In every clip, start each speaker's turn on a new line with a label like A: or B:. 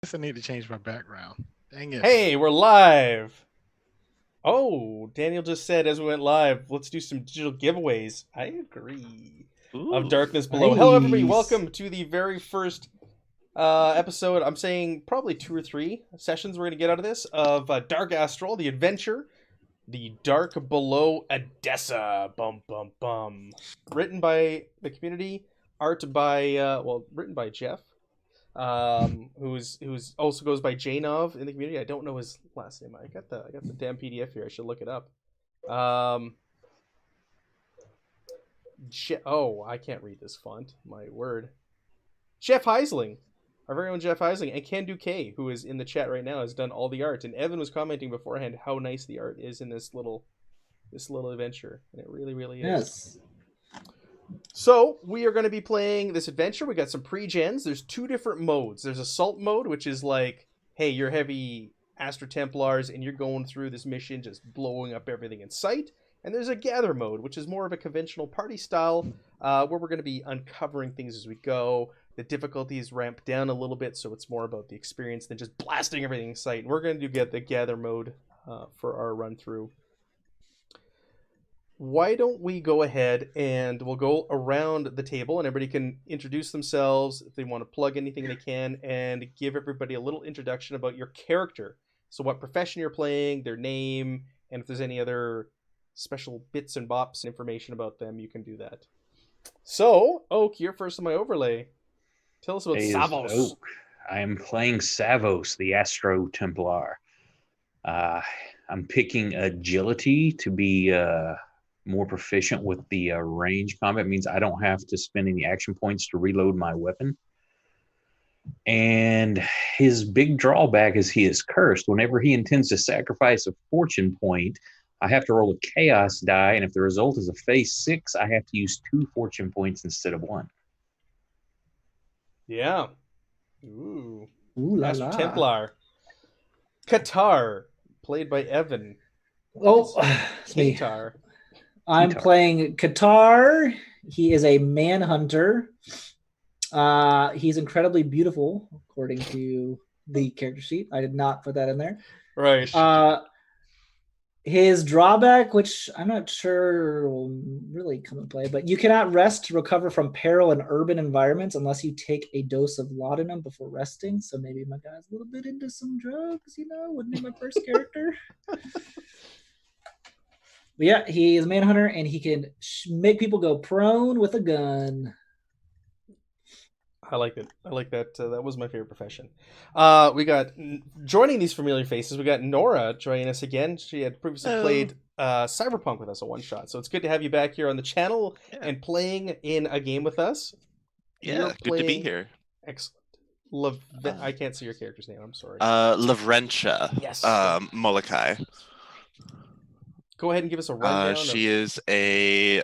A: guess I need to change my background. Dang it.
B: Hey, we're live. Oh, Daniel just said as we went live, let's do some digital giveaways. I agree. Of
C: Ooh.
B: Darkness Below. Hello, everybody.
D: Nice.
B: Welcome to the very first episode. I'm saying probably 2 or 3 sessions we're going to get out of this of Dark Astral, the adventure, the Dark Below Edessa. Bum, bum, bum. Written by the community, art by, written by Jeff. Who's also goes by Janov in the community. I don't know his last name. I got the damn PDF here. I should look it up. I can't read this font. My word. Jeff Heisling, our very own Jeff Heisling, and Can Do K, who is in the chat right now, has done all the art. And Evan was commenting beforehand how nice the art is in this little adventure, and it really, really is.
D: Yes.
B: So we are going to be playing this adventure. We got some pre-gens. There's 2 different modes. There's assault mode, which is like, hey, you're heavy Astra Templars and you're going through this mission just blowing up everything in sight. And there's a gather mode, which is more of a conventional party style, where we're going to be uncovering things as we go. The difficulty is ramped down a little bit, so it's more about the experience than just blasting everything in sight. And we're going to get the gather mode for our run through. Why don't we go ahead and we'll go around the table and everybody can introduce themselves. If they want to plug anything they can, and give everybody a little introduction about your character. So what profession you're playing, their name, and if there's any other special bits and bops information about them, you can do that. So, Oak, you're first on my overlay. Tell us about
C: Hey,
B: Savos.
C: Oak. I am playing Savos, the Astro Templar. I'm picking agility to be more proficient with the range combat. It means I don't have to spend any action points to reload my weapon. And his big drawback is he is cursed. Whenever he intends to sacrifice a fortune point, I have to roll a chaos die, and if the result is a phase 6, I have to use 2 fortune points instead of 1.
B: Yeah. Ooh.
D: Ooh la
B: Master
D: la.
B: Templar. Qatar, played by Evan.
D: Oh, it's me.
B: Qatar.
D: I'm playing Qatar. He is a manhunter. He's incredibly beautiful, according to the character sheet. I did not put that in there.
B: Right.
D: His drawback, which I'm not sure will really come into play, but you cannot rest to recover from peril in urban environments unless you take a dose of laudanum before resting. So maybe my guy's a little bit into some drugs, wouldn't be my first character. But yeah, he is a manhunter, and he can make people go prone with a gun.
B: I like it. I like that. That was my favorite profession. We got joining these familiar faces. We got Nora joining us again. She had previously played Cyberpunk with us, a one shot. So it's good to have you back here on the channel and playing in a game with us.
E: Yeah, good to be here.
B: Excellent. I can't see your character's name. I'm sorry.
E: Lavrentia.
B: Yes.
E: Molokai.
B: Go ahead and give us a rundown.
E: She is a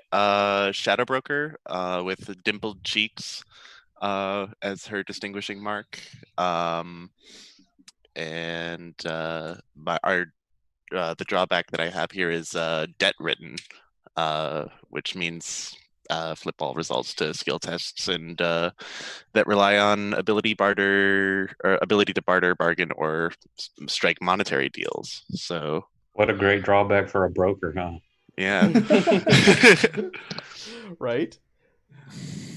E: shadow broker with dimpled cheeks as her distinguishing mark. The drawback that I have here is debt ridden, which means flip all results to skill tests and that rely on ability to barter, bargain, or strike monetary deals. So
C: what a great drawback for a broker, huh?
E: Yeah.
B: Right.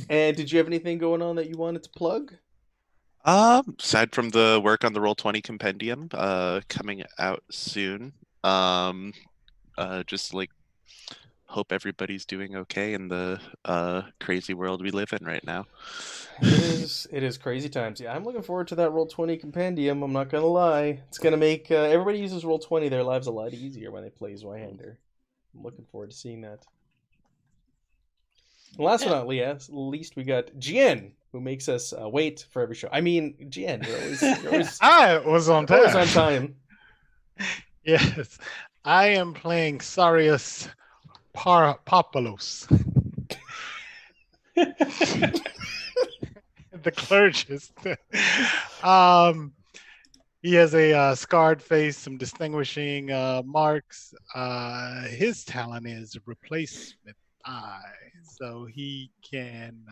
B: And did you have anything going on that you wanted to plug?
E: Aside from the work on the Roll20 compendium coming out soon, just like hope everybody's doing okay in the crazy world we live in right now.
B: It is crazy times. Yeah, I'm looking forward to that Roll20 compendium. I'm not gonna lie, it's gonna make everybody uses Roll20 their lives a lot easier when they play Zweihander. I'm looking forward to seeing that. And last but not least, we got Jian, who makes us wait for every show. I mean, Jian, you're always
A: I was on time.
B: Always on time.
A: Yes, I am playing Sarius Papalos, the clergist. He has a scarred face, some distinguishing marks. His talent is replacement eye, so he can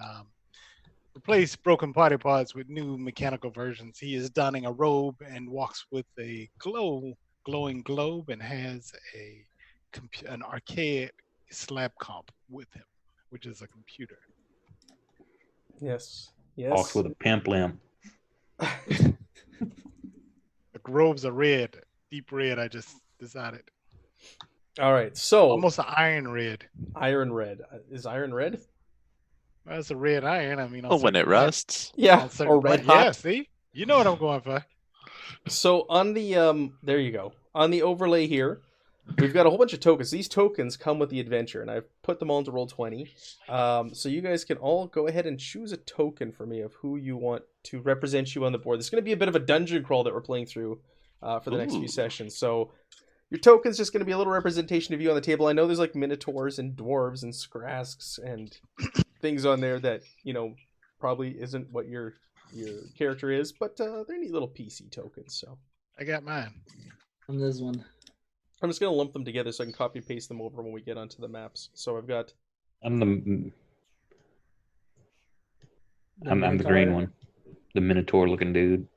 A: replace broken body parts with new mechanical versions. He is donning a robe and walks with a glowing globe and has an archaic slab comp with him, which is a computer.
B: Yes.
C: Walks
B: Yes.
C: with a pimp limp.
A: The robes are red, deep red. I just decided.
B: All right. So
A: Almost an iron red.
B: iron red. Is iron red?
A: That's a red iron. I mean, on
E: Oh, when
A: certain
E: it
A: black-
E: rusts.
B: Yeah.
A: on certain
B: Or red
A: black-
B: hot.
A: Yeah, see? You know what I'm going for.
B: So on the there you go. On the overlay here, we've got a whole bunch of tokens. These tokens come with the adventure, and I've put them all into Roll20. So you guys can all go ahead and choose a token for me of who you want to represent you on the board. This is going to be a bit of a dungeon crawl that we're playing through for the next few
E: Ooh.
B: sessions. So your token's just going to be a little representation of you on the table. I know there's like minotaurs and dwarves and skrasks and things on there that, you know, probably isn't what your character is, but they're neat little PC tokens. So
A: I got mine.
D: On this one.
B: I'm just going to lump them together so I can copy and paste them over when we get onto the maps. So I've got...
C: I'm the
D: Minotaur.
C: green one. The Minotaur looking dude.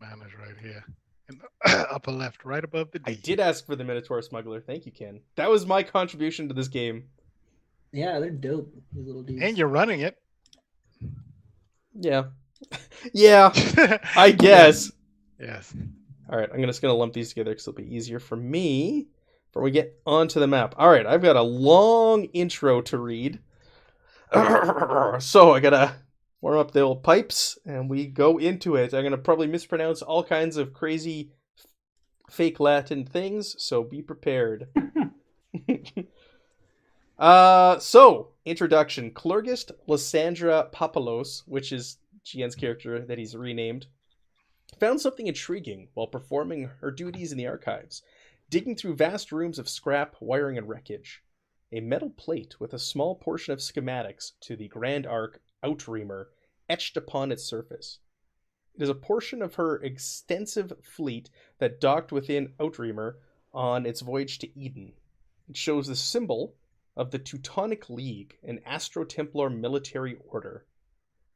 A: Mine is right here. In the upper left, right above the D.
B: I did ask for the Minotaur Smuggler. Thank you, Ken. That was my contribution to this game.
D: Yeah, they're dope. These little dudes.
A: And you're running it.
B: Yeah. Yeah, I guess.
A: Yes.
B: All right, I'm just going to lump these together because it'll be easier for me before we get onto the map. All right, I've got a long intro to read. So I got to warm up the old pipes, and we go into it. I'm going to probably mispronounce all kinds of crazy fake Latin things, so be prepared. So, introduction. Clorgist Lysandra Papalos, which is GN's character that he's renamed, found something intriguing while performing her duties in the archives, digging through vast rooms of scrap, wiring, and wreckage. A metal plate with a small portion of schematics to the Grand Arc Outreamer etched upon its surface. It is a portion of her extensive fleet that docked within Outreamer on its voyage to Eden. It shows the symbol of the Teutonic League, an Astro-Templar military order.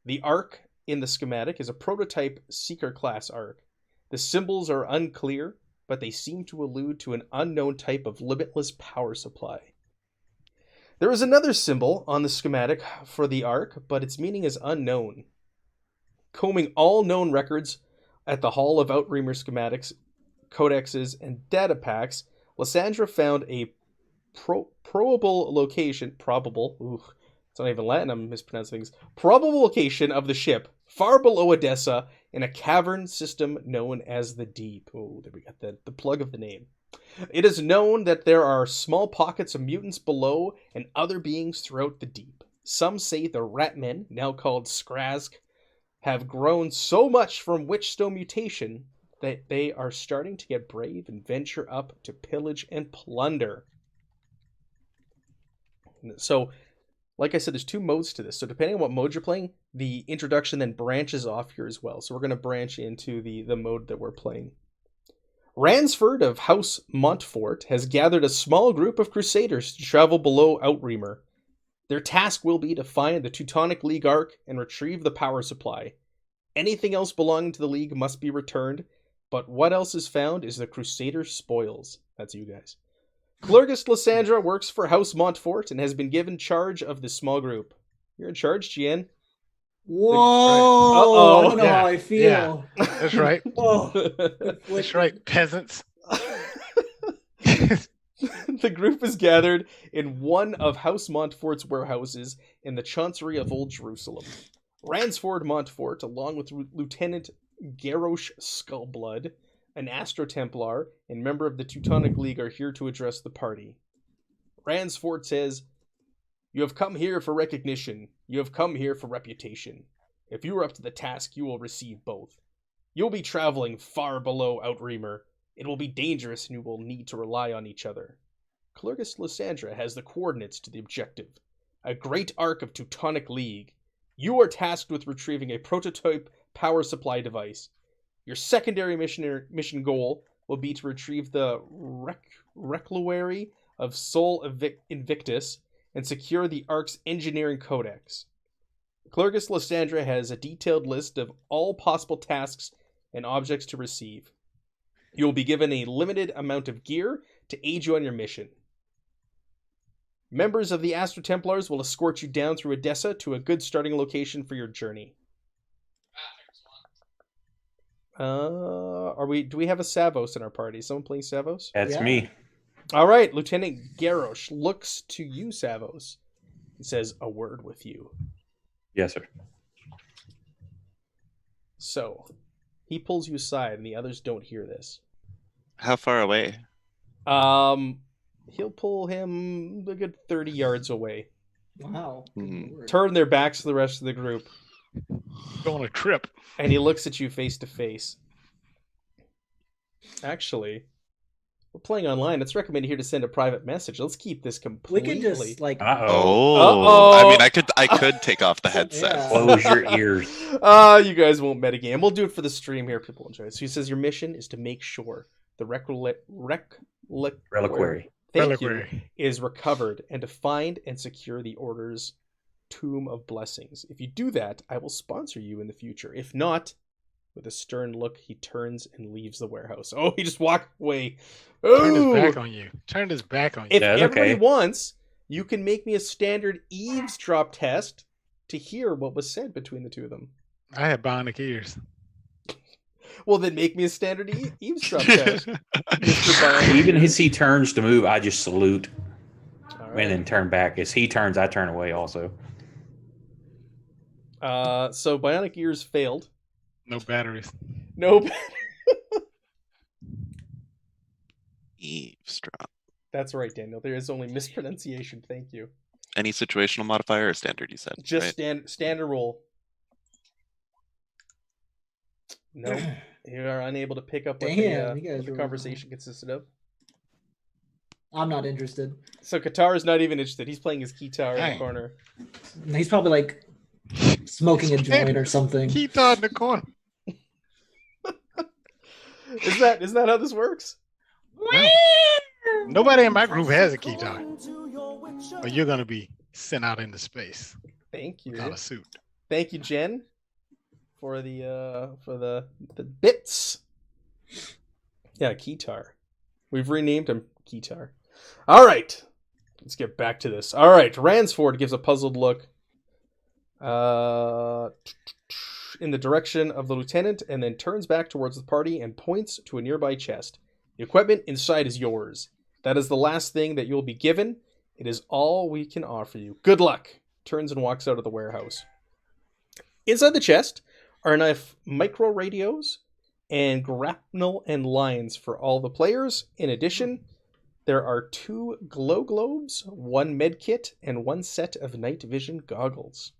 B: The Arc in the schematic is a prototype Seeker-class Arc. The symbols are unclear, but they seem to allude to an unknown type of limitless power supply. There is another symbol on the schematic for the Arc, but its meaning is unknown. Combing all known records at the Hall of Outreamer schematics, codexes, and data packs, Lysandra found a probable location, it's not even Latin, I'm mispronouncing things, probable location of the ship, far below Edessa, in a cavern system known as the Deep. Oh, there we got the plug of the name. It is known that there are small pockets of mutants below and other beings throughout the Deep. Some say the Ratmen, now called Skrask, have grown so much from Witchstone mutation that they are starting to get brave and venture up to pillage and plunder. So, like I said, there's two modes to this. So depending on what mode you're playing, the introduction then branches off here as well. So we're going to branch into the mode that we're playing. Ransford of House Montfort has gathered a small group of crusaders to travel below Outreamer. Their task will be to find the Teutonic League Arc and retrieve the power supply. Anything else belonging to the League must be returned, but what else is found is the Crusader spoils. That's you guys. Clorgist Lysandra works for House Montfort and has been given charge of this small group. You're in charge, GN.
D: Whoa!
B: Uh-oh.
D: I don't know
A: Yeah,
D: how I feel.
A: That's right.
D: Whoa!
A: That's right, peasants.
B: The group is gathered in one of House Montfort's warehouses in the Chancery of Old Jerusalem. Ransford Montfort, along with Lieutenant Garrosh Skullblood, an Astro Templar and member of the Teutonic League, are here to address the party. Ransford says, "You have come here for recognition. You have come here for reputation. If you are up to the task, you will receive both. You'll be traveling far below Outreamer. It will be dangerous and you will need to rely on each other. Clorgist Lysandra has the coordinates to the objective, a great arc of Teutonic League. You are tasked with retrieving a prototype power supply device. Your secondary mission goal will be to retrieve the Reliquary of Sol Invictus and secure the Arc's engineering codex. Clergus Lysandra has a detailed list of all possible tasks and objects to receive. You will be given a limited amount of gear to aid you on your mission. Members of the Astral Templars will escort you down through Edessa to a good starting location for your journey. Do we have a Savos in our party? Someone playing Savos?
C: That's
D: Yeah.
C: me.
B: All right, Lieutenant Garrosh looks to you, Savos. He says, "A word with you."
C: Yes, sir.
B: So, he pulls you aside, and the others don't hear this.
E: How far away?
B: He'll pull him a good 30 yards away.
D: Wow. Good word.
B: Turn their backs to the rest of the group,
A: Go on a trip.
B: and he looks at you face to face. Actually, we're playing online. It's recommended here to send a private message. Let's keep this
D: We
B: completely.
D: can just like
C: Uh-oh.
B: Uh-oh.
E: I mean, I could take off the headset.
D: Yeah.
C: Close your ears.
B: You guys won't metagame. We'll do it for the stream here. People enjoy it. So he says your mission is to make sure the
C: Reliquary.
B: Thank you,
A: Reliquary.
B: is recovered and to find and secure the Order's Tomb of Blessings. If you do that, I will sponsor you in the future. If not, with a stern look, he turns and leaves the warehouse. Oh, he just walked away.
A: Turned his
B: Ooh.
A: back on you. Turned his back on you.
B: If
C: Yeah, that's
B: everybody
C: okay.
B: wants, you can make me a standard eavesdrop test to hear what was said between the two of them.
A: I had bionic ears.
B: Well, then make me a standard eavesdrop test. Mr. Bionic
C: Even
B: Ears.
C: as he turns to move, I just salute
B: All right.
C: and then turn back. As he turns, I turn away also.
B: So Bionic Ears failed.
A: No batteries.
B: Nope.
E: Eavesdrop.
B: That's right, Daniel. There is only mispronunciation. Thank you.
E: Any situational modifier or standard, you said?
B: Just
E: right?
B: standard roll. Nope. You are unable to pick up what,
D: Damn, you guys
B: what the
D: were-
B: conversation consisted of.
D: I'm not interested.
B: So Qatar is not even interested. He's playing his guitar in the
A: Dang.
B: corner.
D: He's probably like smoking a joint or something.
A: Keep in the corner.
B: Isn't that how this works?
A: No. Nobody in my group has a keytar. But you're gonna be sent out into space
B: Thank you.
A: without a suit.
B: Thank you, Jen, for the bits. Yeah, Keytar. We've renamed him Keytar. All right, let's get back to this. All right, Ransford gives a puzzled look in the direction of the lieutenant, and then turns back towards the party and points to a nearby chest. The equipment inside is yours. That is the last thing that you'll be given. It is all we can offer you. Good luck. Turns and walks out of the warehouse. Inside the chest are enough micro radios and grapnel and lines for all the players. In addition, there are 2 glow globes, 1 med kit, and 1 set of night vision goggles.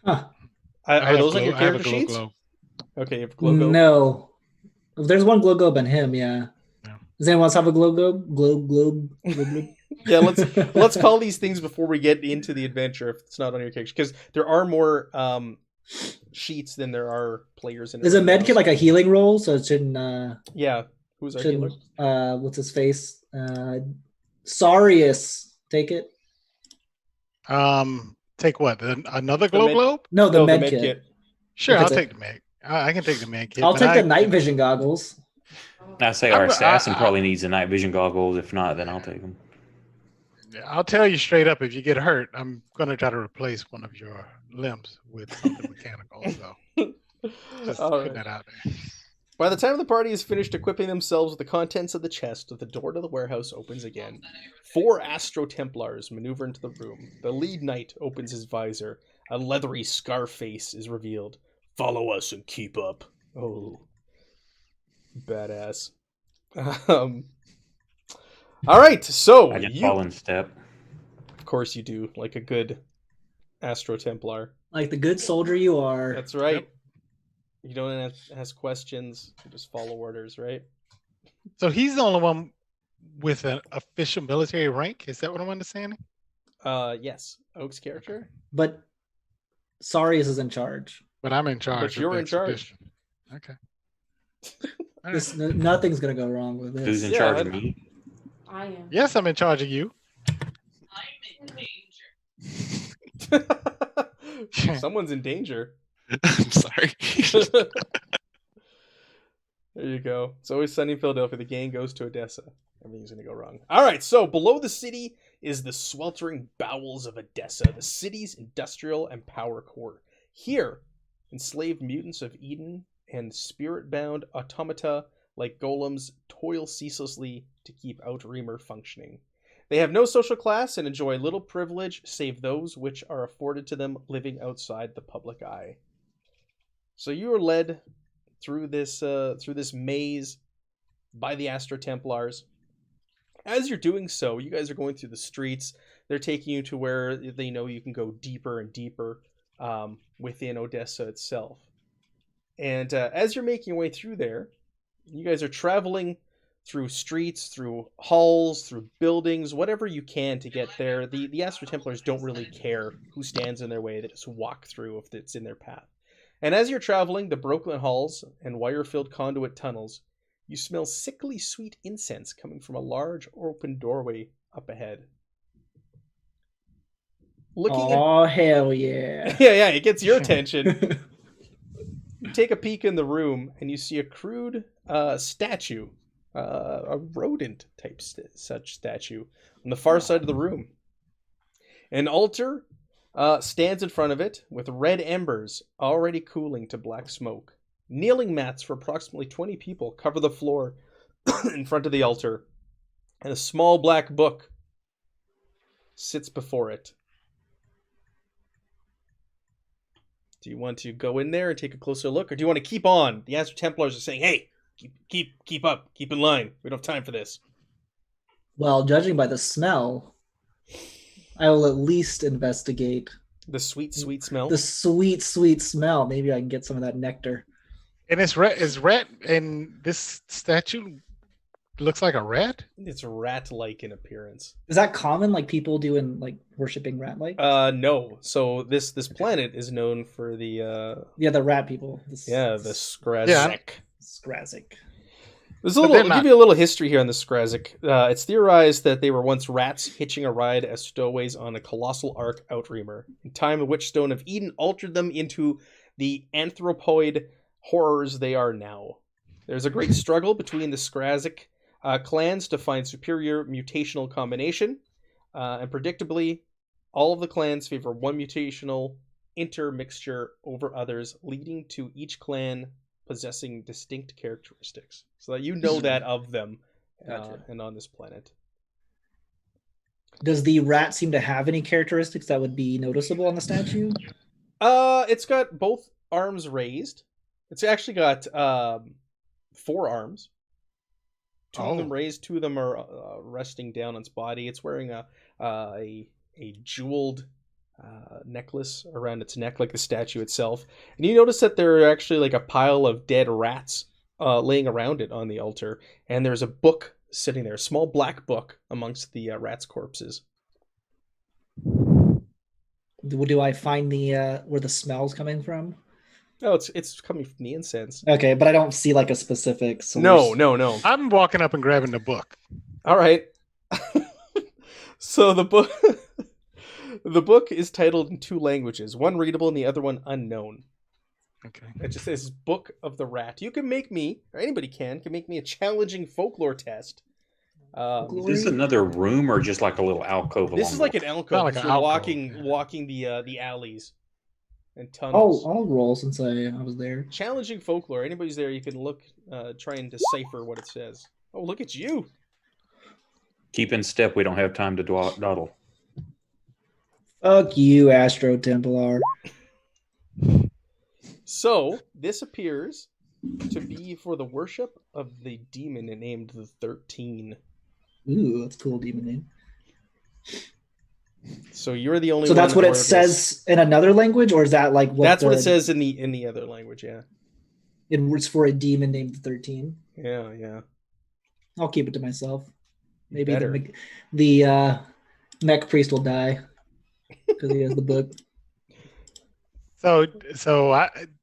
D: Huh.
B: Are those on your
A: I have a
B: character
A: glow
B: sheets?
A: globe.
B: Okay, you have glow globe.
D: No. There's one glow globe on him, yeah.
A: Yeah.
D: Does anyone else have a glow globe? Globe.
B: Yeah, let's call these things before we get into the adventure if it's not on your character, because there are more sheets than there are players in it.
D: Is a med kit like a healing roll? So it shouldn't
B: Yeah. Who's our healer?
D: what's his face? Sarius. Take it.
A: Take what? Another glow
B: med-
A: globe?
D: No, the
B: No,
D: med kit.
A: Sure,
D: If
A: I'll
D: it's a-
A: take the mag. I can take the mag kit.
D: I'll
A: but
D: take
A: I-
D: the night vision goggles.
C: I say our
A: I'm-
C: assassin
A: I-
C: probably needs the night vision goggles. If not, then I'll take them.
A: I'll tell you straight up, if you get hurt, I'm gonna try to replace one of your limbs with something mechanical. So just
B: All
A: putting
B: right.
A: that out there.
B: By the time the party is finished equipping themselves with the contents of the chest, the door to the warehouse opens again. 4 Astro Templars maneuver into the room. The lead knight opens his visor. A leathery scar face is revealed. Follow us and keep up. Oh, badass. All right, so
C: I just
B: you,
C: fall in step.
B: of course, you do, like a good Astro Templar.
D: Like the good soldier you are.
B: That's right. You don't ask questions. You just follow orders, right?
A: So he's the only one with an official military rank. Is that what I'm understanding?
B: Yes. Oak's character.
D: But Sarius is in charge.
A: But I'm in charge.
B: But you're
A: of the
B: in charge.
A: expedition. Okay. All right.
D: Nothing's gonna go wrong with this.
C: Who's in
B: Yeah,
C: charge
B: I-
C: of me?
F: I am.
A: Yes, I'm in charge of you.
F: I'm in danger.
B: Someone's in danger.
E: I'm sorry.
B: There you go. It's always sunny in Philadelphia. The gang goes to Edessa. Everything's going to go wrong. All right, so below the city is the sweltering bowels of Edessa, the city's industrial and power core. Here, enslaved mutants of Eden and spirit-bound automata like golems toil ceaselessly to keep Outremer functioning. They have no social class and enjoy little privilege save those which are afforded to them living outside the public eye. So you are led through this maze by the Astro Templars. As you're doing so, you guys are going through the streets. They're taking you to where they know you can go deeper and deeper within Odessa itself. And as you're making your way through there, you guys are traveling through streets, through halls, through buildings, whatever you can to get there. The Astro Templars don't really care who stands in their way. They just walk through if it's in their path. And as you're traveling the broken halls and wire-filled conduit tunnels, you smell sickly sweet incense coming from a large open doorway up ahead.
D: Hell yeah.
B: Yeah, it gets your attention. You take a peek in the room and you see a crude statue, a rodent type such statue on the far side of the room. An altar stands in front of it with red embers already cooling to black smoke. Kneeling mats for approximately 20 people cover the floor in front of the altar, and a small black book sits before it. Do you want to go in there and take a closer look, or do you want to keep on? The Astro Templars are saying, "Hey, keep up, keep in line. We don't have time for this."
D: Well, judging by the smell, I will at least investigate
B: the sweet smell.
D: The sweet smell. Maybe I can get some of that nectar.
A: And it's rat. Is rat and this statue looks like a rat?
B: It's rat-like in appearance.
D: Is that common? Like people doing like worshiping rat-like?
B: No. So this planet is known for the
D: the rat people.
B: the Skrazik.
A: Yeah.
D: Skrazik.
B: There's I'll give you a little history here on the Skrazik. It's theorized that they were once rats hitching a ride as stowaways on a colossal ark Outremer. In time, the Witchstone of Eden altered them into the anthropoid horrors they are now. There's a great struggle between the Skrazik clans to find superior mutational combination, and predictably, all of the clans favor one mutational intermixture over others, leading to each clan possessing distinct characteristics, so that you know that of them.
D: Gotcha.
B: And on this planet.
D: Does the rat seem to have any characteristics that would be noticeable on the statue?
B: It's got both arms raised. It's actually got 4 arms. 2 of them raised, 2 of them are resting down on its body. It's wearing a jeweled necklace around its neck, like the statue itself. And you notice that there are actually like a pile of dead rats laying around it on the altar, and there's a book sitting there, a small black book amongst the rats' corpses.
D: Do I find the where the smell's coming from?
B: No, it's coming from the incense.
D: Okay, but I don't see like a specific source.
B: No.
A: I'm walking up and grabbing the book.
B: All right. So the book is titled in 2 languages, one readable and the other one unknown.
A: Okay.
B: It just says Book of the Rat. You can make me, or anybody can make me a challenging folklore test.
C: Is this another room or just like a little alcove?
B: This is like an alcove.
A: Like
B: you're
A: alcove,
B: walking the alleys and tunnels.
D: I'll roll since I was there.
B: Challenging folklore. Anybody's there, you can look, try and decipher what it says. Oh, look at you.
C: Keep in step. We don't have time to dawdle.
D: Fuck you, Astro Templar.
B: So, this appears to be for the worship of the demon named the 13.
D: Ooh, that's a cool demon name.
B: So you're the only
D: So
B: one.
D: that's what it says in another language, or is that like what?
B: That's what it says in the other language, yeah.
D: It's for a demon named 13.
B: Yeah.
D: I'll keep it to myself. Maybe the mech priest will die because he has the book.
A: So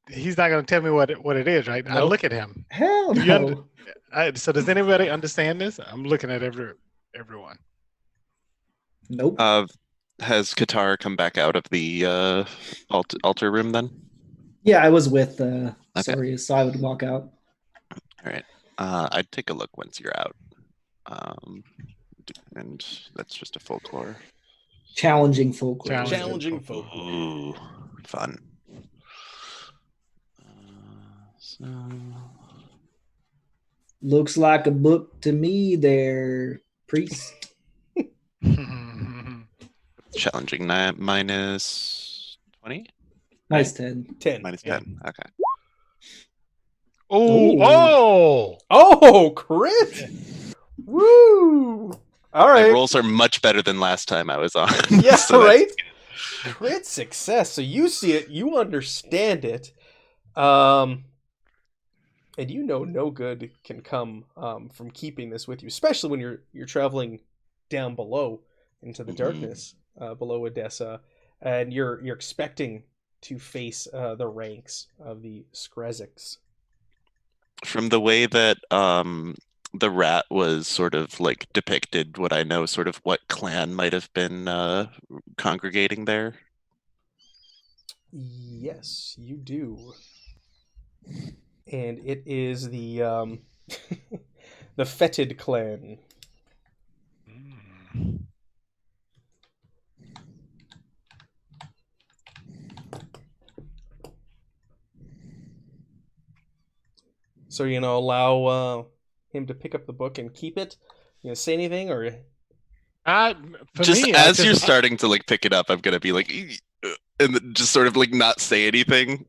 A: he's not going to tell me what it is, right?
B: Nope.
A: I look at him.
D: Hell no.
A: So does anybody understand this? I'm looking at everyone.
D: Nope.
E: Has Qatar come back out of the altar room then?
D: Yeah, I was with Sorius, so I would walk out.
E: All right. I'd take a look once you're out. And that's just a folklore.
D: Challenging folklore.
B: Challenging folklore.
E: Ooh, fun. So
D: Looks like a book to me there, priest.
E: challenging minus 20?
D: Nice 10.
B: 10.
E: Minus
A: Yeah.
E: 10. Okay.
A: Oh,
B: Crit! Woo! All
E: My
B: right.
E: rolls are much better than last time I was on.
B: Yeah,
E: So
B: right? Crit success. So you see it, you understand it. And you know no good can come from keeping this with you, especially when you're traveling down below into the darkness below Edessa, and you're expecting to face the ranks of the Skreziks.
E: From the way that the rat was sort of like depicted, would I know sort of what clan might have been congregating there?
B: Yes, you do. And it is the the Fetid clan. So you're gonna allow him to pick up the book and keep it? You gonna say anything, or
E: As you're starting to like pick it up, I'm gonna be like, and then just sort of like not say anything,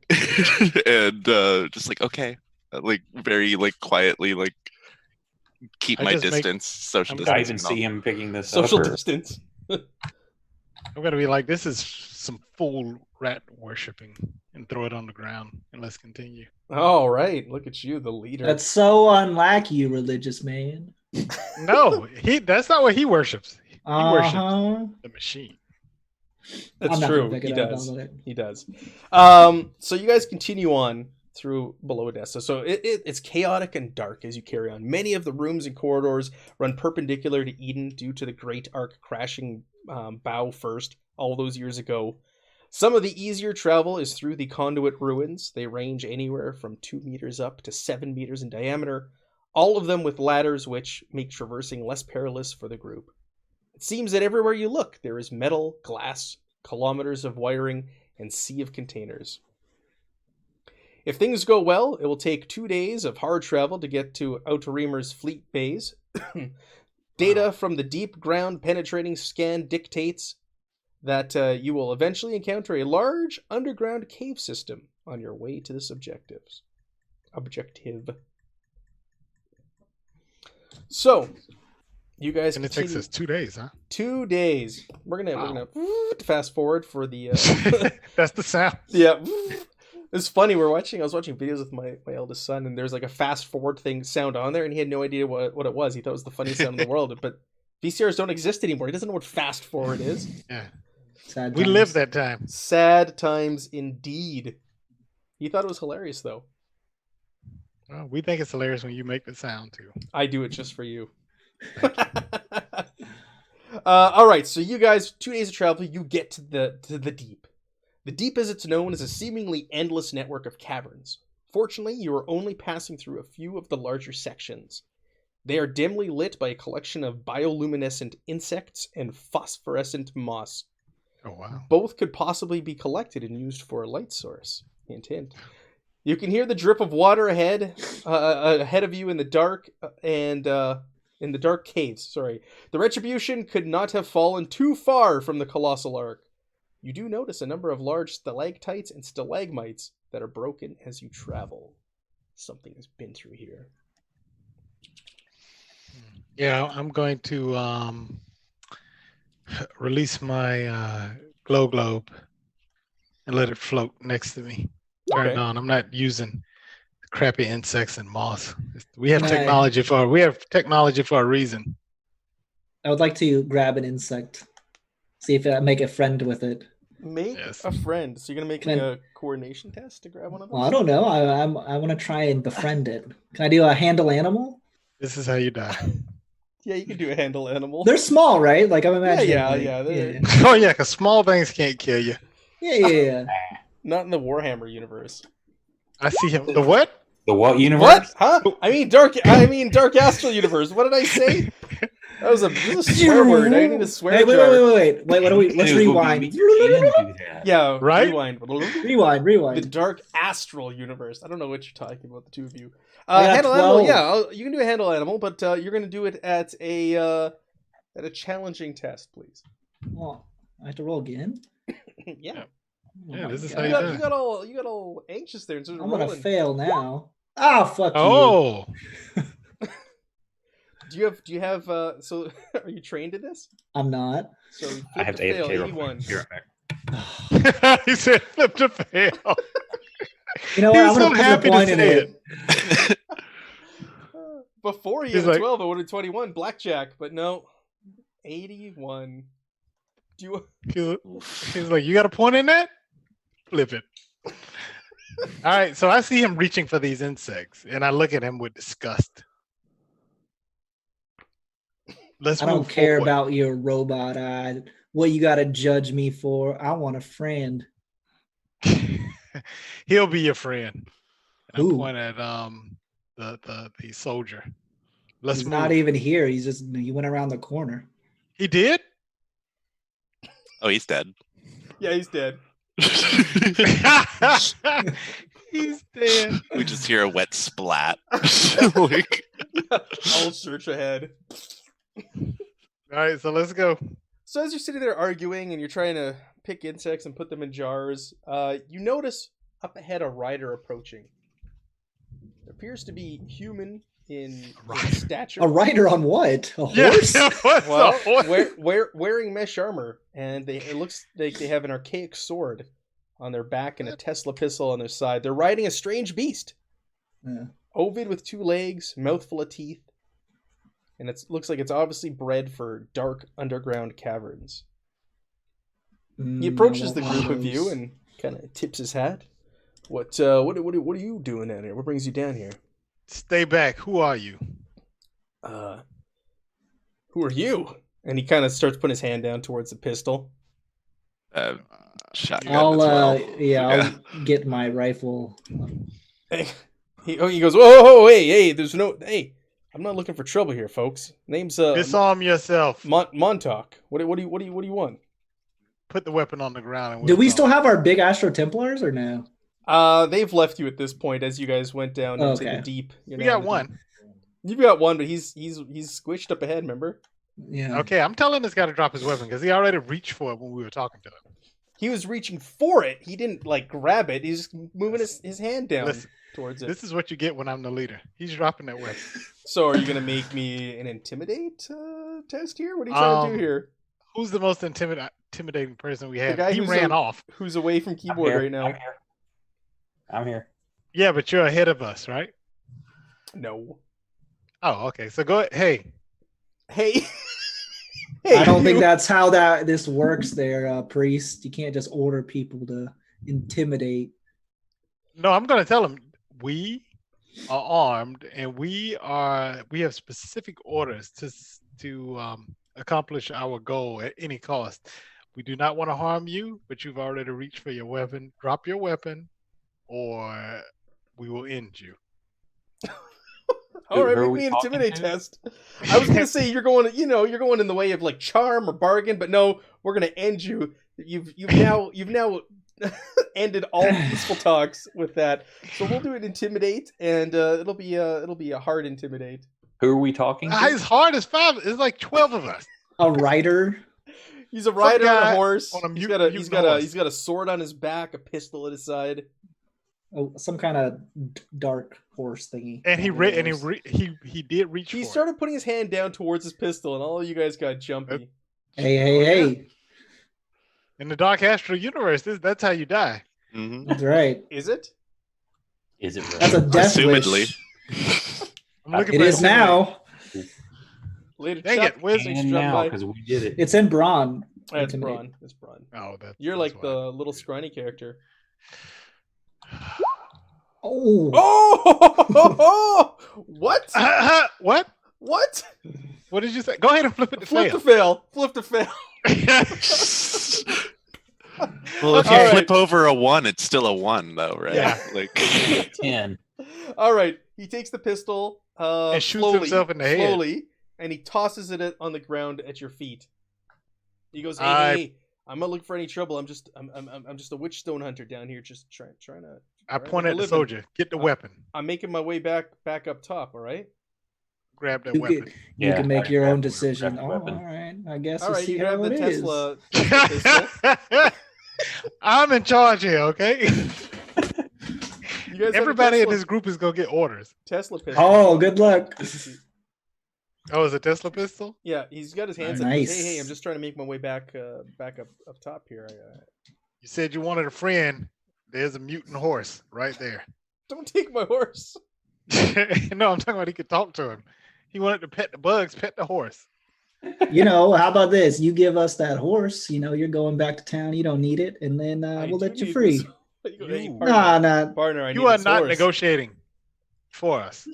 E: and just like okay, like very like quietly like keep
A: I
E: my
A: just make-
E: distance, social
A: I'm
E: distance.
C: I even
E: and all.
C: see him picking this
B: social
C: up. Or...
B: distance?
A: I'm gonna be like, this is some fool rat worshipping, and throw it on the ground, and let's continue.
B: All right, look at you, the leader.
D: That's so unlike you, religious man.
A: No, that's not what he worships. He worships
D: Uh-huh.
A: the machine.
B: That's
D: I'm not
B: true.
D: gonna pick
B: He
D: it up,
B: does.
D: download it.
B: He does. So you guys continue on through below Edessa. So it's chaotic and dark as you carry on. Many of the rooms and corridors run perpendicular to Eden due to the Great Arc crashing bow first all those years ago. Some of the easier travel is through the conduit ruins. They range anywhere from 2 meters up to 7 meters in diameter, all of them with ladders which make traversing less perilous for the group. It seems that everywhere you look, there is metal, glass, kilometers of wiring, and sea of containers. If things go well, it will take 2 days of hard travel to get to Outerimer's fleet bays. Data from the deep ground penetrating scan dictates that you will eventually encounter a large underground cave system on your way to this objective. So, you guys
A: And it takes us 2 days, huh?
B: 2 days. We're gonna fast forward for the.
A: That's the sound.
B: Yeah, it's funny. I was watching videos with my eldest son, and there's like a fast forward sound on there, and he had no idea what it was. He thought it was the funniest sound in the world, but VCRs don't exist anymore. He doesn't know what fast forward is.
A: Yeah,
D: Sad
A: we
D: times.
A: lived that time.
B: Sad times indeed. He thought it was hilarious though.
A: Well, we think it's hilarious when you make the sound too.
B: I do it just for you. All right, so you guys, 2 days of travel, you get to the deep. The deep, as it's known, is a seemingly endless network of caverns. Fortunately, you are only passing through a few of the larger sections. They are dimly lit by a collection of bioluminescent insects and phosphorescent moss.
A: Oh wow!
B: Both could possibly be collected and used for a light source. Hint, hint. You can hear the drip of water ahead of you in the dark and in the dark caves. Sorry, the retribution could not have fallen too far from the colossal arc. You do notice a number of large stalactites and stalagmites that are broken as you travel. Something has been through here.
A: Yeah, I'm going to release my glow globe and let it float next to me. Turn it on. I'm not using crappy insects and moss. We have technology for a reason.
D: I would like to grab an insect, see if I make a friend with it.
B: Make a friend. So you're gonna make a coordination test to grab one of those?
D: Well, I don't know. I want to try and befriend it. Can I do a handle animal?
A: This is how you die.
B: Yeah, you can do a handle animal.
D: They're small, right? Like I'm imagining.
B: Yeah.
A: Oh yeah, because small things can't kill you.
D: Yeah.
B: Not in the Warhammer universe.
A: I see him. The what?
C: The what universe?
B: What? Huh? I mean Dark Astral universe. What did I say? That was a swear word. I need a swear
D: Hey,
B: jar.
D: wait. What do we? Let's rewind.
B: Yeah,
A: Right?
B: Rewind.
D: Rewind.
B: The Dark Astral universe. I don't know what you're talking about, the two of you.
D: I got
B: Handle animal,
D: 12.
B: yeah, you can do a handle animal, but you're going to do it at a challenging test, please.
D: Oh, I have to roll again.
B: Yeah.
A: Yeah, this is
D: God.
A: how you
B: You got all anxious there.
D: I'm gonna fail now. Ah, fuck you.
A: Oh,
B: Do you have so are you trained in this?
D: I'm not.
B: So you
C: I have to
B: fail
C: AFK real
B: 81.
C: quick. Be right back.
A: he said flip to fail.
D: You know
A: He
D: what?
A: was
D: I'm
A: so
D: gonna
A: happy
D: put a
A: to
D: point in
A: say
D: it.
B: Before he
A: He's
B: had a
A: like-
B: 12, I would have 21 blackjack, but no. 81. Do you
A: He's like, you got a point in that? Flip it. All right, so I see him reaching for these insects, and I look at him with disgust. Let's
D: I don't
A: move
D: care
A: forward.
D: about your robot eye. What you gotta judge me for? I want a friend.
A: He'll be your friend. And I
D: Who?
A: point at the soldier. Let's
D: He's
A: move.
D: not even here. He went around the corner.
A: He did?
E: Oh, he's dead.
B: Yeah, he's dead.
A: He's dead.
E: We just hear a wet splat. Like,
B: I'll search ahead.
A: All right, so let's go.
B: So as you're sitting there arguing and you're trying to pick insects and put them in jars, you notice up ahead a rider approaching. It appears to be human in stature.
D: A rider on what? A
A: Yeah,
D: horse?
A: what's
B: Well,
A: the horse?
B: wearing mesh armor, and it looks like they have an archaic sword on their back and a Tesla pistol on their side. They're riding a strange beast,
D: Yeah.
B: ovid with 2 legs, mouthful of teeth, and it looks like it's obviously bred for dark underground caverns. He approaches the group of you and kind of tips his hat. What are you doing down here? What brings you down here?
A: Stay back. Who are you?
B: Who are you? And he kind of starts putting his hand down towards the pistol.
E: shotgun
D: I'll
E: as well.
D: I'll get my rifle.
B: He goes, whoa, hey, there's no, hey, I'm not looking for trouble here, folks. Name's
A: Disarm yourself.
B: Montauk. What do you want?
A: Put the weapon on the ground. And
D: Do we
A: we'll
D: still
A: talk.
D: have our big Astro Templars or no?
B: They've left you at this point as you guys went down into
D: Okay.
B: the deep.
A: We got one.
B: You've got one, but he's squished up ahead. Remember?
D: Yeah.
A: Okay, I'm telling this guy to drop his weapon because he already reached for it when we were talking to him.
B: He was reaching for it. He didn't like grab it. He's just moving his hand down
A: Listen,
B: towards it.
A: This is what you get when I'm the leader. He's dropping that weapon.
B: So, are you gonna make me an intimidate test here? What are you trying to do here?
A: Who's the most intimidating person we
B: The
A: have?
B: guy
A: He
B: who's
A: ran off.
B: Who's away from keyboard right now?
C: I'm here.
A: Yeah, but you're ahead of us, right?
B: No.
A: Oh, okay. So go ahead. Hey,
B: Hey.
D: I don't think that's how this works there, priest. You can't just order people to intimidate.
A: no, I'm going to tell him we are armed and we have specific orders to accomplish our goal at any cost. We do not want to harm you, but you've already reached for your weapon. Drop your weapon, or we will end you.
B: All right,
C: Who are
B: make
C: we
B: me an
C: talking
B: intimidate
C: to?
B: test. I was gonna say you're going in the way of like charm or bargain, but no, we're gonna end you. You've now ended all peaceful talks with that. So we'll do an intimidate, and it'll be a hard intimidate.
C: Who are we talking to?
A: As hard as 5. It's like 12 of us.
D: A rider?
B: He's a rider on
A: guy
B: a horse.
A: on a
B: He's
A: mutant
B: got
A: horse.
B: a sword on his back, a pistol at his side.
D: Oh, some kind of dark horse thingy.
A: And he did reach
B: He
A: for
B: started putting his hand down towards his pistol, and all of you guys got jumpy.
D: Hey.
A: it. In the Dark Astral universe, that's how you die.
E: Mhm.
D: That's right.
B: Is it?
C: Is it really?
D: That's a death
E: Assumedly.
D: wish.
A: I'm looking
D: It
A: for
D: is now.
B: Later,
A: Dang
B: Chuck.
A: it, where's
B: Thanks
C: And
B: for dropping
C: now,
B: by.
C: because we did it.
D: It's in Braun.
B: That's
D: Intimidate.
B: Braun. That's Braun.
A: Oh,
B: You're
A: that's
B: like
A: why.
B: the little scrawny character.
D: Oh.
B: Oh! What?
A: What?
B: What?
A: What did you say? Go ahead and flip it to
B: Flip
A: fail.
B: to fail. Flip to fail.
E: Well, if you
B: All right.
E: flip over a 1, it's still a 1, though, right?
A: Yeah.
E: Like
C: 10.
B: All right. He takes the pistol
A: And shoots
B: slowly,
A: himself in the head.
B: slowly, and he tosses it on the ground at your feet. He goes, "Hey, hey, I'm not looking for any trouble. I'm just a witch stone hunter down here, just trying to."
A: I point at the soldier. Get the weapon.
B: I'm making my way back up top. All right.
A: Grab that
D: You
A: weapon.
D: You can make
C: I
D: your
C: grab
D: own
C: the
D: decision.
C: weapon.
D: Oh, all right. I guess
B: All
D: we'll
B: right.
D: see
B: You
D: how
B: grab the
D: it is.
B: Tesla pistol.
A: I'm in charge here, okay?
B: You guys have a
A: Everybody in
B: Tesla-
A: this group is gonna get orders.
B: Tesla pistol.
D: Oh, good luck.
A: Oh, is it a Tesla pistol?
B: Yeah, he's got his hands up.
D: Nice.
B: Hey, I'm just trying to make my way back up top here.
A: You said you wanted a friend. There's a mutant horse right there.
B: Don't take my horse.
A: No, I'm talking about he could talk to him. He wanted to pet the bugs, pet the horse.
D: How about this? You give us that horse. You're going back to town. You don't need it, and then we'll let you free.
B: Hey,
D: Nah.
B: partner, I
A: You
B: need
A: are
B: this
A: not
B: horse.
A: negotiating for us.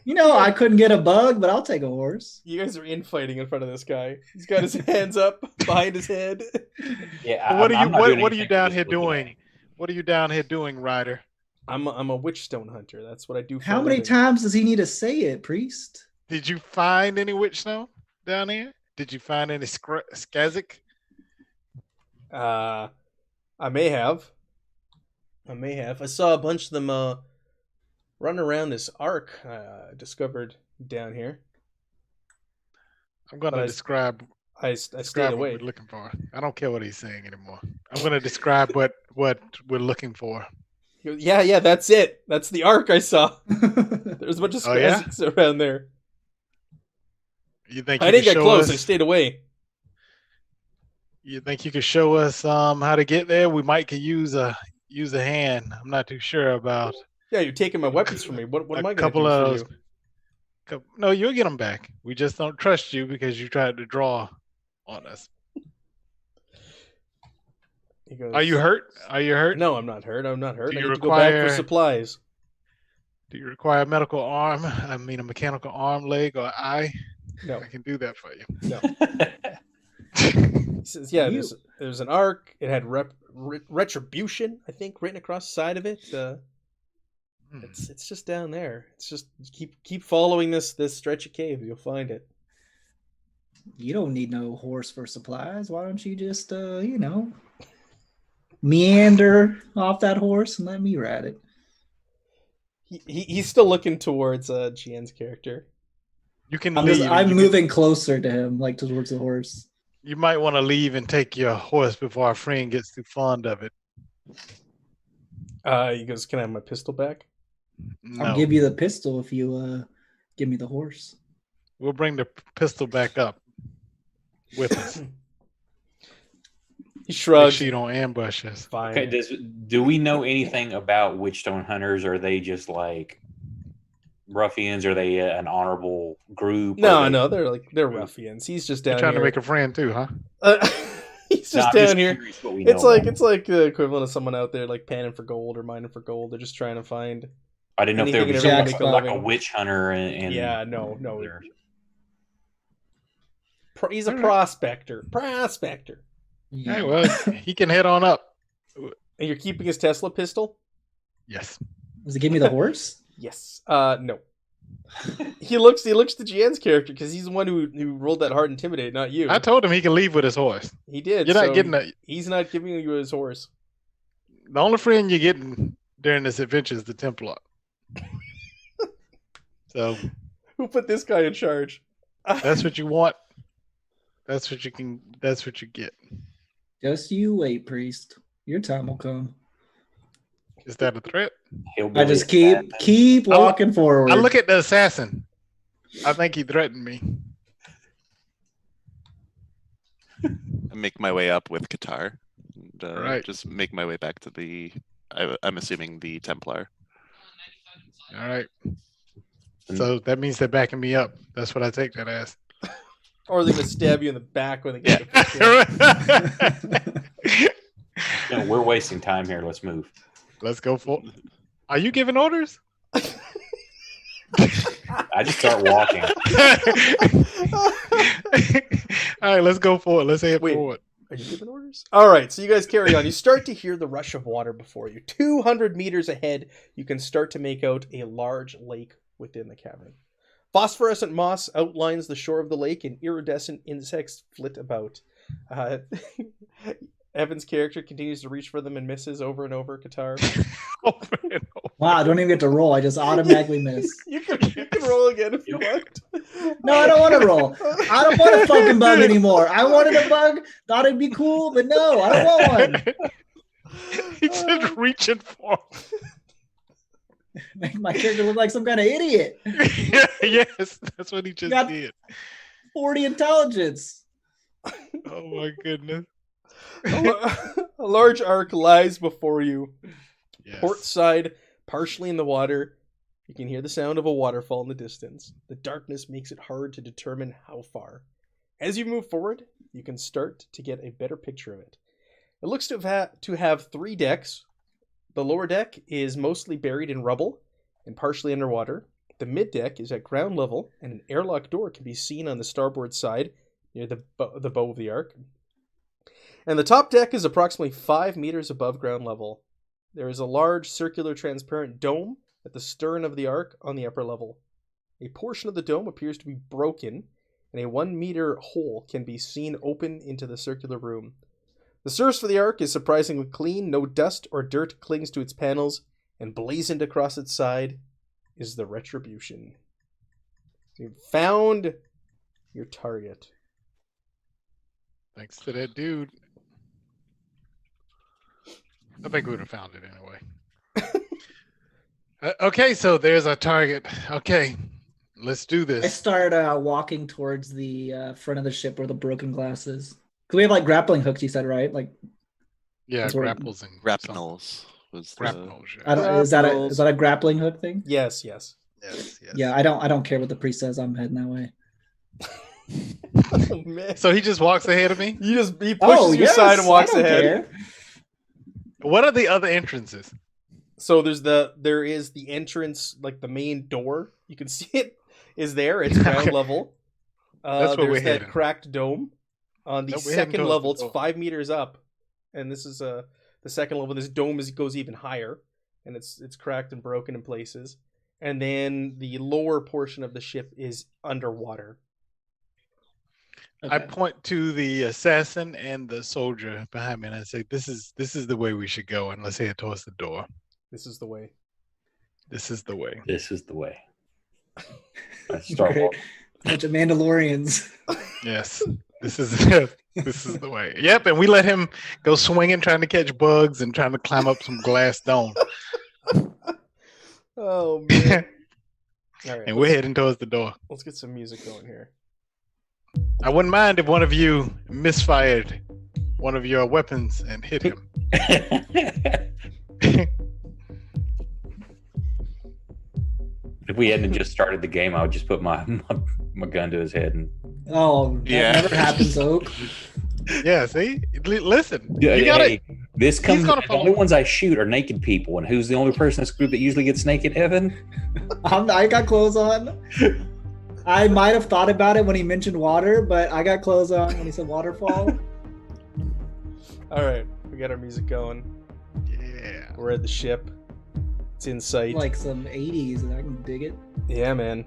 D: I couldn't get a bug, but I'll take a horse.
B: You guys are infighting in front of this guy. He's got his hands up behind his head.
C: Yeah.
A: What
C: I'm not
A: are
C: doing
A: you
C: anything,
A: down
C: just
A: here
C: looking at
A: doing?
C: it.
A: What are you down here doing, Ryder?
B: I'm a witch stone hunter. That's what I do. For
D: How
B: a
D: many
B: living.
D: times does he need to say it, priest?
A: Did you find any witch stone down here? Did you find any skazik?
B: I may have. I saw a bunch of them running around this ark I discovered down here.
A: I'm going
B: But
A: to
B: I-
A: describe
B: I stayed
A: what
B: away.
A: we're looking for. I don't care what he's saying anymore. I'm going to describe what we're looking for.
B: He goes, yeah, that's it. That's the ark I saw. There's a bunch of
A: Oh, yeah?
B: Skaziks around there.
A: You think
B: I
A: you
B: didn't
A: could
B: get
A: show
B: close. I
A: us?
B: stayed away.
A: You think you could show us how to get there? We might could use a hand. I'm not too sure about.
B: Yeah, you're taking my weapons from me. What am I going to do
A: couple
B: for
A: of
B: you?
A: those. No, you'll get them back. We just don't trust you because you tried to draw on us.
B: He goes,
A: Are you hurt? Are you hurt?
B: No, I'm not hurt. I'm not hurt.
A: Do
B: I
A: you
B: need to go back for
A: require-
B: supplies.
A: Do you require a medical arm? I mean, a mechanical arm, leg, or eye?
B: No,
A: I can do that for you.
B: no. He says, yeah, there's an arc. It had retribution, I think, written across the side of it. It's just down there. It's just keep following this stretch of cave. You'll find it.
D: You don't need no horse for supplies. Why don't you just, meander off that horse and let me ride it?
B: He's still looking towards Jian's character.
A: You can
D: I'm,
A: leave. and
D: I'm
A: you
D: moving closer to him, like towards the horse.
A: You might want to leave and take your horse before our friend gets too fond of it.
B: He goes, "Can I have my pistol back?"
A: No,
D: I'll give you the pistol if you give me the horse.
A: we'll bring the pistol back up with us.
B: He
A: Make
B: shrugs.
A: sure you don't ambush us.
B: Fine.
C: Okay, do we know anything about Witchstone Hunters? Are they just like ruffians? Are they an honorable group?
B: No, they're ruffians. He's just down
A: You're trying
B: here.
A: to make a friend too, huh?
B: He's just down here. It's like
C: it's.
B: the equivalent of someone out there like panning for gold or mining for gold. They're just trying to find.
C: I didn't know if there
B: anything
C: was
B: and
D: everything
C: like,
D: to make
B: a
C: a
B: living.
C: witch hunter and
B: Yeah, no.
C: they're-
B: He's a
A: Alright.
B: prospector.
A: Hey, well, he can head on up.
B: And you're keeping his Tesla pistol?
A: Yes.
D: Does it give me the horse?
B: Yes. No. He looks to Jian's character because he's the one who rolled that hard intimidate, not you.
A: I told him he can leave with his horse.
B: He did.
A: You're not
B: so
A: getting a,
B: He's not giving you his horse.
A: the only friend you're getting during this adventure is the Templar. So
B: Who put this guy in charge?
A: that's what you want. That's what you can. That's what you get.
D: Just you wait, priest. Your time will come.
A: Is that a threat?
D: I just keep walking forward.
A: I look at the assassin. I think he threatened me.
E: I make my way up with Qatar. And,
A: Right.
E: Just make my way back to I'm assuming the Templar.
A: All right. So that means they're backing me up. That's what I take that as.
B: Or they're gonna stab you in the back when they get the picture.
C: No, we're wasting time here. Let's move.
A: Let's go for. Are you giving orders?
C: I just start walking.
A: All right, let's go for it. Let's head
B: Wait.
A: forward.
B: Are you giving orders? All right, so you guys carry on. You start to hear the rush of water before you. 200 meters ahead, you can start to make out a large lake within the cavern. Phosphorescent moss outlines the shore of the lake, and iridescent insects flit about. Evan's character continues to reach for them and misses over and over. Qatar.
A: Over and over.
D: Wow, I don't even get to roll. I just automatically miss.
B: You can roll again if you want.
D: No, I don't want to roll. I don't want a fucking bug anymore. I wanted a bug. Thought it'd be cool, but no, I don't want one.
A: He's just reaching for
D: Make my character look like some kind of idiot.
A: Yes, that's what he just
D: Got-
A: did.
D: 40 intelligence.
A: Oh my goodness.
B: A large arc lies before you.
A: Yes.
B: Port side, partially in the water. You can hear the sound of a waterfall in the distance. The darkness makes it hard to determine how far. As you move forward, you can start to get a better picture of it. It looks to have 3 decks. The lower deck is mostly buried in rubble and partially underwater. The mid deck is at ground level, and an airlock door can be seen on the starboard side near the bow of the arc. And the top deck is approximately 5 meters above ground level. There is a large circular transparent dome at the stern of the arc on the upper level. A portion of the dome appears to be broken, and a 1 meter hole can be seen open into the circular room. The surface for the arc is surprisingly clean, no dust or dirt clings to its panels, and blazoned across its side is the Retribution. So you've found your target.
A: Thanks to that dude. I think we would have found it anyway. Okay, so there's our target. Okay, let's do
D: I
A: this.
D: start walking towards the front of the ship where the broken glass is. Because we have like grappling hooks, you said, right? Like,
A: Yeah,
D: That's what-
A: grapples and
E: Grapnels was the...
A: grapnels.
D: I don't, is that a grappling hook thing?
B: Yes, yes.
A: Yes, yes.
D: Yeah, I don't care what the priest says. I'm heading that way.
B: Oh, man.
A: So he just walks ahead of me.
B: He pushes you aside and walks
D: I don't
B: ahead.
D: care.
A: What are the other entrances?
B: So there is the entrance, like the main door. You can see it is there. It's ground level.
A: That's where
B: there's
A: we're
B: that
A: heading.
B: cracked dome on the
A: No, we're heading
B: second
A: towards
B: level.
A: the
B: It's
A: door.
B: 5 meters up, and this is the second level. This dome goes even higher, and it's cracked and broken in places. And then the lower portion of the ship is underwater.
A: I
D: Okay.
A: point to the assassin and the soldier behind me, and I say, "This is the way we should go, and let's head towards the door.
B: This is the way.
A: This is the way."
C: This is the way. I start
D: Great.
C: walking.
D: Bunch of Mandalorians.
A: Yes, this is this is the way. Yep, and we let him go swinging, trying to catch bugs and trying to climb up some glass dome,
B: Oh man! All right,
A: and we're heading towards the door.
B: let's get some music going here.
A: I wouldn't mind if one of you misfired one of your weapons and hit him.
C: If we hadn't just started the game, I would just put my gun to his head and
D: Oh, that
E: Yeah.
D: never happens, Oak.
A: Yeah, see, listen,
C: yeah,
A: you gotta.
C: hey, this comes.
A: gonna
C: The
A: follow-
C: only ones I shoot are naked people, and who's the only person in this group that usually gets naked? Evan.
D: I got clothes on. I might have thought about it when he mentioned water, but I got clothes on when he said waterfall.
B: All right, we got our music going.
A: Yeah.
B: We're at the ship. It's in sight.
D: Like some 80s, and I can dig it.
B: Yeah, man.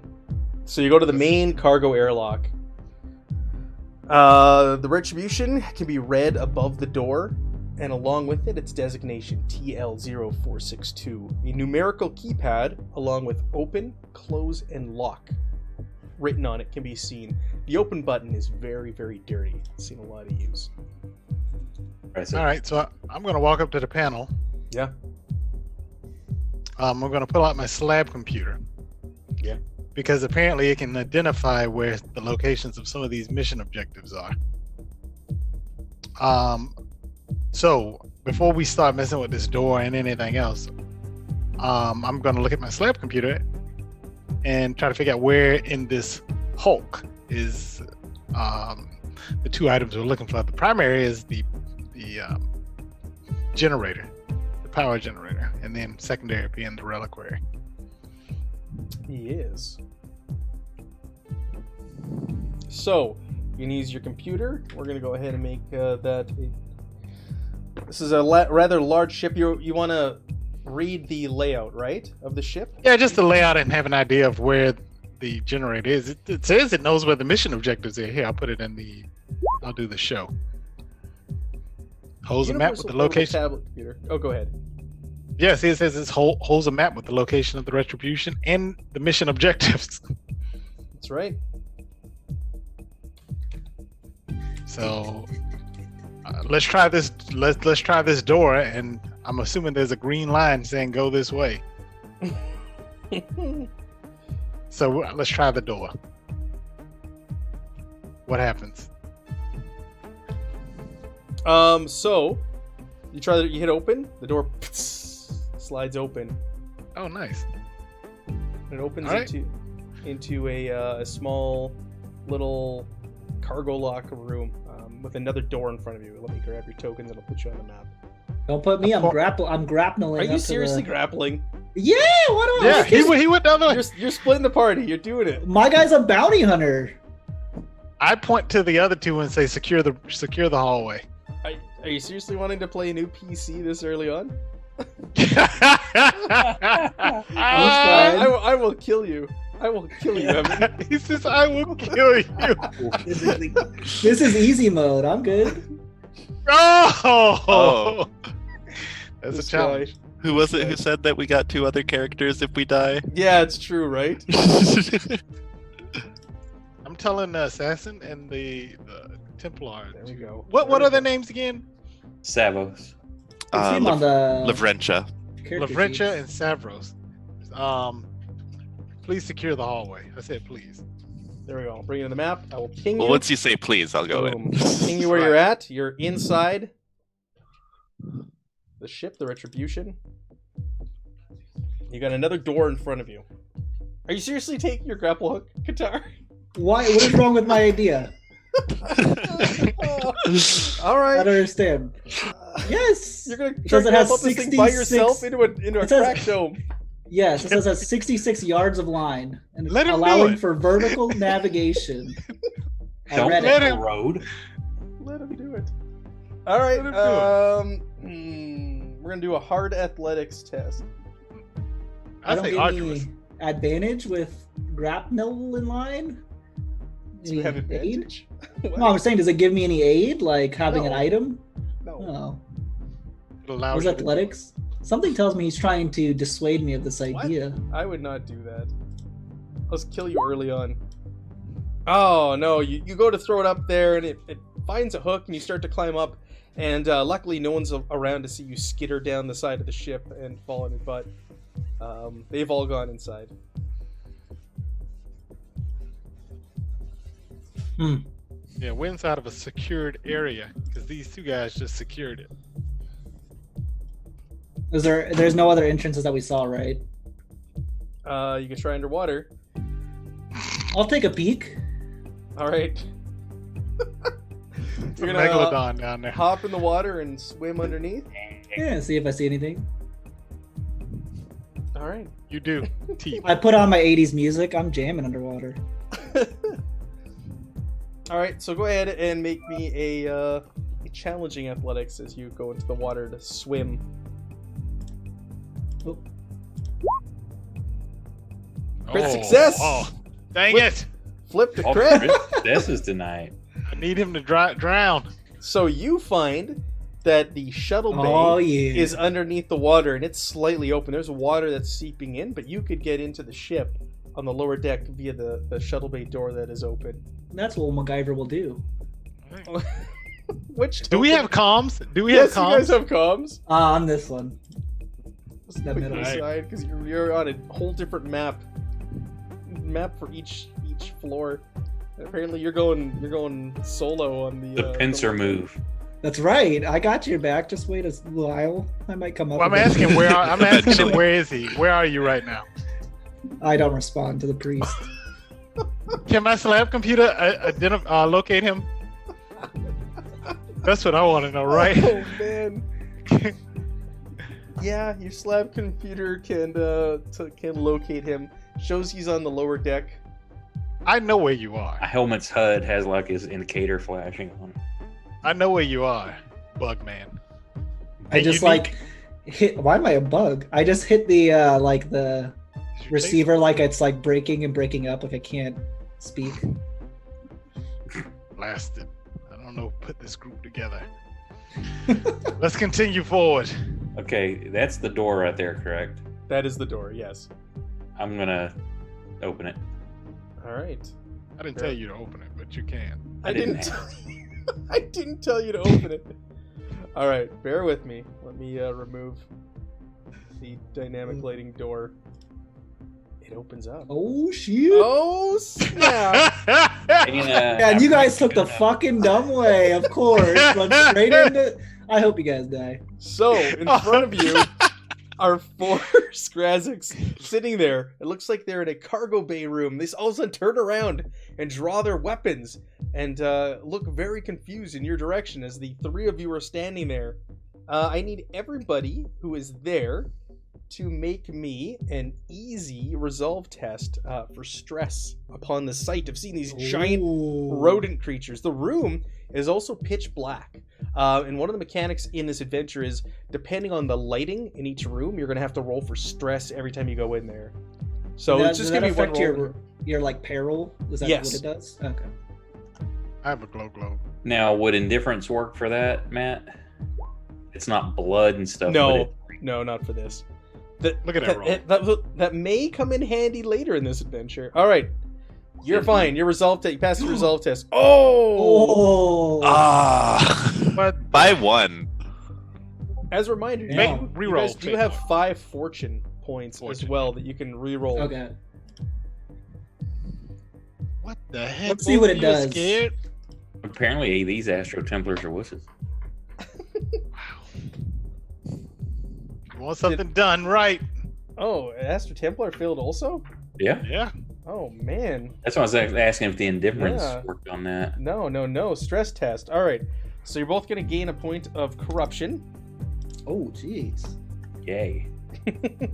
B: So you go to the main cargo airlock. The Retribution can be read above the door, and along with it, its designation TL0462, a numerical keypad along with open, close, and lock written on it can be seen. The open button is very, very dirty. It's seen a lot of use.
A: All right, so I'm gonna walk up to the panel.
B: Yeah.
A: I'm gonna pull out my slab computer.
B: Yeah.
A: Because apparently it can identify where the locations of some of these mission objectives are. So before we start messing with this door and anything else, I'm gonna look at my slab computer and try to figure out where in this Hulk is the two items we're looking for. The primary is the generator, the power generator, and then secondary being the reliquary.
B: He is. So, you can use your computer. We're going to go ahead and make that. This is a rather large ship. You want to read the layout, right, of the ship?
A: Yeah, just the layout and have an idea of where the generator is. It says it knows where the mission objectives are. Here, I'll put it in the. I'll do the show. Holds a map with the location.
B: Tablet computer. Oh, go ahead.
A: Yes, it says it holds a map with the location of the retribution and the mission objectives.
B: That's right.
A: So let's try this. Let's try this door, and I'm assuming there's a green line saying go this way. So let's try the door. What happens?
B: So you hit open. The door slides open.
A: Oh, nice.
B: It opens
A: All right.
B: into a small little cargo locker room with another door in front of you. Let me grab your tokens and I'll put you on the map.
D: Don't put me. I'm grappling.
B: Are you
D: up to
B: seriously
D: the...
B: grappling?
D: Yeah. What do I?
A: Yeah, he went down the way.
B: You're splitting the party. You're doing it.
D: My guy's a bounty hunter.
A: I point to the other two and say secure the hallway.
B: Are you seriously wanting to play a new PC this early on? I will kill you. I will kill you, Evan.
A: He says, "I will kill you."
D: This is easy mode. I'm good.
A: Oh, that's
B: This
A: a challenge.
E: Who was it who said that we got 2 other characters if we die?
B: Yeah, it's true, right?
A: I'm telling the assassin and the Templar.
B: There we go.
A: What are their names again?
C: Savos.
D: You see him on the
E: Lavrentia.
D: character
A: Lavrentia
D: sheets.
A: and Savros. Please secure the hallway. I said please.
B: There we go. I'll bring you to the map. I will ping
E: Well,
B: you.
E: once you say please, I'll go
B: Boom.
E: in.
B: Ping you where you're at. You're inside the ship, the Retribution. You got another door in front of you. Are you seriously taking your grapple hook, Qatar?
D: Why? What is wrong with my idea?
B: All right.
D: I don't understand. Yes.
B: You're gonna
D: Because
B: try
D: it
B: to
D: has
B: up this thing by
D: 66
B: yourself into a
D: It says-
B: crack dome.
D: Yes, it says it has 66 yards of line and it's
A: Let him do
D: allowing
A: it.
D: for vertical navigation. I
C: Don't
D: read
A: let
D: it.
A: him-
C: road.
B: Let him do it. All right.
A: Let him
B: We're gonna do a hard athletics test.
A: I
D: don't
A: say
D: get
A: arduous.
D: any advantage with grapnel in line.
B: Do you have
D: Any aid?
B: advantage? What?
D: No, I'm saying, does it give me any aid, like having an
B: No.
D: item?
B: No.
D: Oh,
A: It allows
D: was
A: you to-
D: athletics? Something tells me he's trying to dissuade me of this idea.
B: I would not do that. Let's kill you early on. Oh no, you go to throw it up there and it finds a hook and you start to climb up and luckily no one's around to see you skitter down the side of the ship and fall on your butt. They've all gone inside.
A: Yeah, we're inside of a secured area because these two guys just secured it.
D: There's no other entrances that we saw, right?
B: You can try underwater.
D: I'll take a peek.
B: All right.
A: It's a
B: You're gonna
A: megalodon down there.
B: hop in the water and swim underneath.
D: Yeah, see if I see anything.
B: All right.
A: You do. Teeth.
D: I put on my 80s music. I'm jamming underwater.
B: All right. So go ahead and make me a challenging athletics as you go into the water to swim.
D: Oh,
B: Crit success!
A: Oh, dang
B: Flip.
A: it!
B: Flip to
C: Oh,
B: crit.
C: this is tonight.
A: I need him to drown.
B: So you find that the shuttle bay
D: oh yeah.
B: is underneath the water and it's slightly open. There's water that's seeping in, but you could get into the ship on the lower deck via the shuttle bay door that is open.
D: That's what MacGyver will do.
B: Which
A: Do we
B: token-
A: have comms? Do we
B: Yes,
A: have
B: you guys
A: comms?
B: have comms.
D: On this one.
B: Let's
D: That
B: put you
D: middle.
B: aside because you're on a whole different map. Map for each floor. And apparently you're going solo on the.
C: The pincer move.
D: That's right. I got your back. Just wait a while. I might come up.
A: Well, I'm
D: with it.
A: asking where. I'm asking him
E: Eventually.
A: where is he? Where are you right now?
D: I don't respond to the priest.
A: Can my slab computer locate him? That's what I want to know, right?
B: Oh man. Yeah, your slab computer can locate him. Shows he's on the lower deck.
A: I know where you are.
C: A helmet's HUD has like his indicator flashing on it.
A: I know where you are, Bugman.
D: I just like hit. Why am I a bug? I just hit the the receiver like it's like breaking and breaking up, like I can't speak.
A: Blasted. I don't know. Put this group together. Let's continue forward.
C: Okay, that's the door right there, correct?
B: That is the door. Yes.
C: I'm gonna open it.
B: All right.
A: I didn't tell you to open it, but you can.
B: I didn't tell you to open it. All right, bear with me. Let me remove the dynamic lighting door. It opens up.
D: Oh shoot!
B: Oh snap!
D: And you guys took the fucking dumb way, of course. Went straight into. I hope you guys die.
B: So in front of you are 4 Skraziks sitting there. It looks like they're in a cargo bay room. They all of a sudden turn around and draw their weapons and look very confused in your direction as the 3 of you are standing there. I need everybody who is there to make me an easy resolve test for stress upon the sight of seeing these giant rodent creatures. The room is also pitch black. And one of the mechanics in this adventure is, depending on the lighting in each room, you're going to have to roll for stress every time you go in there. So it's just going to be one roll.
D: Your like peril? Is that
B: Yes.
D: what it does? Okay.
A: I have a glow globe.
C: Now, would indifference work for that, Matt? It's not blood and stuff.
B: No, not for this.
A: Look at that roll.
B: That may come in handy later in this adventure. All right. You're fine. Your resolve test. You passed the resolve test. Oh!
A: But
E: By 1.
B: As a reminder,
D: Yeah.
B: you guys do have 5 fortune points as well that you can re-roll.
D: Okay.
A: what the heck?
D: Let's see what it
A: You
D: does.
A: Scared?
C: Apparently, these Astro Templars are wusses.
A: You want something done right?
B: Oh, Astral Templar failed also?
C: Yeah.
A: Yeah.
B: Oh, man.
C: That's why I was asking if the indifference
B: Yeah.
C: worked on that.
B: No. Stress test. All right. So you're both going to gain a point of corruption.
D: Oh, jeez.
C: Yay.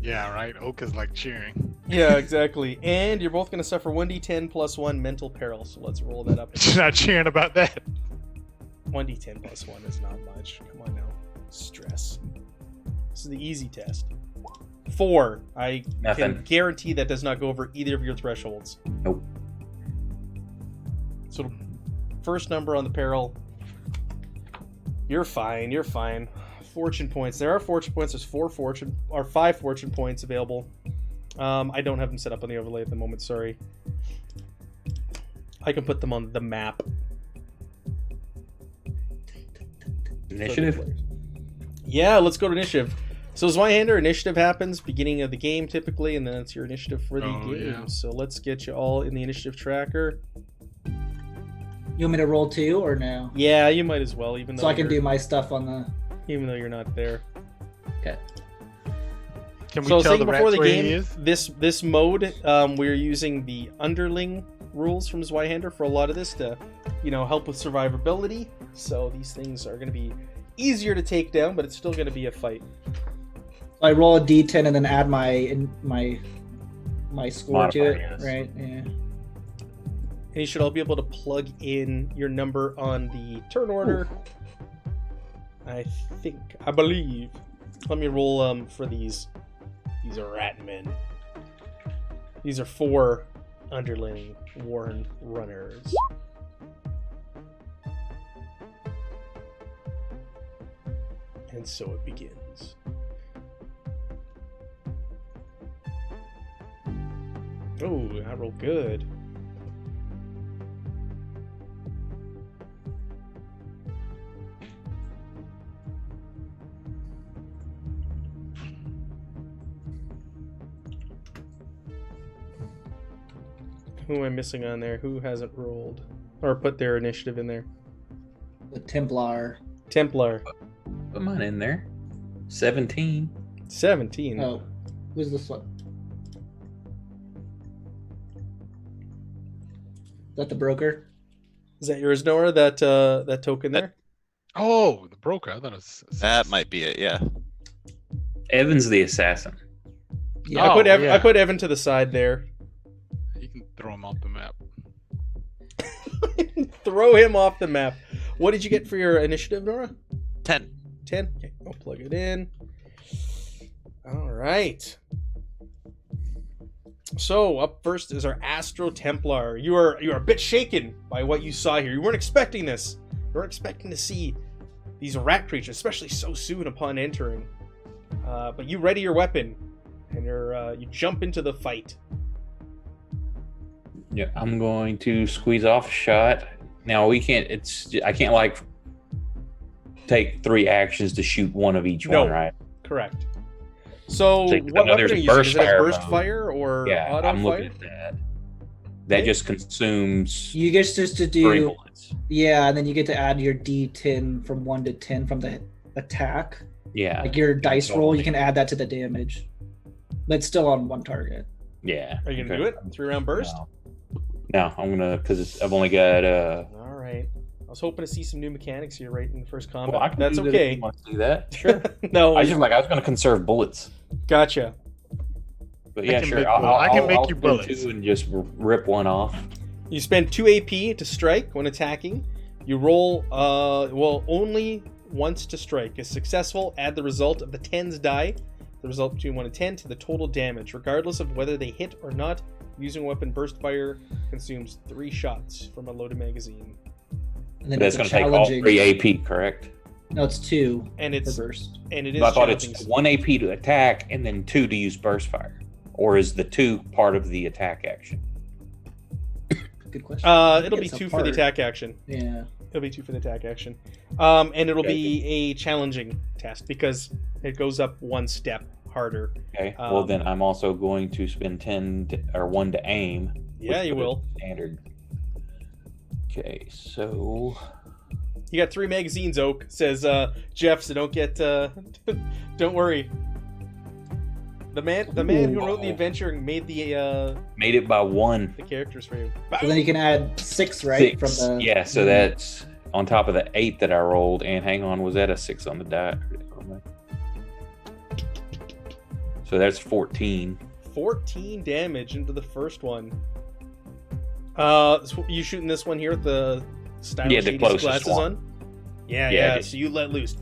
A: Yeah, right. Oak is like cheering.
B: Yeah, exactly. And you're both going to suffer 1d10 plus 1 mental peril. So let's roll that up.
A: She's not cheering about that.
B: 1d10 plus 1 is not much. Come on now. Stress. This is the easy test. 4. I
C: Nothing.
B: can guarantee that does not go over either of your thresholds.
C: Nope.
B: So, first number on the peril. You're fine. Fortune points. There are fortune points. There's 5 fortune points available. I don't have them set up on the overlay at the moment, sorry. I can put them on the map.
C: Initiative?
B: Yeah, let's go to initiative. So Zweihander, initiative happens beginning of the game typically, and then it's your initiative for the game.
A: Yeah.
B: So let's get you all in the initiative tracker.
D: You want me to roll 2 or no?
B: Yeah, you might as well, even though
D: So I can do my stuff on the.
B: even though you're not there.
D: Okay.
A: Can we
B: So
A: tell
B: saying
A: the
B: before
A: rats
B: the
A: where he
B: game,
A: is?
B: this mode, we're using the underling rules from Zweihander for a lot of this to, help with survivability. So these things are going to be easier to take down, but it's still going to be a fight.
D: I roll a d10 and then add my score to
C: Modifier,
D: it,
C: yes.
D: right? Yeah.
B: And you should all be able to plug in your number on the turn order. I believe. Let me roll for these. These are rat men. These are 4 underling Warren runners. And so it begins. Oh, I rolled good. Who am I missing on there? Who hasn't rolled? Or put their initiative in there?
D: The Templar.
B: Templar.
C: Put mine in there. 17.
B: 17.
D: Oh, who's this one? Is that the broker?
B: Is that yours, Nora? That token there?
A: Oh, the broker. I thought it was.
E: That might be it, yeah.
C: Evan's the assassin.
D: Yeah.
A: Oh,
B: I put Evan to the side there.
A: You can throw him off the map.
B: Throw him off the map. What did you get for your initiative, Nora?
E: 10.
B: 10? Okay, I'll plug it in. All right. So up first is our Astral Templar. You are a bit shaken by what you saw here. You weren't expecting this. You weren't expecting to see these rat creatures, especially so soon upon entering. But you ready your weapon, and you jump into the fight.
C: Yeah, I'm going to squeeze off a shot. Now I can't like take 3 actions to shoot one of each one, right?
B: Correct. So
C: Like,
B: what
C: no,
B: weapon
C: there's
B: are
C: a
B: you using?
C: burst
B: Is it a
C: fire
B: burst
C: mode.
B: fire or
C: Yeah,
B: auto
C: I'm
B: fire?
C: looking at that. That just consumes
D: You get just to
C: 3
D: do
C: bullets.
D: yeah, and then you get to add your D10 from 1 to 10 from the attack.
C: Yeah.
D: Like your dice roll, you can add that to the damage, but it's still on one target.
C: Yeah.
B: Are you gonna do it? 3-round burst?
C: No, I'm gonna because I've only got
B: All right. I was hoping to see some new mechanics here right in the first combat.
C: well, I can
B: That's
C: do that if
B: okay.
C: you want to do that.
B: Sure. No.
C: I was gonna conserve bullets.
B: Gotcha.
C: But
A: I
C: yeah,
A: can
C: sure.
A: make-
C: I'll
A: I can make
C: I'll
A: you
C: do
A: bullets.
C: 2 and just rip one off.
B: You spend 2 AP to strike when attacking. You roll only once to strike. If successful, add the result of the 10's die, the result between 1 and 10, to the total damage, regardless of whether they hit or not. Using weapon burst fire consumes 3 shots from a loaded magazine.
D: And then
C: That's
D: it's
C: gonna
D: a
C: take all
D: challenging.
C: 3 AP, correct?
D: No, it's 2
B: And
D: for
B: it's
D: burst.
B: and it is
C: I thought
B: challenging.
C: it's 1 AP to attack and then 2 to use burst fire, or is the 2 part of the attack action?
D: Good question. I think
B: It'll be
D: it's a
B: 2 for the
D: part.
B: attack action.
D: Yeah.
B: It'll be 2 for the attack action. And it'll
C: Okay.
B: be a challenging test because it goes up 1 step harder.
C: Okay. Well, then I'm also going to spend 1 to aim.
B: Yeah,
C: which
B: you
C: for the
B: will.
C: Standard. Okay, so
B: You got 3 magazines, Oak, says Jeff, so don't get don't worry. The man who wrote the adventure and made
C: made it by 1.
B: the characters for you.
D: So then you can add 6, right?
C: 6.
D: From the
C: Yeah, so that's on top of the 8 that I rolled. And hang on, was that a 6 on the die? So that's 14.
B: 14 damage into the first one. So you shooting this one here with the stylish
C: Yeah, the
B: 80s
C: closest
B: glasses
C: one.
B: on? Yeah,
C: Yeah,
B: yeah.
C: just-
B: So you let loose.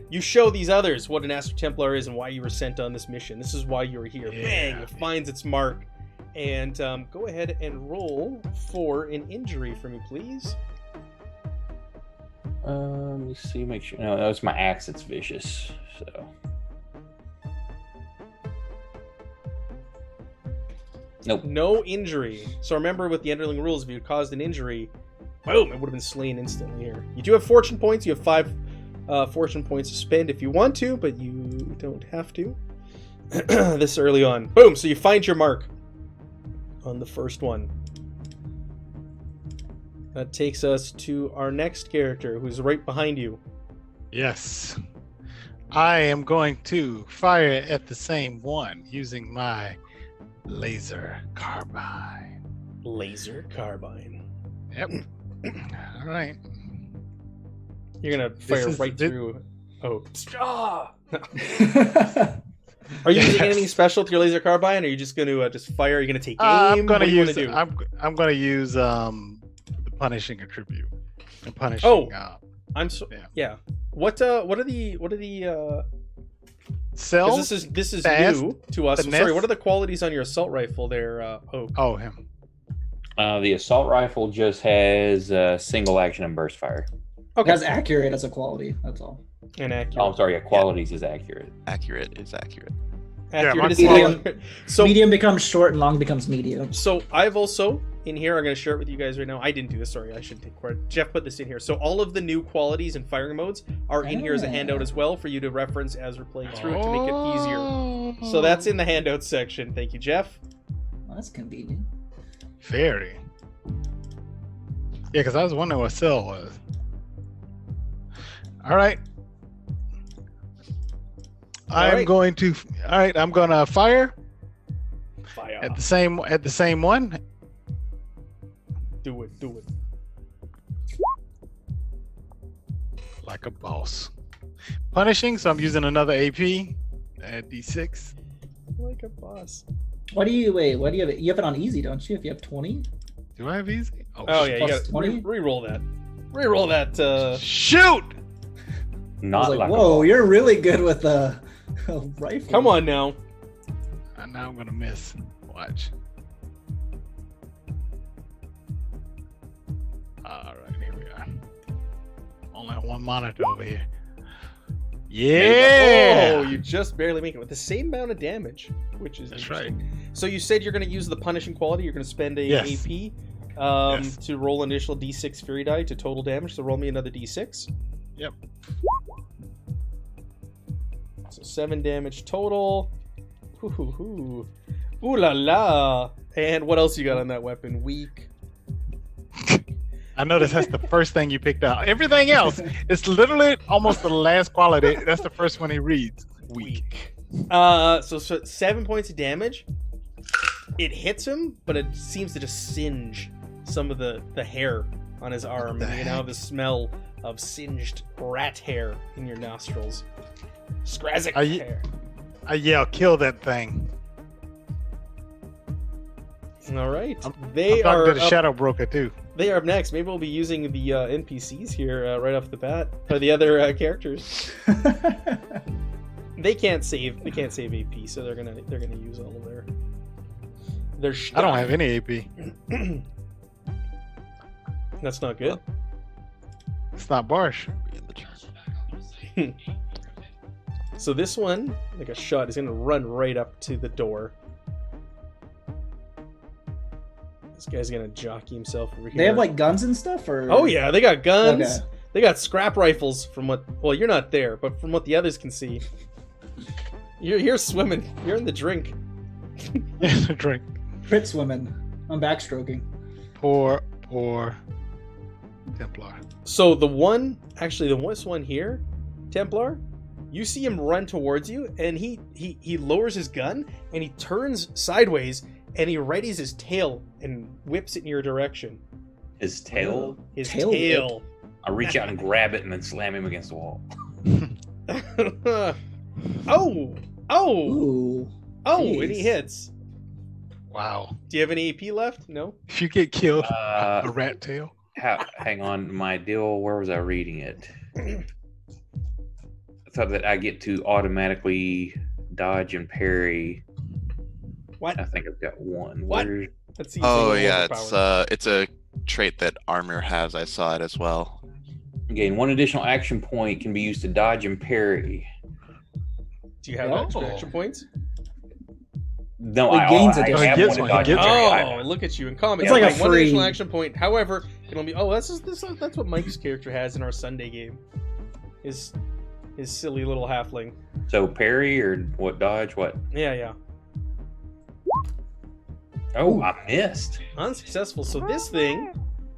B: You show these others what an Astral Templar is and why you were sent on this mission. This is why you were here.
A: Yeah.
B: Bang! It finds its mark. And go ahead and roll for an injury for me, please.
C: Let me see, make sure. No, that was my axe. It's vicious. So. Nope.
B: No injury. So remember with the Enderling rules, if you caused an injury, boom, it would have been slain instantly here. You do have fortune points. You have 5 fortune points to spend if you want to, but you don't have to. This early on. Boom, so you find your mark on the first one. That takes us to our next character, who's right behind you.
A: Yes. I am going to fire at the same one using my laser carbine.
B: Laser carbine.
A: Yep. All right.
B: You're gonna fire
A: is
B: right
A: the-
B: through. Oh. Are you using anything special to your laser carbine? Or are you just gonna just fire? Are you gonna take aim?
A: I'm gonna
B: What do you
A: use.
B: wanna do?
A: I'm gonna use the punishing attribute. The punishing.
B: Oh. I'm so
A: Yeah.
B: yeah. What are the
A: Cell.
B: 'cause this is
A: fast,
B: new to us.
A: finesse.
B: Sorry, what are the qualities on your assault rifle there?
A: Oh, him.
C: The assault rifle just has single action and burst fire.
B: Okay.
D: That's accurate as a quality. That's all.
B: And accurate.
C: Oh, I'm sorry. Yeah, qualities is accurate.
E: Accurate is accurate.
B: Accurate
A: my
B: is
D: medium-
B: accurate. So
D: Medium becomes short and long becomes medium.
B: So I've also in here. I'm going to share it with you guys right now. I didn't do this. Sorry, I should take credit. Jeff put this in here. So all of the new qualities and firing modes are in here as a handout as well for you to reference as we're playing through it to make it easier. So that's in the handout section. Thank you, Jeff.
D: Well, that's convenient.
A: Very. Yeah, because I was wondering what cell was. All right. I'm going to. All right, I'm gonna fire
B: Fire.
A: at the same one.
B: Do it.
A: Like a boss. punishing, so I'm using another AP at D6.
B: Like a boss.
D: What do you have? You have it on easy, don't you? If you have 20.
A: Do I have easy?
B: Oh yeah, you
D: Plus
B: got
D: 20?
B: re-roll that. Re-roll that.
A: Shoot!
D: I
C: Not
D: was like,
C: like a
D: whoa,
C: ball.
D: you're really good with a rifle.
B: Come on now.
A: Now I'm gonna miss. Watch. All right, here we are. Only one monitor over here. Yeah.
B: Oh, you just barely make it with the same amount of damage, which is
A: That's right.
B: interesting. So you said you're going to use the punishing quality. You're going to spend a
A: Yes.
B: AP
A: Yes.
B: to roll an additional D6 Fury die to total damage. So roll me another D6.
A: Yep.
B: So 7 damage total. Ooh la la. And what else you got on that weapon? Weak.
A: I noticed that's the first thing you picked out. Everything else, it's literally almost the last quality. That's the first one he reads. Weak.
B: So 7 points of damage. It hits him, but it seems to just singe some of the hair on his arm,
A: the
B: and you now
A: heck?
B: have the smell of singed rat hair in your nostrils. Scrazic
A: I-
B: hair.
A: I yell, kill that thing.
B: All right,
A: I'm
B: they
A: talking
B: are
A: to the
B: up,
A: Shadow Broker too.
B: they are up next. Maybe we'll be using the NPCs here right off the bat, or the other characters. They can't save AP, so they're gonna use all of their stuff.
A: I don't have any AP.
B: That's not good.
A: It's not Barsh.
B: So this one, like a shot, is gonna run right up to the door. This guy's gonna jockey himself over here.
D: They have like guns and stuff, or
B: Oh yeah, they got guns.
D: Okay.
B: They got scrap rifles. From what? Well, you're not there, but from what the others can see, you're swimming. You're in the drink.
A: Drink.
D: crit swimming. I'm backstroking.
A: Poor Templar.
B: So this one here, Templar, you see him run towards you, and he lowers his gun and he turns sideways and he readies his tail and whips it in your direction.
C: His tail.
B: His
D: Tail
B: tail.
C: I reach out and grab it and then slam him against the wall.
B: Oh!
D: Ooh.
B: And he
D: Jeez.
B: hits.
A: Wow.
B: Do you have any AP left? No?
A: If you get killed,
C: Uh,
A: a rat tail.
C: Hang on, my deal. Where was I reading it? I thought that I get to automatically dodge and parry.
B: What?
C: I think I've got one.
B: What?
C: Where's-
B: That's
E: Oh
B: easily
E: yeah,
B: overpowered.
E: it's a trait that armor has. I saw it as well.
C: Gain one additional action point can be used to dodge and parry.
B: Do you have extra action points?
C: No,
D: It gains
C: I
D: additional-
C: have
A: He
C: one
A: gets
C: to
A: one,
C: dodge
A: he
C: and
A: gets
C: parry.
B: Oh, look at you in combat.
D: It's like a
B: one
D: free-
B: additional action point. However, can only. Oh, that's what Mike's character has in our Sunday game. His silly little halfling.
C: So parry or what? Dodge? What?
B: Yeah.
C: Oh, I missed.
B: Unsuccessful. So this thing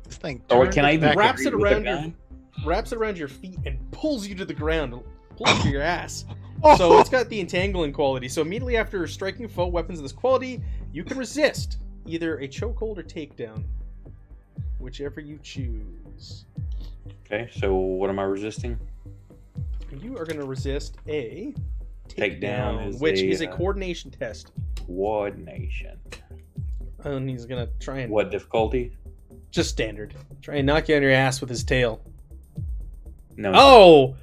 A: This thing.
C: Oh,
A: turned
C: can I even
A: back
B: wraps
C: parry
B: it
C: with a
B: around your
C: gun?
B: wraps it around your feet and pulls you to the ground, pulls you to your ass.
A: Oh,
B: So it's got the entangling quality. So immediately after striking foe weapons of this quality, you can resist either a chokehold or takedown, whichever you choose.
C: Okay, so what am I resisting?
B: You are going to resist a
C: Takedown is
B: which
C: a,
B: is a coordination test.
C: Coordination.
B: And he's going to try and
C: What difficulty?
B: just standard. Try and knock you on your ass with his tail.
C: No.
B: Oh!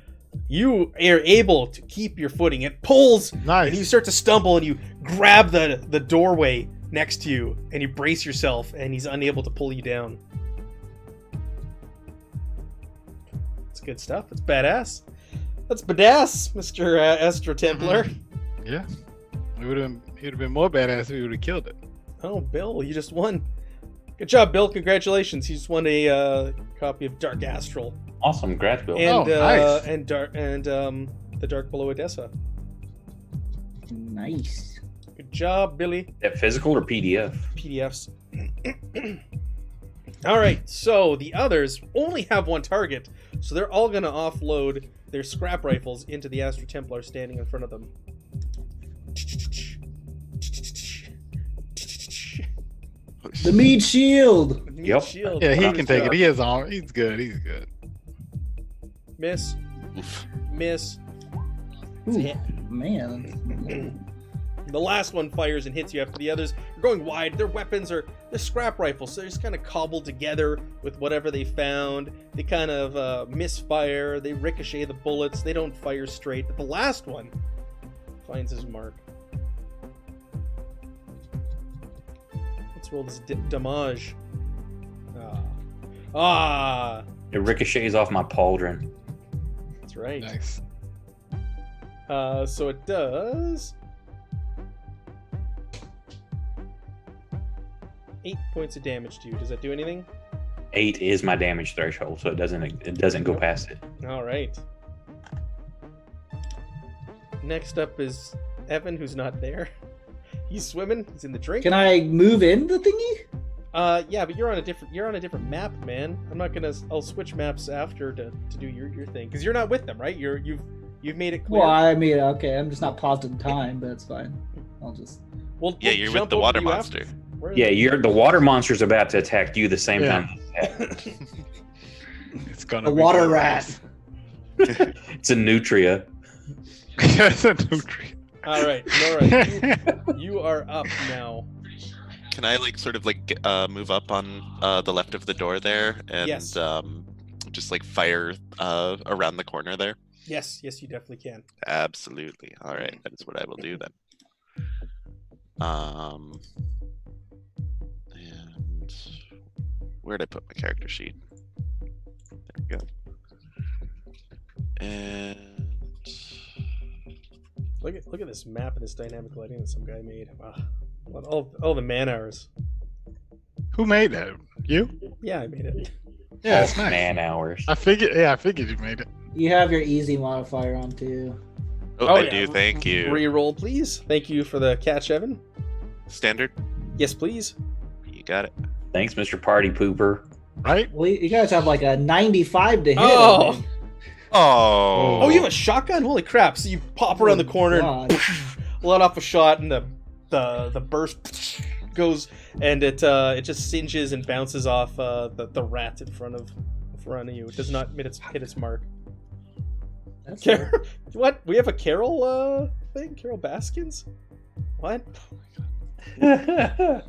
B: You are able to keep your footing. It pulls,
A: nice.
B: and you start to stumble, and you grab the doorway next to you, and you brace yourself, and he's unable to pull you down. It's good stuff. It's badass. That's badass, Mr. Astral Templar.
A: Yeah. He would have been more badass if he would have killed it.
B: Oh, Bill, you just won. Good job, Bill. Congratulations. You just won a copy of Dark Astral
C: Awesome, congrats, Bill.
B: and
A: nice.
B: the Dark Below Edessa.
D: Nice.
B: Good job, Billy.
C: Is that physical or PDF?
B: PDFs. All right, so the others only have one target, so they're all going to offload their scrap rifles into the Astral Templar standing in front of them.
D: The meat shield.
C: Yep.
B: Shield.
A: Yeah, he
B: Good
A: can take
B: job.
A: it. He has armor. He's good. He's good.
B: Miss.
E: Oof.
B: Miss. It's a
D: Ooh,
B: hit.
D: man.
B: The last one fires and hits you after the others. You're going wide. Their weapons are they're scrap rifles, so they're just kind of cobbled together with whatever they found. They kind of misfire. They ricochet the bullets. They don't fire straight. But the last one finds his mark. Let's roll this damage.
C: It ricochets off my pauldron.
B: That's right.
A: Nice.
B: So it does 8 points of damage to you. Does that do anything?
C: 8 is my damage threshold, so it doesn't go past it.
B: All right. Next up is Evan, who's not there. He's swimming. He's in the drink.
D: Can I move in the thingy?
B: Yeah, but you're on a different map, man. I'm not gonna. I'll switch maps after to do your thing because you're not with them, right? You've made it clear.
D: Well, I mean, okay, I'm just not paused in time, but it's fine. I'll just.
B: Well,
E: Yeah,
B: we'll
E: you're
B: jump
E: with the
B: over
E: water
B: you after.
E: monster.
B: Where are
C: Yeah,
B: they?
C: the water monster's about to attack you the same
A: Yeah.
C: time.
A: It's gonna
D: The
A: be
D: water
A: good.
D: rat.
C: It's a nutria.
A: It's a nutrient.
B: All right, Laura, you are up now.
E: Can I sort of move up on the left of the door there and
B: Yes.
E: just fire around the corner there?
B: Yes, you definitely can.
E: Absolutely. All right, that is what I will do then. And where'd I put my character sheet? There we go. And
B: Look at this map and this dynamic lighting that some guy made. Wow. All the man hours.
A: Who made that? You?
B: Yeah, I made it.
A: Yeah, it's nice.
C: Man hours.
A: I figured you made it.
D: You have your easy modifier on too.
E: I
B: yeah.
E: do. Thank you.
B: Reroll, please. Thank you for the catch, Evan.
E: Standard.
B: Yes, please.
E: You got it.
C: Thanks, Mr. Party Pooper.
A: Right?
D: Well, you guys have like a 95 to hit.
B: Oh!
D: I think.
E: Oh.
B: Oh, you have a shotgun? Holy crap! So you pop around the corner
D: God.
B: and let off a shot, and the burst goes, and it just singes and bounces off the rat in front of you. It does not hit its mark.
D: That's
B: What? We have a Carol thing? Carol Baskins? What? There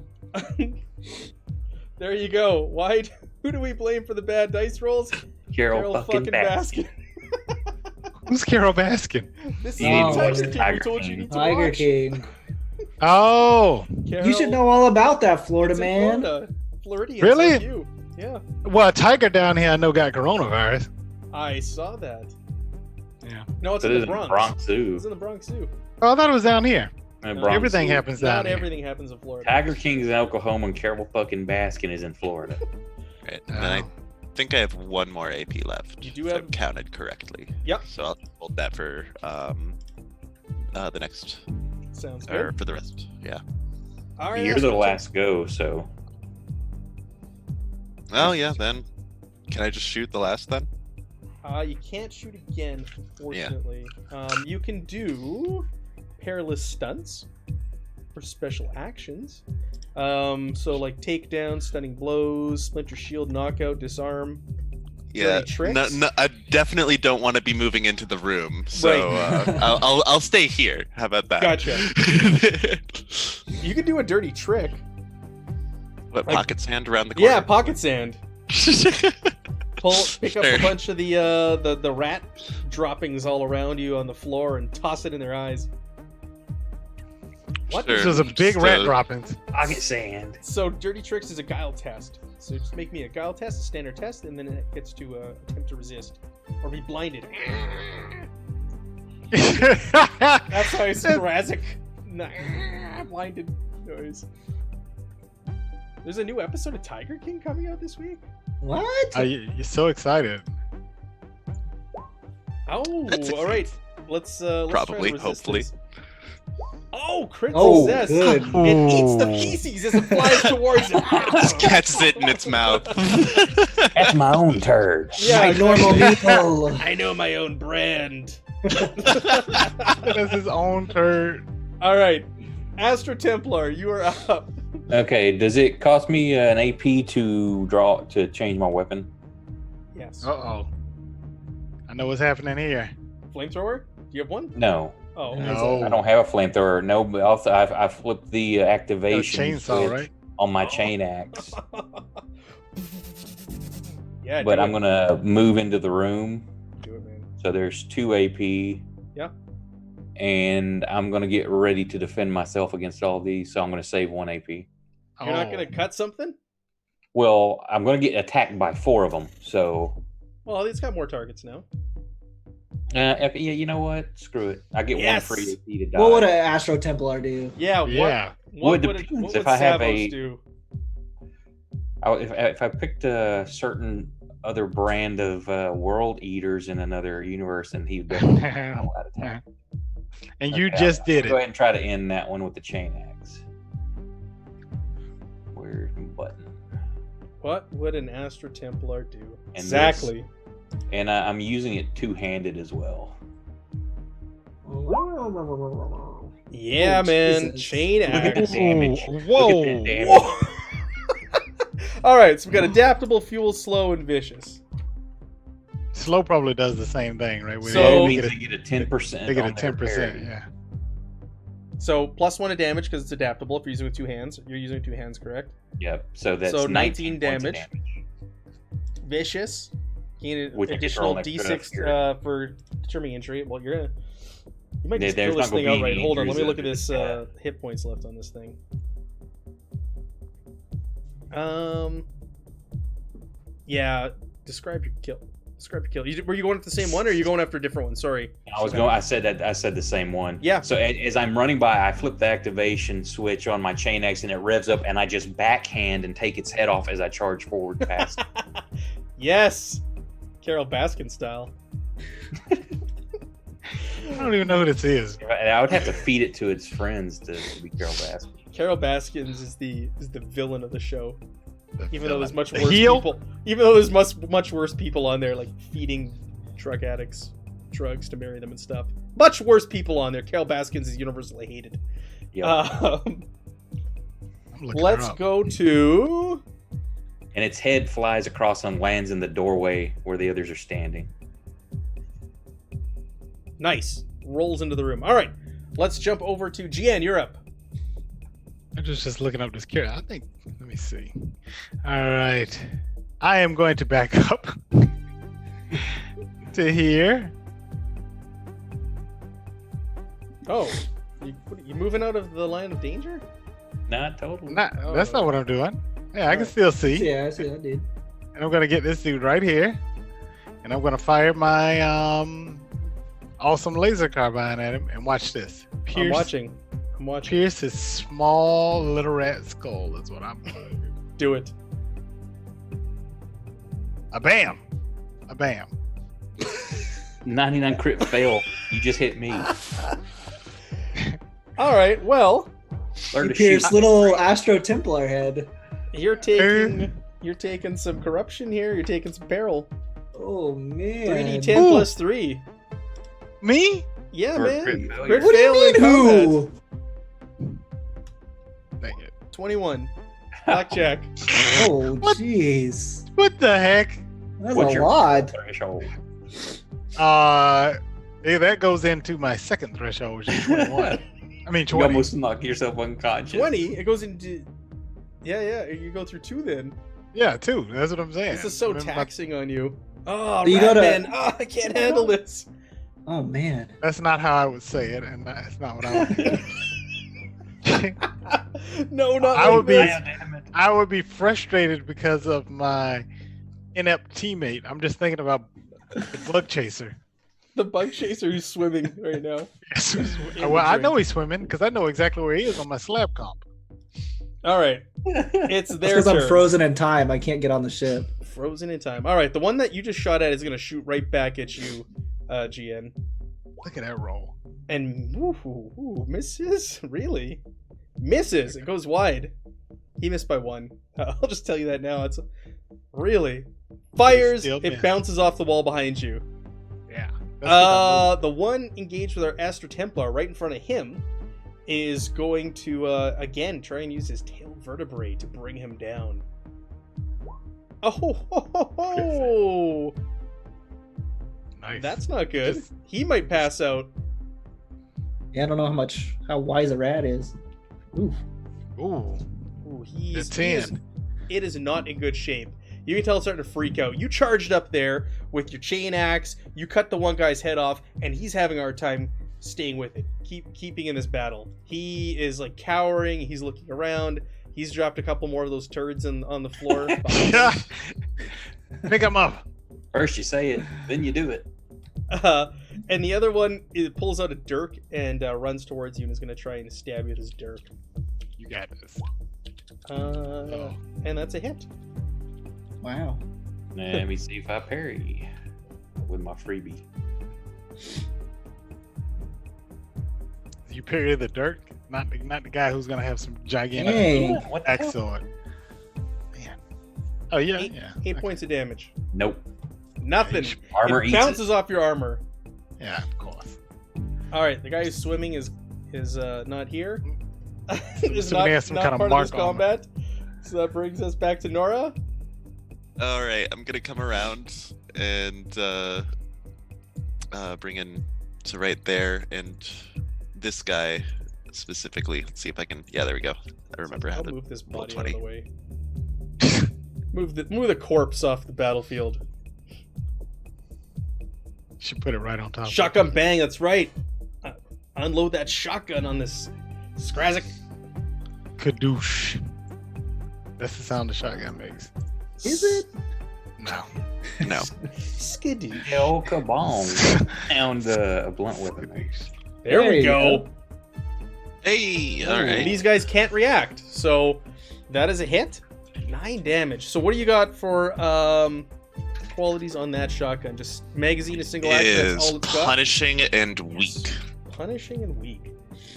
B: you go. Who do we blame for the bad dice rolls?
C: Carol fucking Baskin.
A: Who's Carol Baskin?
B: This is
C: You
B: the
D: need to
B: Tiger
D: watch
B: King we
C: Tiger
B: told you
C: King.
B: need to
D: Tiger
B: watch.
D: King.
A: Oh,
B: Carol,
D: You should know all about that, Florida
B: it's in
D: man.
B: Florida. Floridians
A: Really?
B: like you. Yeah.
A: well, a tiger down here I know got coronavirus.
B: I saw that.
A: Yeah.
B: No, it's
C: It
B: in
C: is
B: the Bronx.
C: Bronx Zoo.
B: It's in the Bronx Zoo.
A: Oh, I thought it was down here.
B: No,
A: Everything happens down
B: Not
A: here.
B: everything happens in Florida.
C: Tiger King's in Oklahoma and Carol fucking Baskin is in Florida.
E: Right. And then I
A: Oh.
E: think I have one more AP left.
B: You do
E: if
B: have-
E: I've counted correctly.
B: Yep.
E: So I'll hold that for the next
B: Sounds
E: or
B: good.
E: for the rest. Yeah.
B: All right.
C: You're the last go, so
E: Oh yeah. Then can I just shoot the last then?
B: You can't shoot again, fortunately. You can do perilous stunts or special actions. So like takedown, stunning blows, splinter shield, knockout, disarm.
E: Yeah.
B: Dirty tricks?
E: No, I definitely don't want to be moving into the room. So I'll stay here. How about that?
B: Gotcha. You can do a dirty trick.
E: What,
B: Like-
E: pocket sand around the corner?
B: Yeah, pocket sand. Pick up a
E: Sure.
B: bunch of the rat droppings all around you on the floor and toss it in their eyes. What?
E: Sure.
A: This was a big rat
E: So-
A: droppings.
C: pocket sand.
B: So dirty tricks is a guile test. So just make me a guile test, a standard test, and then it gets to attempt to resist or be blinded. That's how I thoracic blinded noise. There's a new episode of Tiger King coming out this week.
D: What?
A: You're so excited.
B: Oh,
E: That's
B: all right. Let's try to
E: Probably,
B: resist
E: hopefully.
B: this. Oh, crit
D: Oh,
B: success!
D: good.
B: It eats the feces as it flies towards it.
E: Just catches it in its mouth.
C: That's my own turd.
B: Yeah,
D: My normal meal.
B: I know my own brand.
A: That's his own turd.
B: All right, Astro Templar, you are up.
C: Okay, does it cost me an AP to change my weapon?
B: Yes.
A: Uh oh. I know what's happening here.
B: flamethrower? Do you have one?
C: No,
B: Oh,
A: No.
C: I don't have a flamethrower. No, but also I flipped the
A: Got a
C: activation
A: chainsaw,
C: switch
A: right?
C: on my chain axe.
B: Yeah,
C: But
B: do
C: I'm
B: it.
C: gonna move into the room.
B: Do it, man.
C: So there's 2 AP.
B: Yeah.
C: And I'm gonna get ready to defend myself against all of these. So I'm gonna save 1 AP.
B: You're not gonna cut something?
C: Well, I'm gonna get attacked by 4 of them. So
B: Well, it's got more targets now.
C: yeah, you know what? Screw it. I get
B: Yes!
C: 1 free AP to die.
D: What would an Astro Templar do?
B: Yeah.
A: Yeah.
C: Well, it
B: What
C: depends.
B: would
C: If I have
B: Savos
C: a-
B: do?
C: If I picked a certain other brand of world eaters in another universe, then he would definitely know how to attack.
A: And you
C: Okay,
A: just
C: I'll
A: did
C: go
A: it.
C: ahead and try to end that one with the chain axe. Where's the button?
B: What would an Astro Templar do?
C: And
B: Exactly.
C: And I'm using it 2-handed as well.
B: Yeah,
D: Oh,
B: man.
D: Jesus.
B: Chain
C: Look at
B: axe.
C: the damage.
A: Whoa.
C: Look at that damage.
B: Whoa. All right, so we got adaptable, fuel, slow, and vicious.
A: Slow probably does the same thing, right? Where
B: So-
C: So it
A: they
C: means
A: get
C: they get a 10%.
A: they get a
C: on their
A: 10%.
C: parry.
A: Yeah.
B: So +1 of damage because it's adaptable. If you're using it with 2 hands, you're using it with 2 hands, correct?
C: Yep. So that's
B: So
C: 19 points of
B: damage. Vicious, gain an
C: With
B: additional
C: control
B: D6
C: extra
B: for determining injury. Well, you might
C: There-
B: just
C: there's
B: fill this
C: not gonna
B: thing
C: be
B: out right.
C: any
B: Hold on, let me
C: injuries
B: look at
C: of
B: this
C: it.
B: hit points left on this thing. Yeah. Describe your kill. Were you going after the same one, or are you going after a different one? Sorry.
C: I said the same one.
B: Yeah.
C: So as I'm running by, I flip the activation switch on my chain axe, and it revs up, and I just backhand and take its head off as I charge forward past.
B: Yes. Carol Baskin style.
A: I don't even know who this is.
C: I would have to feed it to its friends to be Carol Baskin.
B: Carol Baskins is the villain of the show. Even though there's much
A: The
B: worse
A: heel?
B: people. Even though there's much worse people on there, like feeding drug addicts drugs to marry them and stuff. Much worse people on there. Carol Baskins is universally hated.
C: Yep.
A: I'm looking her
B: Let's
A: up.
B: go to.
C: And its head flies across and lands in the doorway where the others are standing.
B: Nice. Rolls into the room. All right. Let's jump over to GN. You're up.
A: I'm just looking up this character. I think. Let me see. All right. I am going to back up to here.
B: Oh. You moving out of the line of danger?
C: Not totally.
A: That's not what I'm doing. Yeah, I can
B: Alright.
A: still see.
D: Yeah, I see that, dude.
A: And I'm gonna get this dude right here, and I'm gonna fire my awesome laser carbine at him. And watch this.
B: I'm watching.
A: Pierce his small little rat skull. Is what I'm gonna do.
B: Do it.
A: A bam, a bam.
C: 99 crit fail. You just hit me.
B: All right. Well,
C: Learn
D: You
C: to
D: pierce
C: shoot.
D: little Astro Templar head.
B: you're taking some corruption here. You're taking some peril.
D: Oh man.
B: 3d10
A: Ooh.
B: plus 3.
A: Me?
B: Yeah,
C: For
B: man.
C: crit failure.
B: Crit
D: What do you
B: fail in
D: mean
B: combat.
D: who?
A: Dang it.
B: 21. Blackjack.
D: Oh
A: What?
D: jeez.
A: What the heck?
D: That's
C: What's
D: a
C: your
D: lot.
C: threshold?
A: Yeah, that goes into my second threshold, which is 21. I mean,
C: You
A: 20.
C: almost knock yourself unconscious.
B: 20. It goes into. Yeah. You go through 2 then.
A: Yeah, 2. That's what I'm saying.
B: This is so
A: Remember my-
B: taxing on you. Oh,
D: You gotta-
B: Ratman. Oh, I can't handle this.
D: Oh man.
A: That's not how I would say it, and that's not what I would do.
B: No, not
A: I
B: like
A: would be-
B: this.
C: Damn it.
A: I would be frustrated because of my inept teammate. I'm just thinking about the bug chaser.
B: The bug chaser who's swimming right now.
A: Yes. Well, I know he's swimming because I know exactly where he is on my slab comp.
B: All right. It's their
D: Because I'm
B: turn.
D: frozen in time, I can't get on the ship.
B: Frozen in time. All right. The one that you just shot at is going to shoot right back at you, GN.
A: Look at that roll.
B: And misses? Really? Misses. It goes wide. He missed by 1. I'll just tell you that now. It's really fires.
A: Still
B: It
A: missed.
B: bounces off the wall behind you.
A: Yeah. That's what
B: The one engaged with our Astro Templar right in front of him is going to again try and use his tail vertebrae to bring him down. Oh, ho, ho, ho, ho.
A: nice.
B: That's not good.
A: Just-
B: He might pass out.
D: Yeah, I don't know how wise a rat is. Ooh.
A: Ooh,
B: Ooh,
A: a 10.
B: It is not in good shape. You can tell it's starting to freak out. You charged up there with your chain axe. You cut the one guy's head off, and he's having a hard time staying with it, keeping in this battle. He is like cowering. He's looking around. He's dropped a couple more of those turds on the floor.
A: Pick him up.
C: First you say it, then you do it.
B: And the other one pulls out a dirk and runs towards you and is going to try and stab you with his dirk.
A: You got this.
B: And that's a hit.
D: Wow.
C: Let me see if I parry with my freebie.
A: You parry the dirt, not the guy who's gonna have some gigantic
D: Dang.
C: What the
A: axe
C: hell?
A: sword. Man. Oh yeah,
B: Eight,
A: yeah.
B: 8
A: Okay.
B: points of damage.
C: Nope.
B: Nothing.
C: Armor
B: It
C: eats
B: bounces off your armor.
A: Yeah, of course.
B: All right, the guy who's swimming is not here. is
A: Somebody
B: not,
A: has some
B: not
A: kind of
B: part
A: mark
B: of this
A: on him.
B: combat. So that brings us back to Nora.
E: All right, I'm gonna come around and bring in to right there, and this guy specifically. Let's see if I can. Yeah, there we go. I remember how
B: I'll
E: to
B: move this
E: roll
B: body out of
E: 20.
B: the way. move the corpse off the battlefield.
A: Should put it right on top.
B: Shotgun bang. That's right. Unload that shotgun on this Skrazik.
A: Kadoosh. That's the sound the shotgun makes.
D: Is it?
A: No.
E: No.
B: Skidoo.
C: El kabong. Sound a blunt weapon makes.
B: There we
D: you
B: go.
E: Hey, all
B: And
E: right.
B: these guys can't react, so that is a hit. 9 damage. So what do you got for qualities on that shotgun? Just magazine, a single action. That's
E: Is
B: all it's got.
E: punishing and weak.
B: Punishing and weak.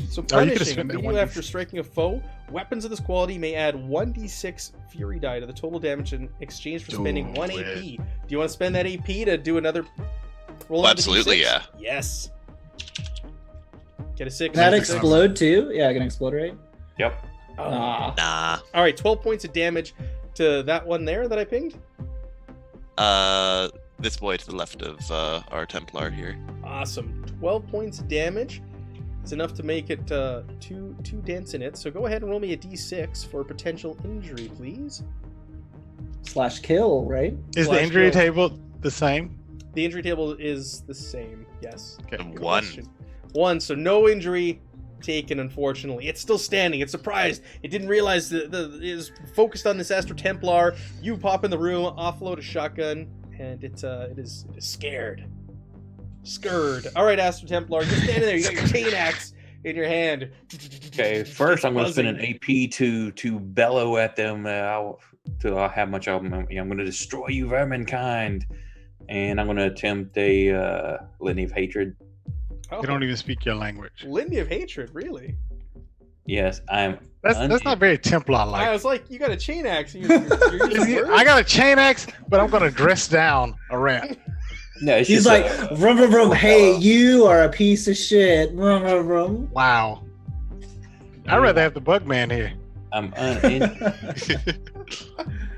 B: So
A: Oh, you could've
B: punishing,
A: spent that
B: immediately
A: 1d6.
B: after striking a foe, weapons of this quality may add 1d6 fury die to the total damage in exchange for spending 1
A: Oh,
B: AP. Do you want to spend that AP to do another roll?
E: Well,
B: another
E: absolutely,
B: D6?
E: yeah.
B: Yes. Get a 6.
D: Can that
B: Get a six.
D: explode too? Yeah, it can explode, right?
C: Yep.
B: Oh.
D: Ah.
E: Nah.
B: All right, 12 points of damage to that one there that I pinged.
E: This boy to the left of our Templar here.
B: Awesome. 12 points of damage. It's enough to make it two dents in it. So go ahead and roll me a d6 for potential injury, please.
D: / kill, right?
A: Is the
B: Slash
A: injury
B: kill.
A: table the same?
B: The injury table is the same. Yes.
A: Okay.
B: Good
E: 1.
B: question. 1. So no injury taken, unfortunately. It's still standing. It's surprised. It didn't realize that it is focused on this Astral Templar. You pop in the room, offload a shotgun, and it is scared. Scared. All right, Astral Templar, you're standing there. You got your chain axe in your hand.
C: Okay, first I'm going to spend
B: Buzzing.
C: an AP to bellow at them to how much I'm going to destroy you, verminkind, and I'm going to attempt a litany of hatred.
B: Oh,
A: They don't even speak your language.
B: Litany of hatred, really?
C: Yes, I'm.
A: That's not very Templar
B: I
A: like.
B: was like, you got a chain axe. You're using words?
A: I got a chain axe, but I'm gonna dress down a rat.
C: No, it's
D: He's
C: just
D: like, vroom, vroom, vroom. Hey, you are a piece of shit. Vroom, vroom, vroom.
A: Wow. I'd rather have the Bugman here.
C: I'm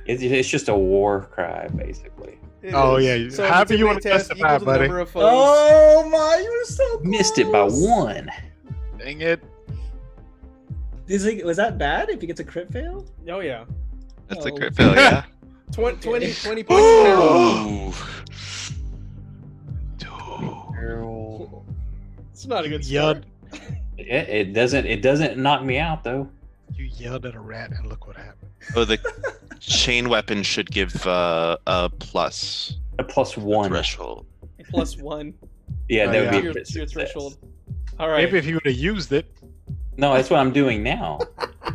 C: it's just a war cry, basically.
B: It
A: Oh,
B: is.
A: yeah.
B: So
A: However you
B: intimidate
A: wanna
B: test
A: testify,
B: equal to the
A: buddy.
B: number of foes.
D: Oh my, you were so
C: Missed it by
D: close.
C: 1.
A: Dang it.
D: Was that bad if he gets a crit fail?
B: Oh yeah.
E: That's a
D: Oh.
E: crit fail, yeah.
B: 20 points of damage.
E: Ooh.
B: It's not a good
A: Yelled,
B: start.
C: It doesn't knock me out though.
A: you yelled at a rat and look what happened.
E: Oh, the chain weapon should give a plus
C: A +1.
E: threshold.
B: +1.
C: Yeah,
A: Oh,
C: that would
A: yeah.
C: be a
B: Your
C: crit success.
B: threshold. All right.
A: Maybe if you would have used it.
C: No, that's what I'm doing now.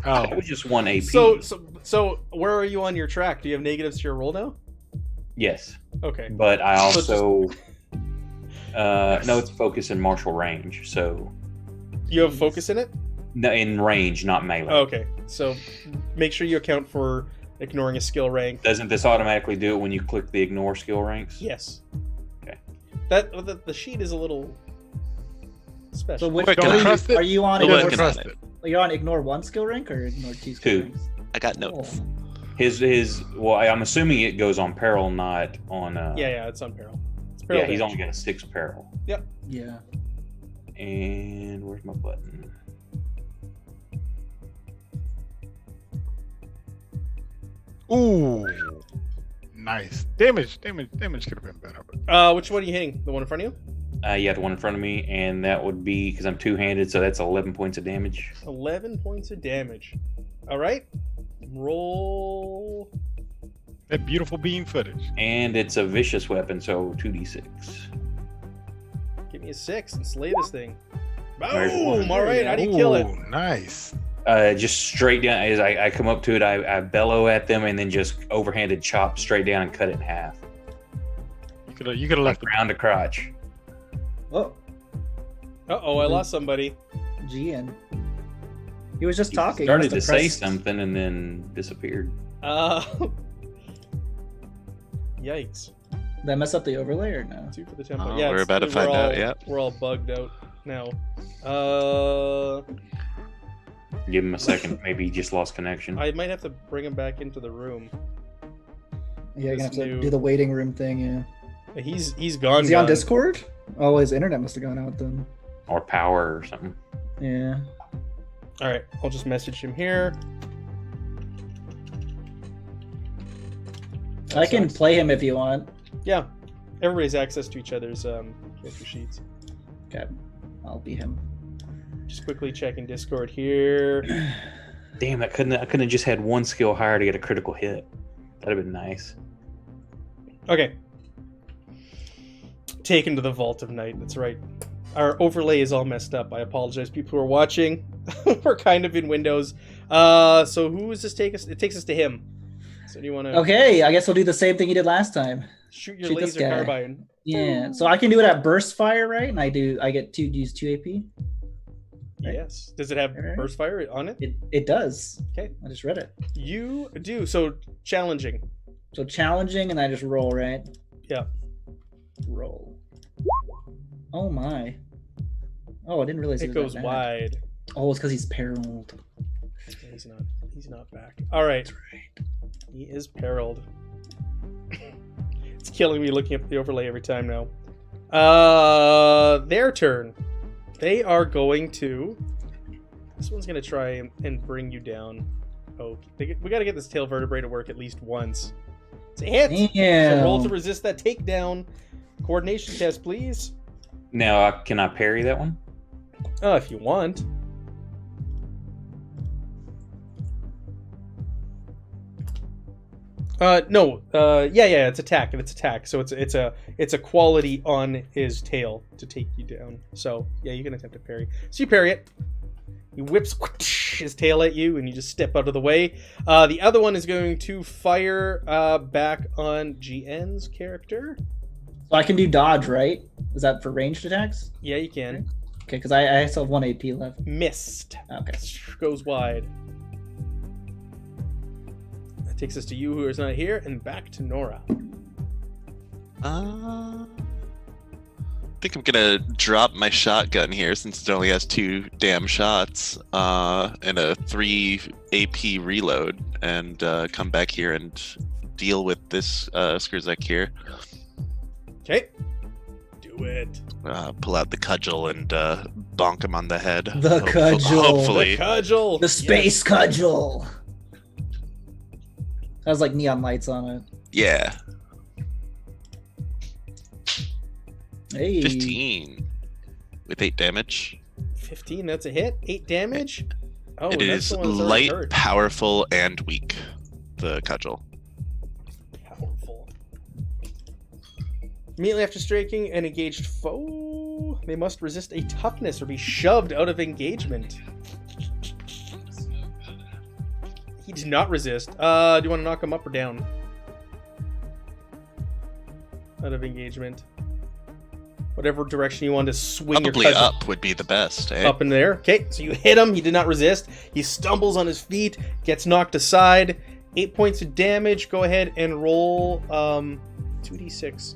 A: Oh,
C: That was just 1 AP.
B: So where are you on your track? Do you have negatives to your roll now?
C: Yes,
B: Okay.
C: but I
B: So it's
C: also no, it's focus and martial range. So
B: You have focus in it?
C: no, in range, not melee.
B: Okay. So make sure you account for ignoring a skill rank.
C: Doesn't this automatically do it when you click the ignore skill ranks?
B: Yes.
C: Okay.
B: The sheet is a little special.
D: So which
E: Working
A: on it.
D: are you, are you on?
E: We're
D: Ignore,
E: working
A: trust
E: on
A: it.
D: you're on ignore 1 skill rank or ignore 2 skill
C: 2.
D: ranks?
E: I got notes.
D: Oh.
C: His well, I'm assuming it goes on peril, not on.
B: Yeah, it's on peril. It's
C: Yeah, he's only got a 6 peril.
B: Yep.
D: Yeah.
C: And where's my button?
A: Ooh, nice. Damage could have been better. But...
B: which one are you hitting? The one in front of you?
C: Yeah, the one in front of me, and that would be because I'm two-handed, so that's 11 points of damage.
B: 11 points of damage. All right. Roll.
A: That beautiful beam footage.
C: And it's a vicious weapon, so 2d6.
B: Give me a 6 and slay this thing.
C: There's one.
B: Boom! All right, how do you kill it?
A: Ooh, nice.
C: Just straight down. As I come up to it, I bellow at them, and then just overhanded chop straight down and cut it in half.
A: You could have left the
C: ground to crotch.
D: Oh,
B: Uh-oh, I lost somebody.
D: GN. He was just
C: He
D: talking.
C: started
D: Must
C: to
D: have
C: say
D: pressed-
C: something and then disappeared.
B: Yikes.
D: Did I mess up the overlay or no?
B: 2 for the tempo.
E: Oh,
B: Yeah,
E: we're
B: it's-
E: about to find
B: all-
E: out, yeah.
B: We're all bugged out now.
C: Give him a second. Maybe he just lost connection.
B: I might have to bring him back into the room.
D: Yeah, you're gonna have
B: This
D: to
B: new-
D: do the waiting room thing. Yeah.
B: He's gone.
D: Is he on
B: gone.
D: Discord? Oh, his internet must have gone out then.
C: Or power or something.
D: Yeah.
B: All right, I'll just message him here.
D: I can
B: sucks.
D: play him if you want.
B: Yeah, everybody's access to each other's character sheets.
D: Okay, I'll be him.
B: Just quickly checking Discord here.
C: Damn, I couldn't have just had one skill higher to get a critical hit. That'd have been nice.
B: Okay. Taken to the Vault of Night. That's right. Our overlay is all messed up. I apologize, people who are watching. We're kind of in Windows. So who does this take us? It takes us to him. So do you want to
D: Okay, I guess we'll do the same thing you did last time.
B: shoot your
D: shoot this
B: laser
D: guy.
B: carbine?
D: Yeah. So I can do it at burst fire, right? And I get use 2 AP. Right.
B: Yes. Does it have
D: Alright.
B: burst fire on it?
D: It does.
B: Okay.
D: I just read it.
B: You do. So challenging.
D: So challenging, and I just roll, right?
B: Yeah.
D: Roll. Oh my. Oh, I didn't realize he
B: It
D: was that
B: goes
D: bad.
B: wide.
D: Oh, it's because he's paralleled.
B: He's not back. All right. He is periled. It's killing me looking at the overlay every time now. Their turn. They are going to. This one's going to try and bring you down. Oh, we got to get this tail vertebrae to work at least once. It's a hit.
D: Damn.
B: So roll to resist that takedown. Coordination test, please.
C: Now, can I parry that one?
B: Oh, if you want. No. Yeah. It's attack. It's attack. So it's a quality on his tail to take you down. So yeah, you can attempt to parry. So you parry it. He whips his tail at you, and you just step out of the way. The other one is going to fire back on GN's character.
D: So I can do dodge, right? Is that for ranged attacks?
B: Yeah, you can.
D: Okay, because I still have 1 AP left.
B: Missed.
D: Okay.
B: Goes wide. That takes us to you, who is not here, and back to Nora.
E: I think I'm gonna drop my shotgun here since it only has 2 damn shots and a 3 AP reload, and come back here and deal with this Skurzek here.
B: Okay. Do it.
E: Pull out the cudgel and bonk him on the head.
D: The cudgel.
E: Hopefully.
B: The cudgel.
D: The space cudgel. Has like neon lights on it.
E: Yeah.
D: Hey.
E: 15 with 8 damage.
B: 15. That's a hit. 8 damage. Oh,
E: It
B: that's
E: is
B: the one that's already
E: light,
B: hurt.
E: powerful, and weak. The cudgel.
B: Powerful. Immediately after striking an engaged foe, they must resist a toughness or be shoved out of engagement. He did not resist. Do you want to knock him up or down? Out of engagement. Whatever direction you want to swing
E: Probably
B: your cudgel.
E: up would be the best, eh?
B: Up in there. Okay, so you hit him. He did not resist. He stumbles on his feet, gets knocked aside. 8 points of damage. Go ahead and roll 2d6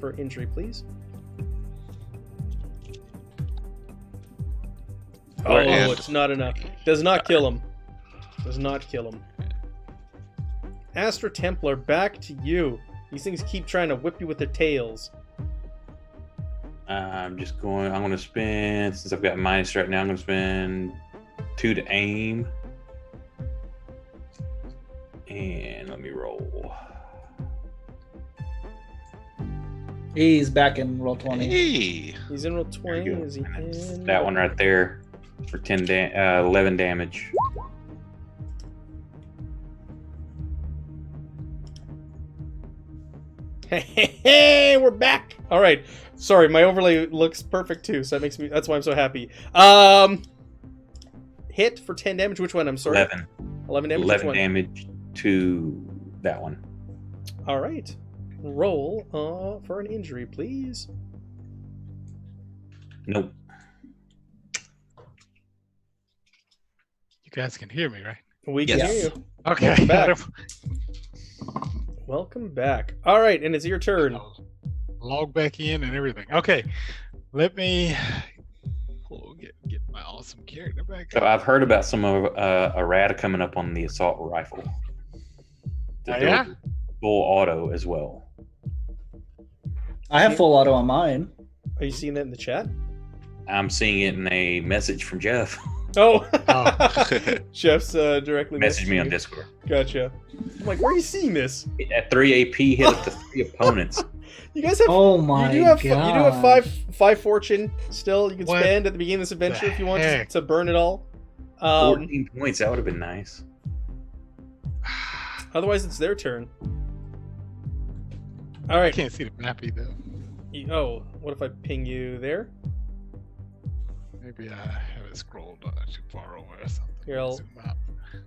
B: for injury, please. Oh,
E: And-
B: it's not enough. Does not kill him. Does not kill him. Astra Templar, back to you. These things keep trying to whip you with their tails.
C: I'm going to spend, since I've got minus right now, I'm going to spend 2 to aim. And let me roll.
D: He's back in roll 20.
E: Hey.
B: He's in roll
C: There
B: 20.
C: you go.
B: Is he in?
C: That one right there for 11 damage.
B: Hey, we're back. All right. Sorry, my overlay looks perfect too, so that's why I'm so happy. Hit for 10 damage. Which one? I'm sorry.
C: 11.
B: 11 damage.
C: 11
B: Which one?
C: damage to that one.
B: All right. Roll for an injury, please.
C: Nope.
A: You guys can hear me, right?
B: We can
E: Yes.
B: hear you.
A: Okay.
B: Welcome back. Welcome back. All right, and it's your turn.
A: Log back in and everything. Okay. Let me get my awesome character back.
C: So I've heard about some of errata coming up on the assault rifle.
A: Oh, yeah?
C: Full auto as well.
D: I have full auto on mine.
B: Are you seeing that in the chat?
C: I'm seeing it in a message from Jeff.
B: Oh,
A: Oh.
B: Jeff's directly
C: Message me on
B: you.
C: Discord.
B: Gotcha. I'm like, where are you seeing this?
C: At 3 AP, hit up to 3 opponents.
B: You guys have.
D: Oh my
B: you do have.
D: god!
B: You do have five fortune still. You can
A: What
B: spend at the beginning of this adventure
A: the
B: if you want
A: heck?
B: to burn it all.
C: 14 points, that would have been nice.
B: Otherwise, it's their turn. All
A: I
B: right.
A: can't see the map either.
B: Oh, what if I ping you there?
A: Maybe I have it scrolled too far over or something.
B: Here, I'll
A: Zoom out.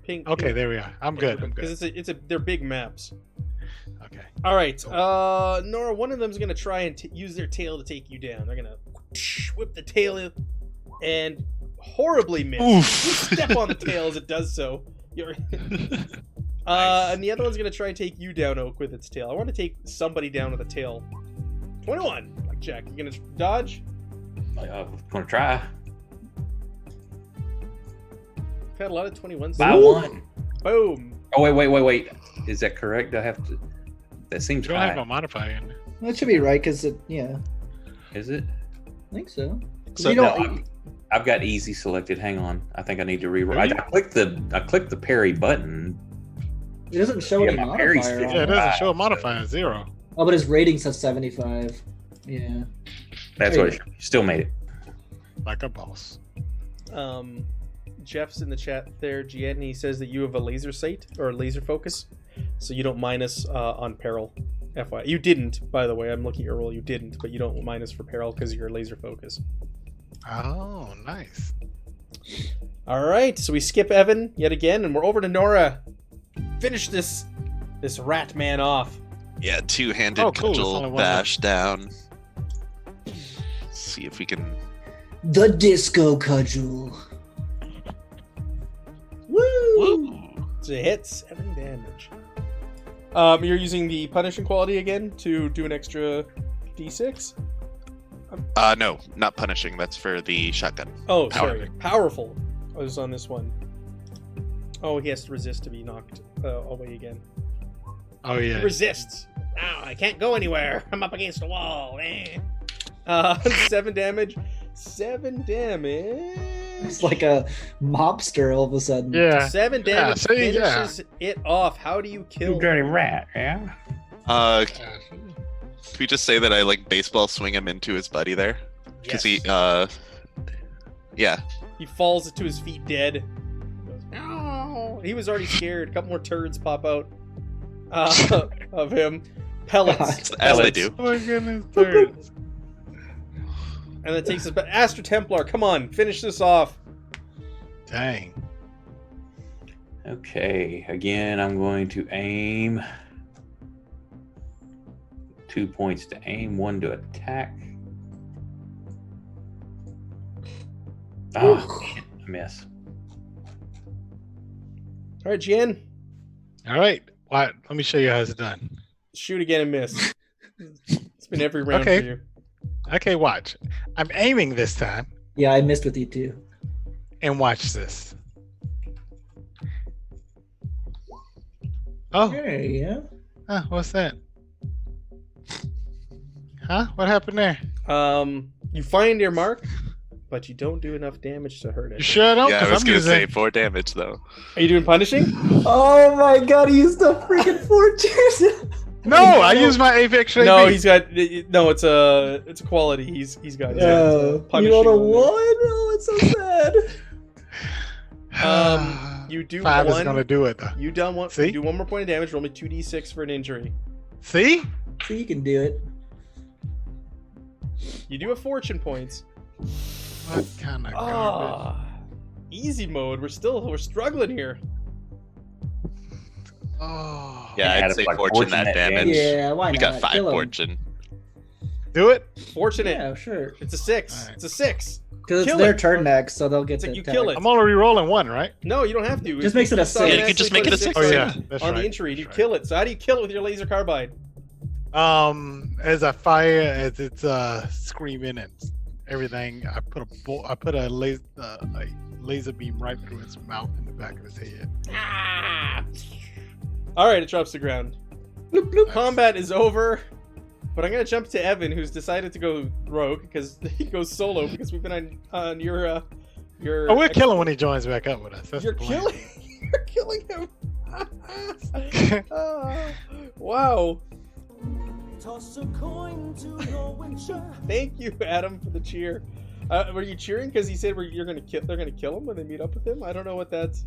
B: ping.
A: Okay, there we are. I'm good. I'm
B: Because
A: good.
B: they're big maps.
A: Okay.
B: All right, Nora. One of them's gonna try and use their tail to take you down. They're gonna whip the tail and horribly miss.
A: Oof.
B: You step on the tail as it does so. You're. And the other one's gonna try and take you down, Oak, with its tail. I want to take somebody down with a tail. 21. Like Jack, you gonna dodge?
C: I'm going to try.
B: I've had a lot of 21s.
C: By one.
B: Boom.
C: Oh, wait. Is that correct? I have to. That seems
A: You don't have
C: high.
A: no modifier in there.
D: That should be right because yeah,
C: Is it?
D: I think so.
E: So
D: you
C: No,
D: don't.
C: I've got easy selected. Hang on. I think I need to reroll.
B: Really?
C: I clicked the parry button.
D: It doesn't show
C: Yeah,
D: any
C: my parry's
D: modifier. on
A: Yeah, it
D: it.
A: doesn't show a modifier 0.
D: Oh, but his rating says 75. Yeah.
C: That's
D: There
C: what
D: you
C: it still made it.
A: Like a boss.
B: Jeff's in the chat there, Gian, and he says that you have a laser sight or laser focus, so you don't minus on peril. FY, you didn't, by the way. I'm looking at your roll. You didn't, but you don't minus for peril because of your laser focus.
A: Oh, nice.
B: All right, so we skip Evan yet again, and we're over to Nora. Finish this rat man off.
E: Yeah, two-handed
A: Oh, cool. It's only
E: cudgel
A: one
E: bash down. See if we can.
D: The disco cudgel. Woo!
E: Woo!
B: So it hits 7 damage. You're using the punishing quality again to do an extra d6.
E: No, not punishing. That's for the shotgun.
B: Oh,
E: Power.
B: sorry. Powerful. I was on this one. Oh, he has to resist to be knocked away again.
A: Oh, yeah.
B: He resists. Ow, I can't go anywhere. I'm up against a wall. 7 damage. 7 damage.
D: It's like a mobster all of a sudden.
A: Yeah.
B: 7 damage
A: see, yeah.
B: finishes it off. How do you kill?
C: You dirty rat, yeah.
E: Can we just say that I like baseball swing him into his buddy there? Because
B: Yes.
E: yeah.
B: He falls to his feet dead. Goes, "No." He was already scared. A couple more turds pop out of him. Pellets.
E: As they do.
A: Oh, my goodness. Thirds.
B: And that takes us back. Astral Templar, come on. Finish this off.
A: Dang.
C: Okay, again, I'm going to aim. 2 points to aim, 1 to attack. Oh, shit, I miss.
B: All right, Jen.
A: All right. Let me show you how it's done.
B: Shoot again and miss. It's been every round
A: Okay.
B: for you.
A: Okay, watch. I'm aiming this time,
D: Yeah, I missed with you too.
A: and watch this. Oh,
D: Hey, yeah.
A: what's that? Huh? What happened there?
B: You find your mark, but you don't do enough damage to hurt it.
A: You sure I don't?
E: Yeah, I
A: 'Cause
E: was
A: I'm
E: gonna say
A: using-
E: 4 damage though.
B: Are you doing punishing?
D: Oh my god, he used the freaking fortune.
A: No, I use my Apex Ray
B: No,
A: B.
B: he's got no. It's a quality. He's got.
D: You rolled a
B: on there.
D: 1? Oh, it's so sad.
B: You do
A: 5
B: one.
A: is gonna do it though.
B: You done one.
A: See?
B: You do 1 more point of damage. Roll me 2d6 for an injury.
A: See?
D: So you can do it.
B: You do have fortune points.
A: What kind of garbage?
B: Ah, easy mode. We're struggling here.
A: Oh.
E: Yeah,
C: Yeah,
E: I'd say
C: like
E: fortune that damage.
D: Yeah, why
E: We
D: not?
E: got 5
D: Kill him.
E: fortune.
A: Do it.
B: Fortunate.
D: Yeah, sure.
B: It's a 6.
A: Alright.
B: It's a 6.
D: Because it's
B: Kill
D: their
B: it.
D: turn next, so they'll get
B: It's
D: to
B: like you
D: attack.
B: kill it.
A: I'm only re-rolling 1, right?
B: No, you don't have to.
D: Just makes it a
B: It's
D: six.
E: Yeah, you could just make it a
B: automatically
E: six.
A: Oh
B: put a
A: yeah, that's
B: on
A: right.
B: the injury. You
A: That's
B: kill it. So how do you kill it with your laser carbide?
A: right. As I fire, as it's screaming and everything, I put a laser beam right through its mouth and the back of his head.
B: Ah! All right, it drops to the ground.
D: Bloop, bloop.
B: Combat is over, but I'm gonna jump to Evan, who's decided to go rogue because he goes solo because we've been on your.
A: Oh, we'll kill him when he joins back up with us. That's
B: You're
A: the plan.
B: killing. You're killing him. Ah, wow.
F: Toss a coin to your winter.
B: Thank you, Adam, for the cheer. Were you cheering because he said you're gonna kill? They're gonna kill him when they meet up with him. I don't know what that's.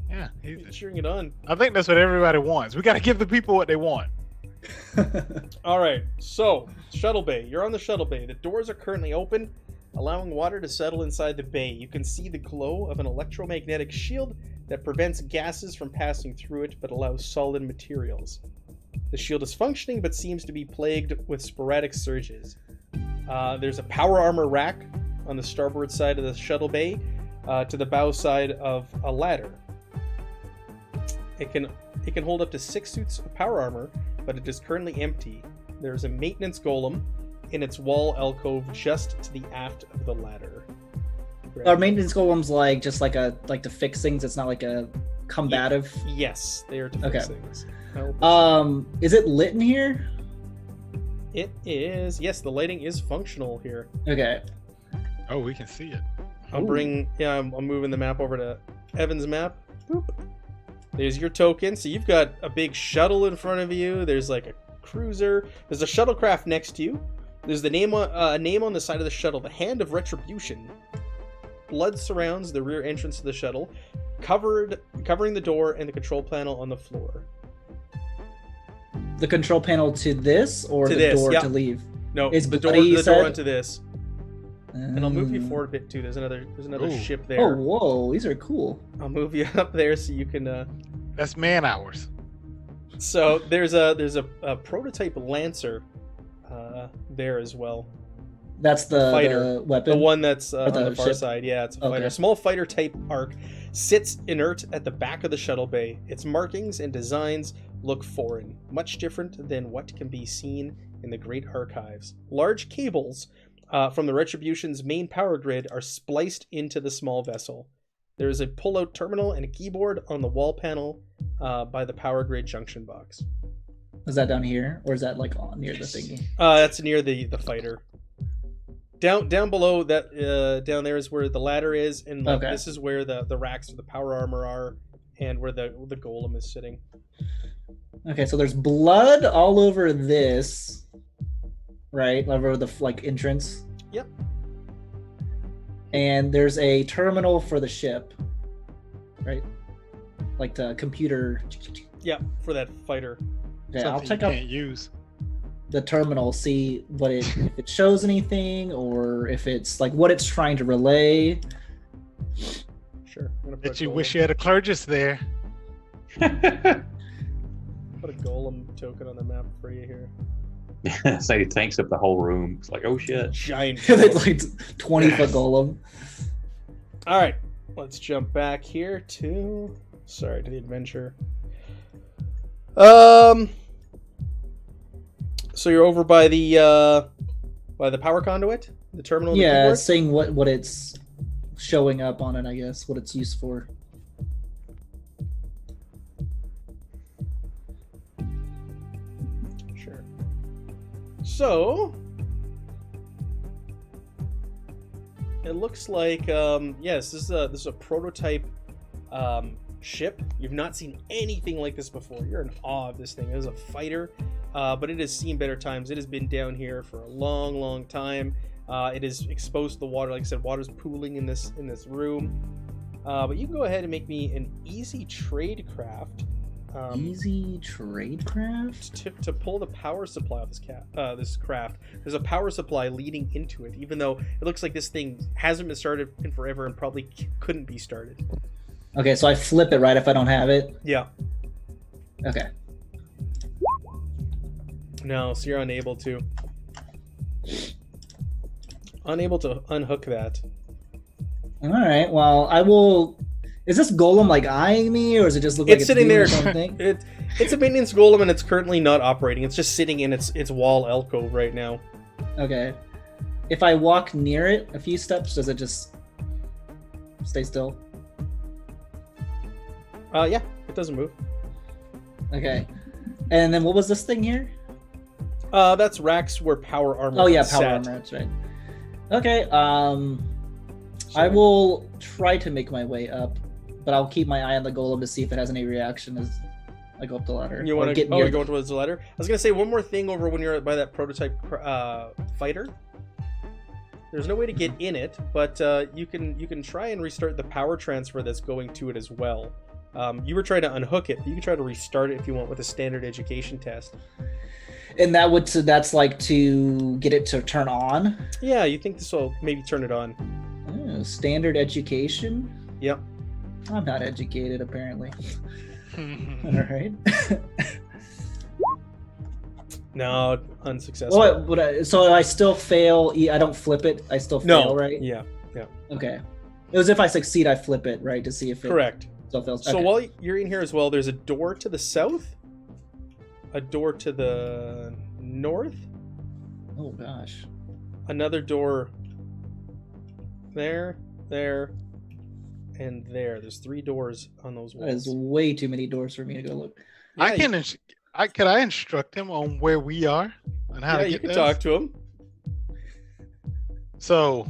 A: Yeah,
B: You're cheering it on.
A: I think that's what everybody wants. We got to give the people what they want.
B: All right, so shuttle bay. You're on the shuttle bay. The doors are currently open, allowing water to settle inside the bay. You can see the glow of an electromagnetic shield that prevents gases from passing through it, but allows solid materials. The shield is functioning, but seems to be plagued with sporadic surges. There's a power armor rack on the starboard side of the shuttle bay, to the bow side of a ladder. It can hold up to 6 suits of power armor, but it is currently empty. There is a maintenance golem in its wall alcove just to the aft of the ladder.
D: Are maintenance golems like just like to fix things? It's not like a combative.
B: Yes, they are to fix
D: Okay.
B: things.
D: Is it lit in here?
B: It is. Yes, the lighting is functional here.
D: Okay.
A: Oh, we can see it.
B: I'm moving the map over to Evan's map. Boop. There's your token. So you've got a big shuttle in front of you. There's like a cruiser. There's a shuttlecraft next to you. There's the name on the side of the shuttle, the Hand of Retribution. Blood surrounds the rear entrance of the shuttle, covering the door and the control panel on the floor.
D: The control panel to this or
B: To
D: the
B: this,
D: door
B: yep.
D: to leave?
B: No,
D: It's
B: the door
D: bloody, you said?
B: onto this. And I'll move you forward a bit too. There's another
A: Ooh.
B: ship
D: Oh,
B: there.
D: whoa, these are cool.
B: I'll move you up there so you can.
A: That's man hours.
B: So there's a prototype Lancer there as well.
D: That's the
B: Fighter.
D: the weapon.
B: The one that's
D: Or
B: on
D: the
B: the far
D: ship?
B: side. Yeah, it's a
D: Okay.
B: fighter. A small fighter type arc sits inert at the back of the shuttle bay. Its markings and designs look foreign, much different than what can be seen in the Great Archives. Large cables from the Retribution's main power grid are spliced into the small vessel. There is a pull-out terminal and a keyboard on the wall panel by the power grid junction box.
D: Is that down here, or is that like on near the thingy?
B: That's near the fighter. Down below that down there is where the ladder is, and like,
D: Okay.
B: this is where the racks for the power armor are, and where the golem is sitting.
D: Okay, so there's blood all over this, right? Over the like entrance.
B: Yep.
D: And there's a terminal for the ship, right? Like the computer.
B: Yeah, for that fighter.
D: Okay, I'll
A: Something
D: check
A: you
D: out
A: can't use.
D: the terminal, see what if it shows anything, or if it's like what it's trying to relay.
B: Sure. I'm gonna put
A: Bet
B: a
A: you
B: golem-
A: wish you had a Clergus there.
B: put a golem token on the map for you here.
C: So it takes up the whole room. It's like, oh shit.
B: Giant.
D: It's
B: golem.
D: like 20-foot golem.
B: All right, let's jump back here to the adventure. So you're over by the power conduit, the terminal. and the
D: Yeah,
B: keyboard?
D: it's saying what it's showing up on it, I guess, what it's used for.
B: Sure. So It looks like yes, this is a prototype ship. You've not seen anything like this before. You're in awe of this thing. It is a fighter, but it has seen better times. It has been down here for a long time. It is exposed to the water. Like I said, water's pooling in this room. But you can go ahead and make me an easy trade craft.
D: Easy trade craft?
B: To pull the power supply of this craft. There's a power supply leading into it, even though it looks like this thing hasn't been started in forever and probably couldn't be started.
D: Okay, so I flip it right if I don't have it?
B: Yeah.
D: Okay.
B: No, so you're unable to. Unable to unhook that.
D: Alright, well, I will... Is this golem like eyeing me, or does it just look like it's
B: sitting
D: doing
B: there?
D: its own thing?
B: It's a maintenance golem, and it's currently not operating. It's just sitting in its wall alcove right now.
D: Okay. If I walk near it a few steps, does it just stay still?
B: Yeah, it doesn't move.
D: Okay. And then what was this thing here?
B: That's racks where power armor.
D: Oh yeah,
B: is
D: power
B: set.
D: armor. That's right. Okay. I will try to make my way up, but I'll keep my eye on the golem to see if it has any reaction as I go up the ladder.
B: You want to get? Oh, you're going towards the ladder. I was gonna say one more thing over when you're by that prototype fighter. There's no way to get in it, but you can try and restart the power transfer that's going to it as well. You were trying to unhook it, but you can try to restart it if you want with a standard education test.
D: And that's like to get it to turn on?
B: Yeah, you think this will maybe turn it on.
D: Oh, standard education?
B: Yep.
D: I'm not educated, apparently. All right.
B: No, unsuccessful.
D: So I still fail. I don't flip it. I still fail, right?
B: Yeah.
D: Okay. It was if I succeed, I flip it, right, to see if it
B: Correct.
D: still fails.
B: So
D: Okay.
B: while you're in here as well, there's a door to the south, a door to the north,
D: Oh gosh.
B: another door there, and there. There's 3 doors on those
D: That is
B: walls.
D: way too many doors for me to go look.
A: I can. Could I instruct him on where we are and how to get
B: you can
A: there?
B: talk to him.
A: So,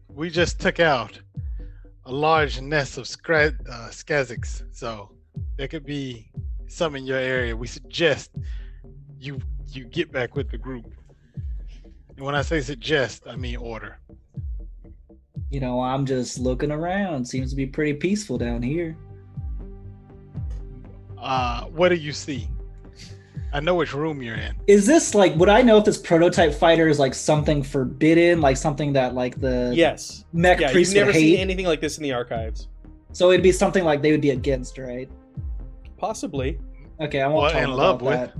A: we just took out a large nest of skaziks. So there could be some in your area. We suggest you get back with the group. And when I say suggest, I mean order.
D: You know, I'm just looking around. Seems to be pretty peaceful down here.
A: What do you see? I know which room you're in.
D: Is this like, would I know if this prototype fighter is like something forbidden, like something that like the
B: Yes.
D: mech
B: Yeah,
D: priests
B: you've never
D: would hate?
B: seen anything like this in the archives.
D: So it'd be something like they would be against, right?
B: Possibly.
D: Okay, I won't tell
A: in
D: them
A: love
D: about that.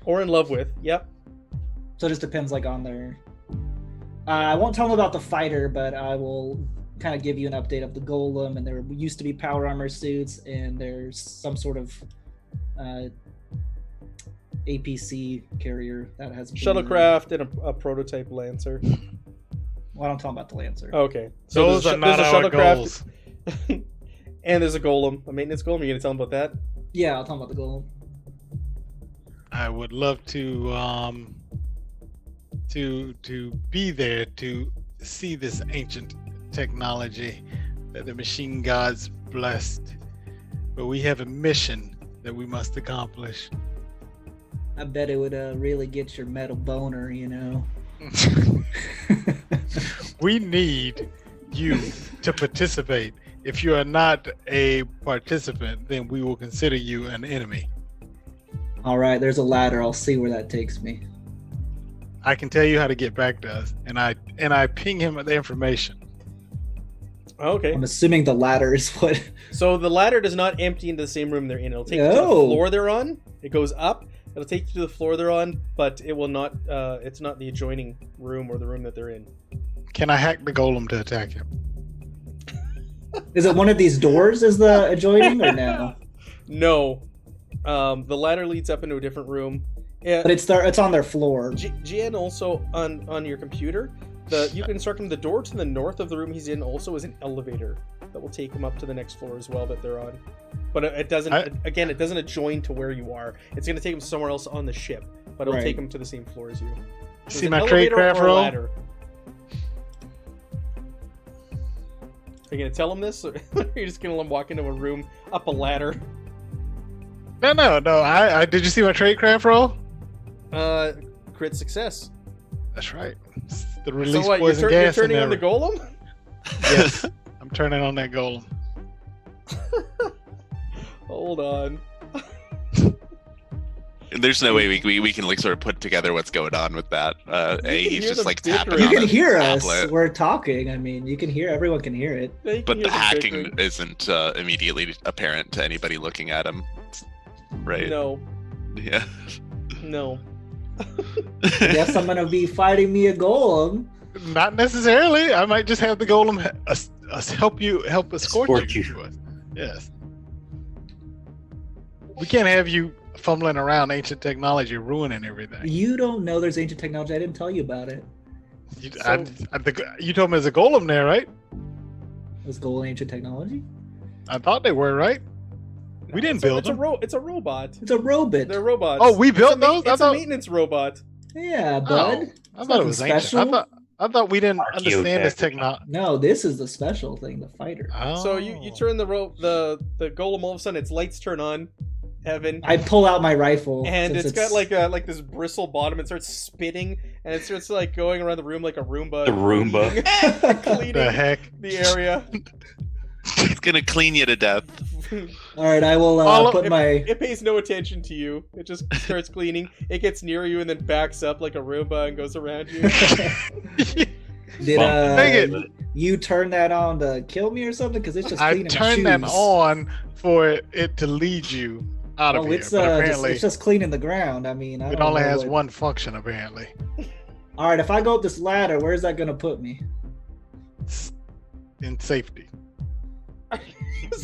B: Or in love with. Yep.
D: So it just depends like on their... I won't tell them about the fighter, but I will kind of give you an update of the golem, and there used to be power armor suits, and there's some sort of APC carrier that has been...
B: Shuttlecraft and a prototype Lancer.
D: Well, I don't tell them about the Lancer.
B: Okay.
A: Those
B: there's
A: are not
B: there's a
A: our
B: shuttlecraft,
A: goals.
B: and there's a golem, a maintenance golem. You're going to tell them about that?
D: Yeah, I'll tell them about the golem.
A: I would love to be there to see this ancient technology that the machine gods blessed. But we have a mission that we must accomplish.
D: I bet it would really get your metal boner, you know.
A: We need you to participate. If you are not a participant, then we will consider you an enemy.
D: All right, there's a ladder. I'll see where that takes me.
A: I can tell you how to get back to us, and I ping him the information.
B: Okay.
D: I'm assuming the ladder is what...
B: So the ladder does not empty into the same room they're in. It'll take you to the
D: Oh.
B: floor they're on. It goes up. It'll take you to the floor they're on, but it will not. It's not the adjoining room or the room that they're in.
A: Can I hack the golem to attack him?
D: Is it one of these doors is the adjoining or no?
B: No. The ladder leads up into a different room. Yeah.
D: But it's on their floor.
B: GN also on your computer. You can instruct him the door to the north of the room he's in also is an elevator that will take him up to the next floor as well that they're on. But it doesn't. Again, it doesn't adjoin to where you are. It's going to take him somewhere else on the ship, but it'll
D: Right.
B: take him to the same floor as you.
A: See my trade craft roll?
B: you gonna tell him this, or are you just gonna let him walk into a room up a ladder?
A: No. I did you see my tradecraft roll?
B: Crit success.
A: That's right. It's the release
B: So what?
A: poison
B: You're
A: gas.
B: turning
A: in
B: on the
A: there.
B: golem?
A: Yes, I'm turning on that golem.
B: Hold on.
E: There's no way we can like sort of put together what's going on with that.
B: can
E: He's
B: hear
E: just
B: them
E: like
B: bickering.
E: tapping
D: You
E: on
D: can
E: a
D: hear us.
E: tablet.
D: We're talking. I mean, you can hear. Everyone can hear it.
B: Yeah, you can
E: But
B: hear
E: the
B: them
E: hacking
B: bickering.
E: isn't immediately apparent to anybody looking at him, right?
B: No.
E: Yeah.
B: No.
D: I guess I'm gonna be fighting me a golem.
A: Not necessarily. I might just have the golem help escort
C: Escort
A: you.
C: you.
A: to us. Yes. We can't have you fumbling around ancient technology, ruining everything.
D: You don't know there's ancient technology. I didn't tell you about it.
A: You,
B: So-
A: you told me there's a golem there, right?
D: Was gold ancient technology?
A: I thought they were, right? We didn't build them.
B: It's a robot.
D: It's a robot.
B: They're robots.
A: Oh, we built
B: It's a ma-
A: those? I
B: It's a
A: those?
B: maintenance robot.
D: Yeah, bud.
A: Oh, I
D: It's
A: thought it
D: nothing
A: was ancient.
D: special.
A: I thought we didn't understand this
C: Archaeotech.
A: technology.
D: No, this is the special thing, the fighter.
A: Oh.
B: So you turn the golem, all of a sudden its lights turn on, Evan.
D: I pull out my rifle.
B: And
D: since
B: it's got like this bristle bottom. It starts spitting, and it starts like going around the room like a Roomba.
C: The Roomba.
B: cleaning
A: the heck?
B: the area.
E: It's gonna clean you to death.
D: All right, I will
A: Follow-
D: put my.
B: It pays no attention to you. It just starts cleaning. It gets near you and then backs up like a Roomba and goes around you.
D: Did
A: Dang it.
D: you turn that on to kill me or something? Because it's just
A: I
D: cleaning my
A: turned that
D: shoes.
A: on for it to lead you out of
D: Oh,
A: here.
D: it's
A: But
D: just,
A: apparently,
D: it's just cleaning the ground. I mean, I
A: it
D: don't
A: only
D: know
A: has
D: what-
A: one function, apparently.
D: All right, if I go up this ladder, where's that gonna put me?
A: It's in safety.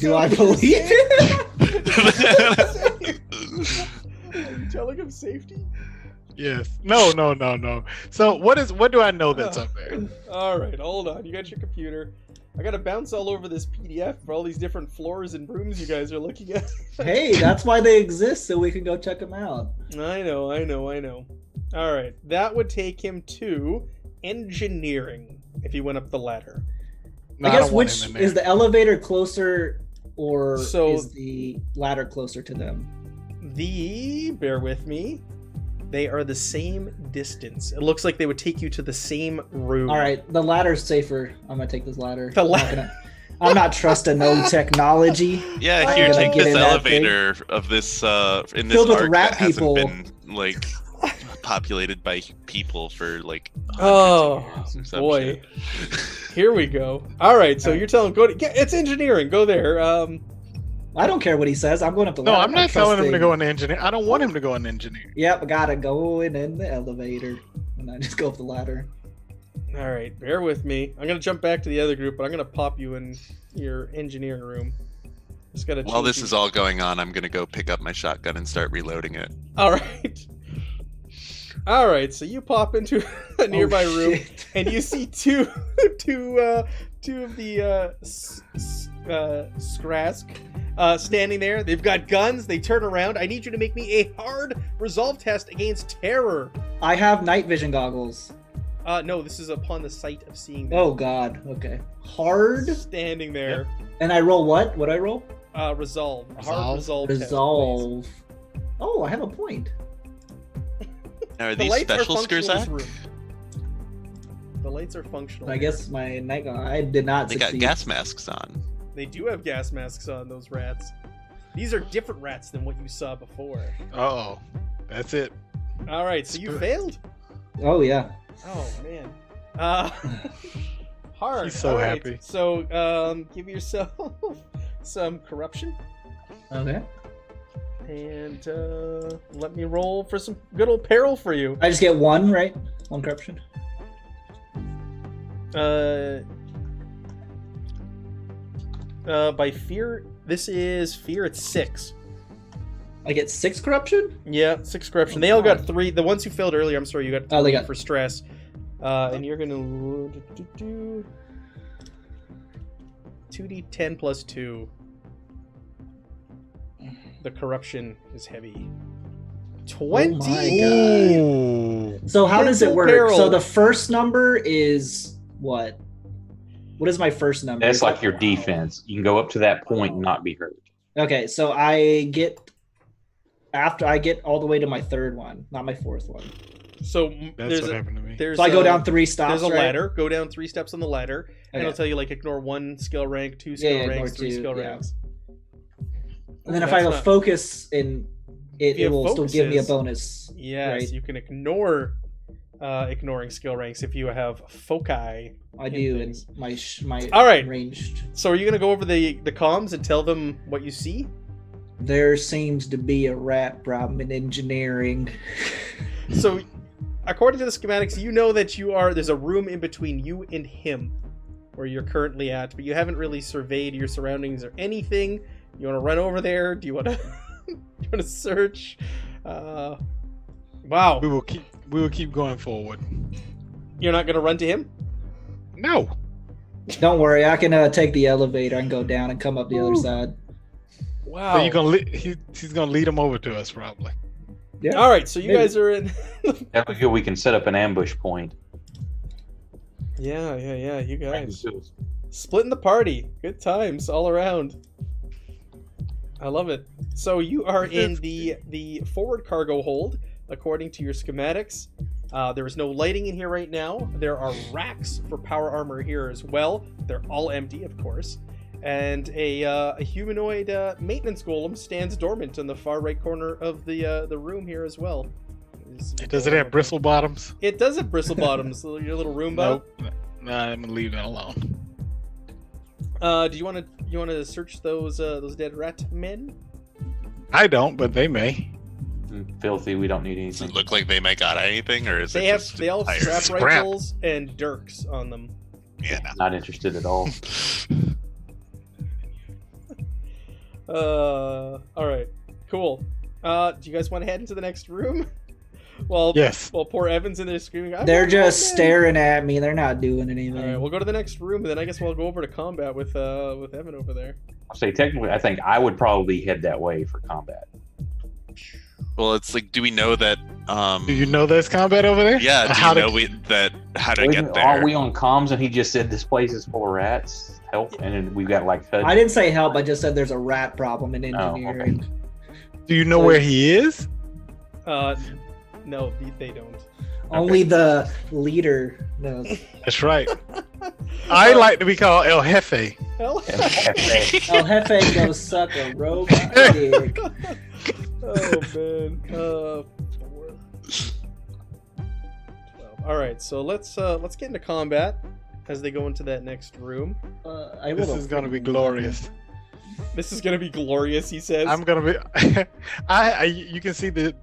D: Do I believe it?
B: Are you telling him safety?
A: Yes. No. So what do I know that's up there?
B: All right, hold on. You got your computer. I gotta bounce all over this PDF for all these different floors and rooms you guys are looking at.
D: Hey, that's why they exist, so we can go check them out.
B: I know. All right, that would take him to engineering if he went up the ladder.
A: No,
D: I guess
A: don't want
D: which
A: him in there.
D: is the elevator closer, or
B: So-
D: is the ladder closer to them?
B: Bear with me. They are the same distance. It looks like they would take you to the same room.
D: All right, the ladder's safer. I'm gonna take this ladder.
B: The
D: I'm not trusting no technology.
E: Yeah,
B: Oh,
E: here,
B: yeah.
E: take
D: Get
E: this
D: in that thing.
E: elevator of this in this
D: Filled with
E: arc
D: rat
E: that hasn't
D: people.
E: been like populated by people for like
B: Oh,
E: hundreds of years or some
B: boy.
E: shit.
B: Here we go. All right, so you're telling it's engineering. Go there.
D: I don't care what he says. I'm going up the
A: No,
D: ladder.
A: I'm not telling him to
D: trusting-
A: go into engineer. I don't want him to go in engineering.
D: Yep, gotta go in the elevator, and I just go up the ladder.
B: All right, bear with me. I'm gonna jump back to the other group, but I'm gonna pop you in your engineering room. Just gotta.
E: While
B: change
E: this
B: you-
E: is all going on, I'm gonna go pick up my shotgun and start reloading it.
B: All right. All right, so you pop into a nearby
D: Oh,
B: room,
D: shit.
B: and you see two of the Skrask standing there. They've got guns. They turn around. I need you to make me a hard resolve test against terror.
D: I have night vision goggles.
B: No, this is upon the sight of seeing them.
D: Oh god. Okay. Hard.
B: Standing there.
D: And I roll what? What I roll?
B: Resolve. A hard resolve. Test,
D: Resolve. Oh, I have a point.
E: Are
B: please. The
E: these
B: lights are
E: special
B: functional in this
E: Skurzak?
B: room. The lights are functional.
D: I guess my night goggle. I did not
E: They got
D: succeed.
E: gas masks on.
B: They do have gas masks on, those rats. These are different rats than what you saw before.
A: Oh, that's it.
B: All right, so you failed.
D: Oh yeah.
B: Oh man. Hard.
A: He's so
B: All right,
A: happy.
B: So give yourself some corruption
D: Okay.
B: and let me roll for some good old peril for you.
D: I just get one, right? One corruption.
B: By fear, this is fear. It's 6.
D: I get 6 corruption.
B: Yeah, 6 corruption. They all got 3. The ones who failed earlier, I'm sorry, you got 3
D: Oh, they got-
B: for stress. And you're gonna 2d10 plus 2. The corruption is heavy. 20.
D: Oh my God.
A: Ooh.
D: So how does it
B: Mental
D: work?
B: peril.
D: So the first number is what? What is my first number?
C: That's like your defense. You can go up to that point and not be hurt.
D: Okay, so I get all the way to my third one, not my fourth one.
B: So
A: That's what happened to me.
D: So I go down 3 stops.
B: There's a
D: right?
B: ladder. Go down 3 steps on the ladder, and
D: Okay.
B: it'll tell you like ignore 1 skill rank, 2 skill
D: ignore
B: ranks, 3
D: two,
B: skill
D: yeah.
B: ranks.
D: And then if
B: That's
D: I go
B: not-
D: focus in
B: If you
D: it
B: have
D: will still give me a
B: focuses,
D: bonus.
B: Yes,
D: right?
B: you can ignore ignoring skill ranks if you have foci.
D: I
B: in
D: do, and
B: things.
D: my
B: All right.
D: ranged.
B: So are you gonna go over the comms and tell them what you see?
D: There seems to be a rat problem in engineering.
B: So, according to the schematics, you know that there's a room in between you and him, where you're currently at, but you haven't really surveyed your surroundings or anything. You want to run over there? Do you want to? You want to search? Wow.
A: We will keep going forward.
B: You're not gonna run to him?
A: No.
D: Don't worry, I can take the elevator and go down and come up the other side.
B: Wow.
A: So you're gonna he's gonna lead him over to us probably.
D: Yeah.
B: All right. So you
D: Maybe.
B: guys are in.
C: That'd be good. We can set up an ambush point.
B: Yeah. You guys splitting the party. Good times all around. I love it. So you are in the forward cargo hold, according to your schematics. There is no lighting in here right now. There are racks for power armor here as well. They're all empty, of course. And a humanoid maintenance golem stands dormant in the far right corner of the room here as well.
A: Does it have bristle bottoms?
B: It does have bristle bottoms. Your little Roomba.
A: Nope. Nah, I'm gonna leave that alone.
B: Do you want to search those dead rat men?
A: I don't, but they may.
C: Filthy. We don't need
E: Does it
C: anything.
E: look like they might got anything, or is
B: They
E: it
B: have
E: just
B: they all have
E: tires?
B: strap
A: Scrap.
B: rifles and dirks on them.
E: Yeah, no.
C: Not interested at all.
B: All right, cool. Do you guys want to head into the next room? Well,
A: Yes.
B: Well, poor Evan's in there screaming. "I
D: They're
B: want
D: just
B: more men."
D: staring at me. They're not doing anything.
B: All right, we'll go to the next room, and then I guess we'll go over to combat with Evan over there.
C: I'll say technically, I think I would probably head that way for combat.
E: Well, it's like, do we know that?
A: Do you know there's combat over there?
E: Yeah. Do
A: How
E: you
A: to-
E: know how to
C: Wait,
E: get there?
C: Aren't we on comms and he just said this place is full of rats? Help, and then we've got like HUD.
D: I didn't say help. I just said there's a rat problem in
C: Oh,
D: engineering.
A: Do you know where he is?
B: No, they don't.
D: Only the leader knows.
A: That's right. I like to be called El Jefe.
B: Hell.
D: El Jefe goes suck a robot dick.
B: Oh man. 4, 12. All right, so let's get into combat as they go into that next room.
A: This is gonna be glorious.
B: This is gonna be glorious, he says.
A: I'm gonna be. You can see the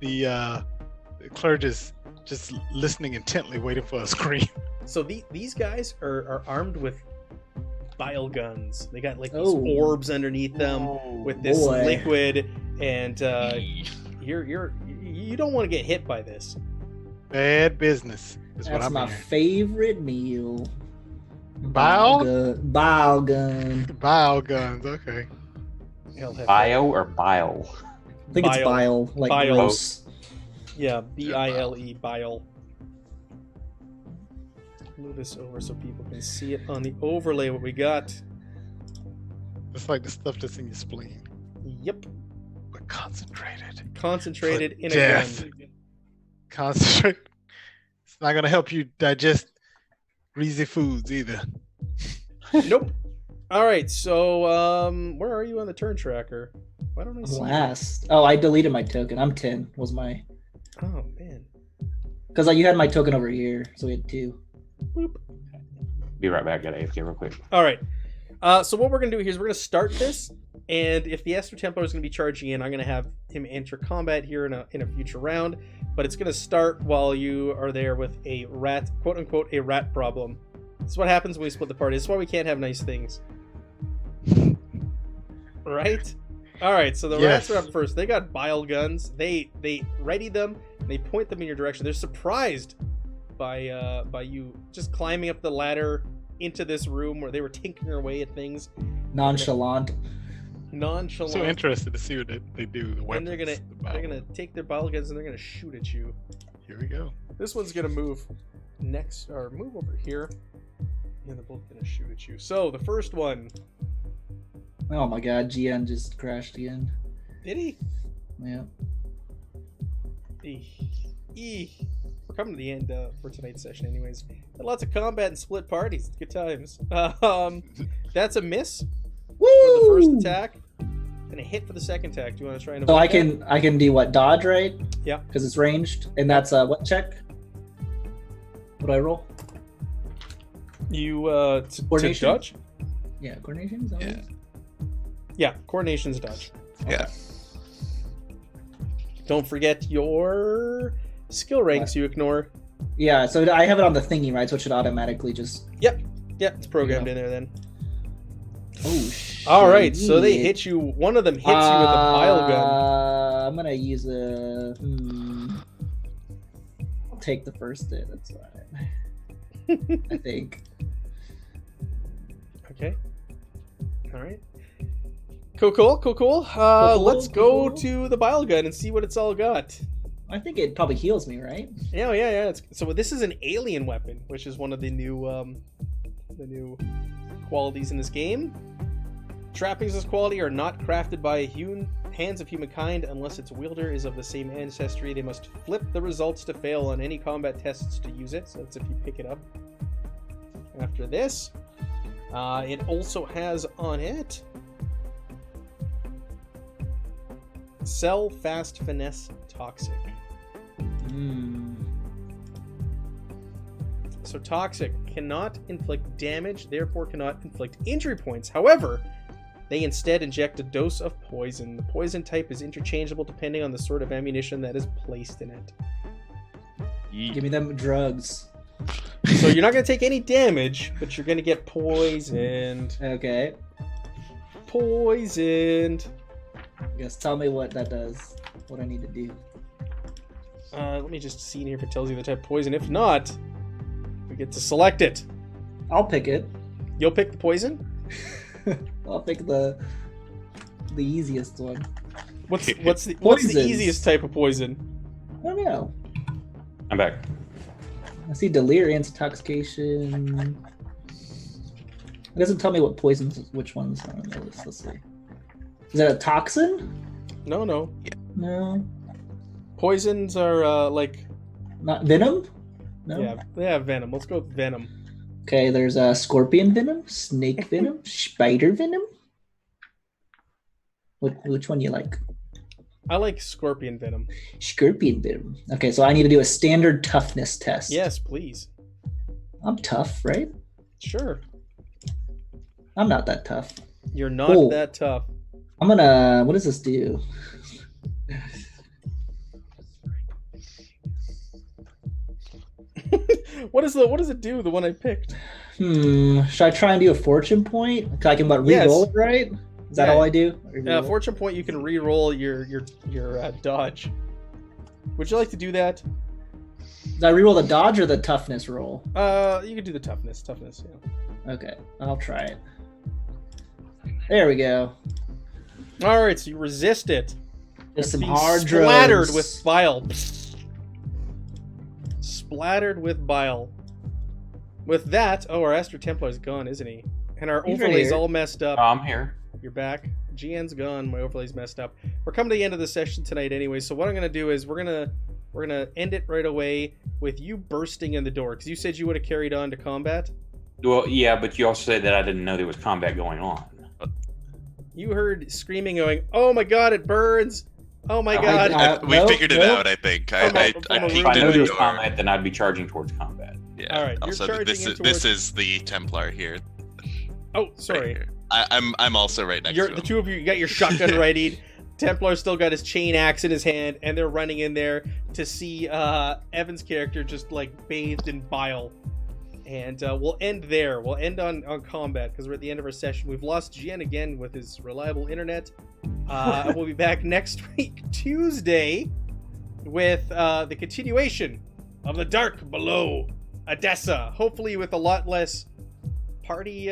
A: clergy's just listening intently, waiting for a scream.
B: So these guys are armed with bile guns. They got like these
D: Oh.
B: orbs underneath them with this
D: boy.
B: liquid, and you don't want to get hit by this.
A: Bad business is what
D: That's
A: I'm
D: my
A: hearing.
D: favorite meal.
A: Bile?
D: Bile gun.
A: Bile guns. Okay.
B: Hell, heck.
C: Bio or bile?
D: I think it's bile. Like
B: Bile.
D: gross.
B: Yeah, bile, bile. Move this over so people can see it on the overlay. What we got?
A: It's like the stuff that's in your spleen,
B: Yep,
A: but concentrated.
B: concentrated
A: For
B: in
A: death.
B: a gun.
A: Concentrate. It's not gonna help you digest greasy foods either.
B: Nope. All right, so where are you on the turn tracker? Why don't I see?
D: Last. Oh, I deleted my token. I'm 10. Was my
B: Oh man.
D: because you had my token over here, so we had 2.
B: Boop.
C: Be right back. Got AFK real quick.
B: All right. So what we're gonna do here is we're gonna start this, and if the Astral Templar is gonna be charging in, I'm gonna have him enter combat here in a future round. But it's gonna start while you are there with a rat, quote unquote, a rat problem. This is what happens when we split the party. This is why we can't have nice things. Right? All right. So the
A: Yes.
B: rats are up first. They got bile guns. They ready them. They point them in your direction. They're surprised by you just climbing up the ladder into this room where they were tinkering away at things
D: Nonchalant.
B: nonchalant.
A: So interested to see what they do. The
B: and
A: weapons.
B: they're gonna take their bile guns and they're gonna shoot at you.
A: Here we go.
B: This one's gonna move next, or move over here. And they're both gonna shoot at you. So the first one.
D: Oh my god, GN just crashed again.
B: Did he?
D: Yeah.
B: We're coming to the end for tonight's session, anyways. Had lots of combat and split parties. Good times. That's a miss
D: Woo!
B: for the first attack, and a hit for the second attack. Do you want to try and
D: So
B: avoid
D: I can do what, dodge, right?
B: Yeah.
D: Because it's ranged, and that's what check? What do I roll?
B: that? You to
D: Coordination?
B: dodge?
D: Yeah, coordination. Is that what it is?
B: Yeah, coordination's dodge.
E: Yeah.
B: Don't forget your skill ranks.
D: What?
B: You ignore.
D: Yeah, so I have it on the thingy, right? So it should automatically just.
B: Yep, it's programmed in there then.
D: Oh shit.
B: All right, so they hit you. One of them hits you with a pile gun.
D: I'm gonna use a. I'll take the first hit. That's fine. I think.
B: Okay. All right. Cool. Let's go to the bile gun and see what it's all got.
D: I think it probably heals me, right?
B: Yeah. So this is an alien weapon, which is one of the new qualities in this game. Trappings of this quality are not crafted by hands of humankind unless its wielder is of the same ancestry. They must flip the results to fail on any combat tests to use it. So that's if you pick it up. After this, it also has on it Sell Fast Finesse Toxic. So Toxic cannot inflict damage, therefore cannot inflict injury points. However, they instead inject a dose of poison. The poison type is interchangeable depending on the sort of ammunition that is placed in it.
D: Give me them drugs.
B: So you're not going to take any damage, but you're going to get poisoned.
D: Okay.
B: Poisoned.
D: Yes, tell me what that does. What I need to do.
B: Let me just see in here if it tells you the type of poison. If not, we get to select it.
D: I'll pick it.
B: You'll pick the poison?
D: I'll pick the easiest one.
B: What's the
D: Poisons.
B: easiest type of poison?
D: I don't know.
C: I'm back.
D: I see delirious, intoxication. It doesn't tell me what poisons, which ones. I don't know. Let's see. Is that a toxin?
B: No.
D: No.
B: Poisons are like...
D: Not venom? No.
B: Yeah, venom. Let's go with venom.
D: Okay, there's scorpion venom, snake venom, spider venom. Which one you like?
B: I like scorpion venom.
D: Scorpion venom. Okay, so I need to do a standard toughness test.
B: Yes, please.
D: I'm tough, right?
B: Sure.
D: I'm not that tough.
B: You're not that tough.
D: I'm gonna... What does this do?
B: What does it do? The one I picked.
D: Should I try and do a fortune point? I can re-roll it, right? Is that all I do?
B: Yeah, fortune point. You can re-roll your dodge. Would you like to do that?
D: Did I re-roll the dodge or the toughness roll?
B: You can do the toughness. Toughness. Yeah.
D: Okay, I'll try it. There we go.
B: All right, so you resist it.
D: Just some
B: Being
D: hard
B: splattered
D: drugs.
B: with bile. Splattered with bile. With that, our Astral Templar's gone, isn't he? And our
D: He's right
B: overlay's
D: here.
B: all messed up.
C: I'm here.
B: You're back. GN's gone. My overlay's messed up. We're coming to the end of the session tonight anyway, so what I'm gonna do is we're gonna end it right away with you bursting in the door, because you said you would have carried on to combat.
C: Well, yeah, but you also said that I didn't know there was combat going on.
B: You heard screaming going, "Oh my god, it burns! Oh my god!"
E: We figured it out, I think. I
C: If I
E: peeked
C: knew
E: in
C: there
E: the
C: was
E: door.
C: combat, then I'd be charging towards combat.
E: Yeah.
B: All right, you're
E: Also,
B: charging
E: this
B: in
E: is
B: towards-
E: this is the Templar here.
B: Oh,
E: Right
B: sorry.
E: here. I'm also right next to him.
B: The two of you got your shotgun readied. Templar's still got his chain axe in his hand, and they're running in there to see Evan's character just like bathed in bile. And we'll end there. We'll end on combat because we're at the end of our session. We've lost Gian again with his reliable internet. We'll be back next week, Tuesday, with the continuation of The Dark Below Edessa. Hopefully with a lot less party...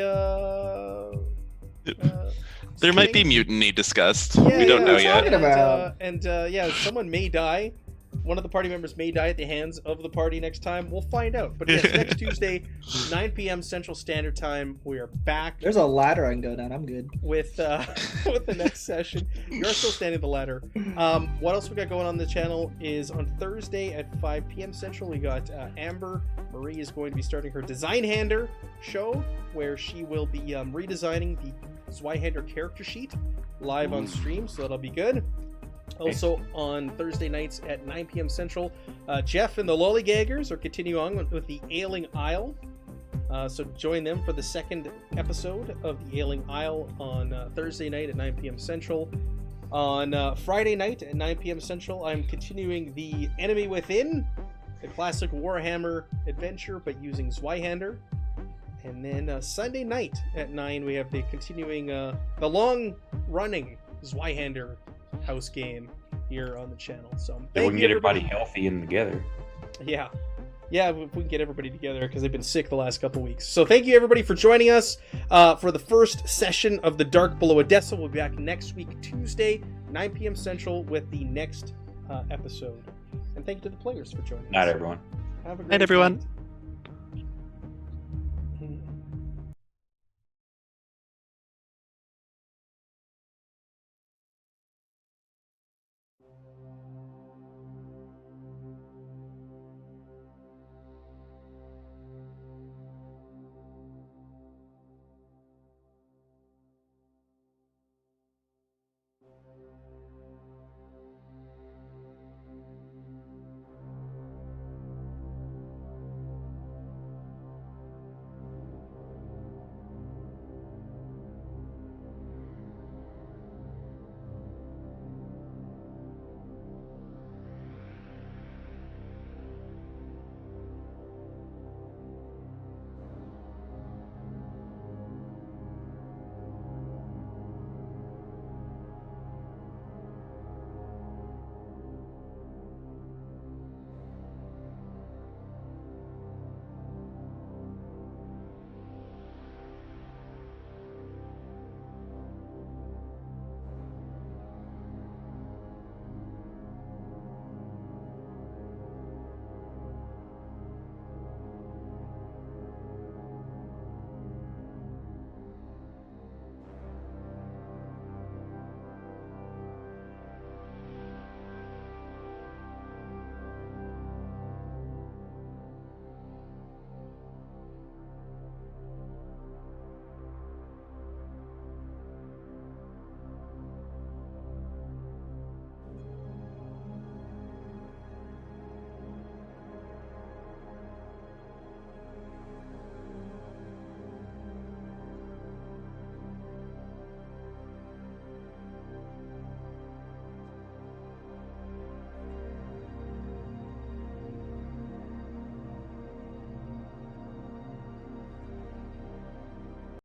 E: there might be mutiny discussed.
B: Yeah,
E: we don't know
B: yeah,
E: yet.
D: Talking about.
B: yeah, someone may die. one of the party members may die at the hands of the party next time. We'll find out. But yes, next Tuesday, 9 p.m. Central Standard Time, we are back.
D: There's a ladder I can go down. I'm good.
B: With the next session. You're still standing the ladder. What else we got going on the channel is on Thursday at 5 p.m. Central, we got Amber. Marie is going to be starting her Zweihander show, where she will be redesigning the Zweihander character sheet live on stream, so that'll be good. Also on Thursday nights at 9 p.m. Central, Jeff and the Lollygaggers are continuing on with the Ailing Isle. So join them for the second episode of the Ailing Isle on Thursday night at 9 p.m. Central. On Friday night at 9 p.m. Central, I'm continuing the Enemy Within, the classic Warhammer adventure, but using Zweihander. And then Sunday night at 9, we have the continuing, the long-running Zweihander house game here on the channel. So
C: we can get everybody healthy and together.
B: Yeah, if we can get everybody together, because they've been sick the last couple weeks. So thank you everybody for joining us for the first session of the Dark Below Edessa. We'll be back next week, Tuesday, 9 p.m. Central, with the next episode. And thank you to the players for joining us.
C: Night, everyone.
B: Have a great
E: Night, everyone.
B: night.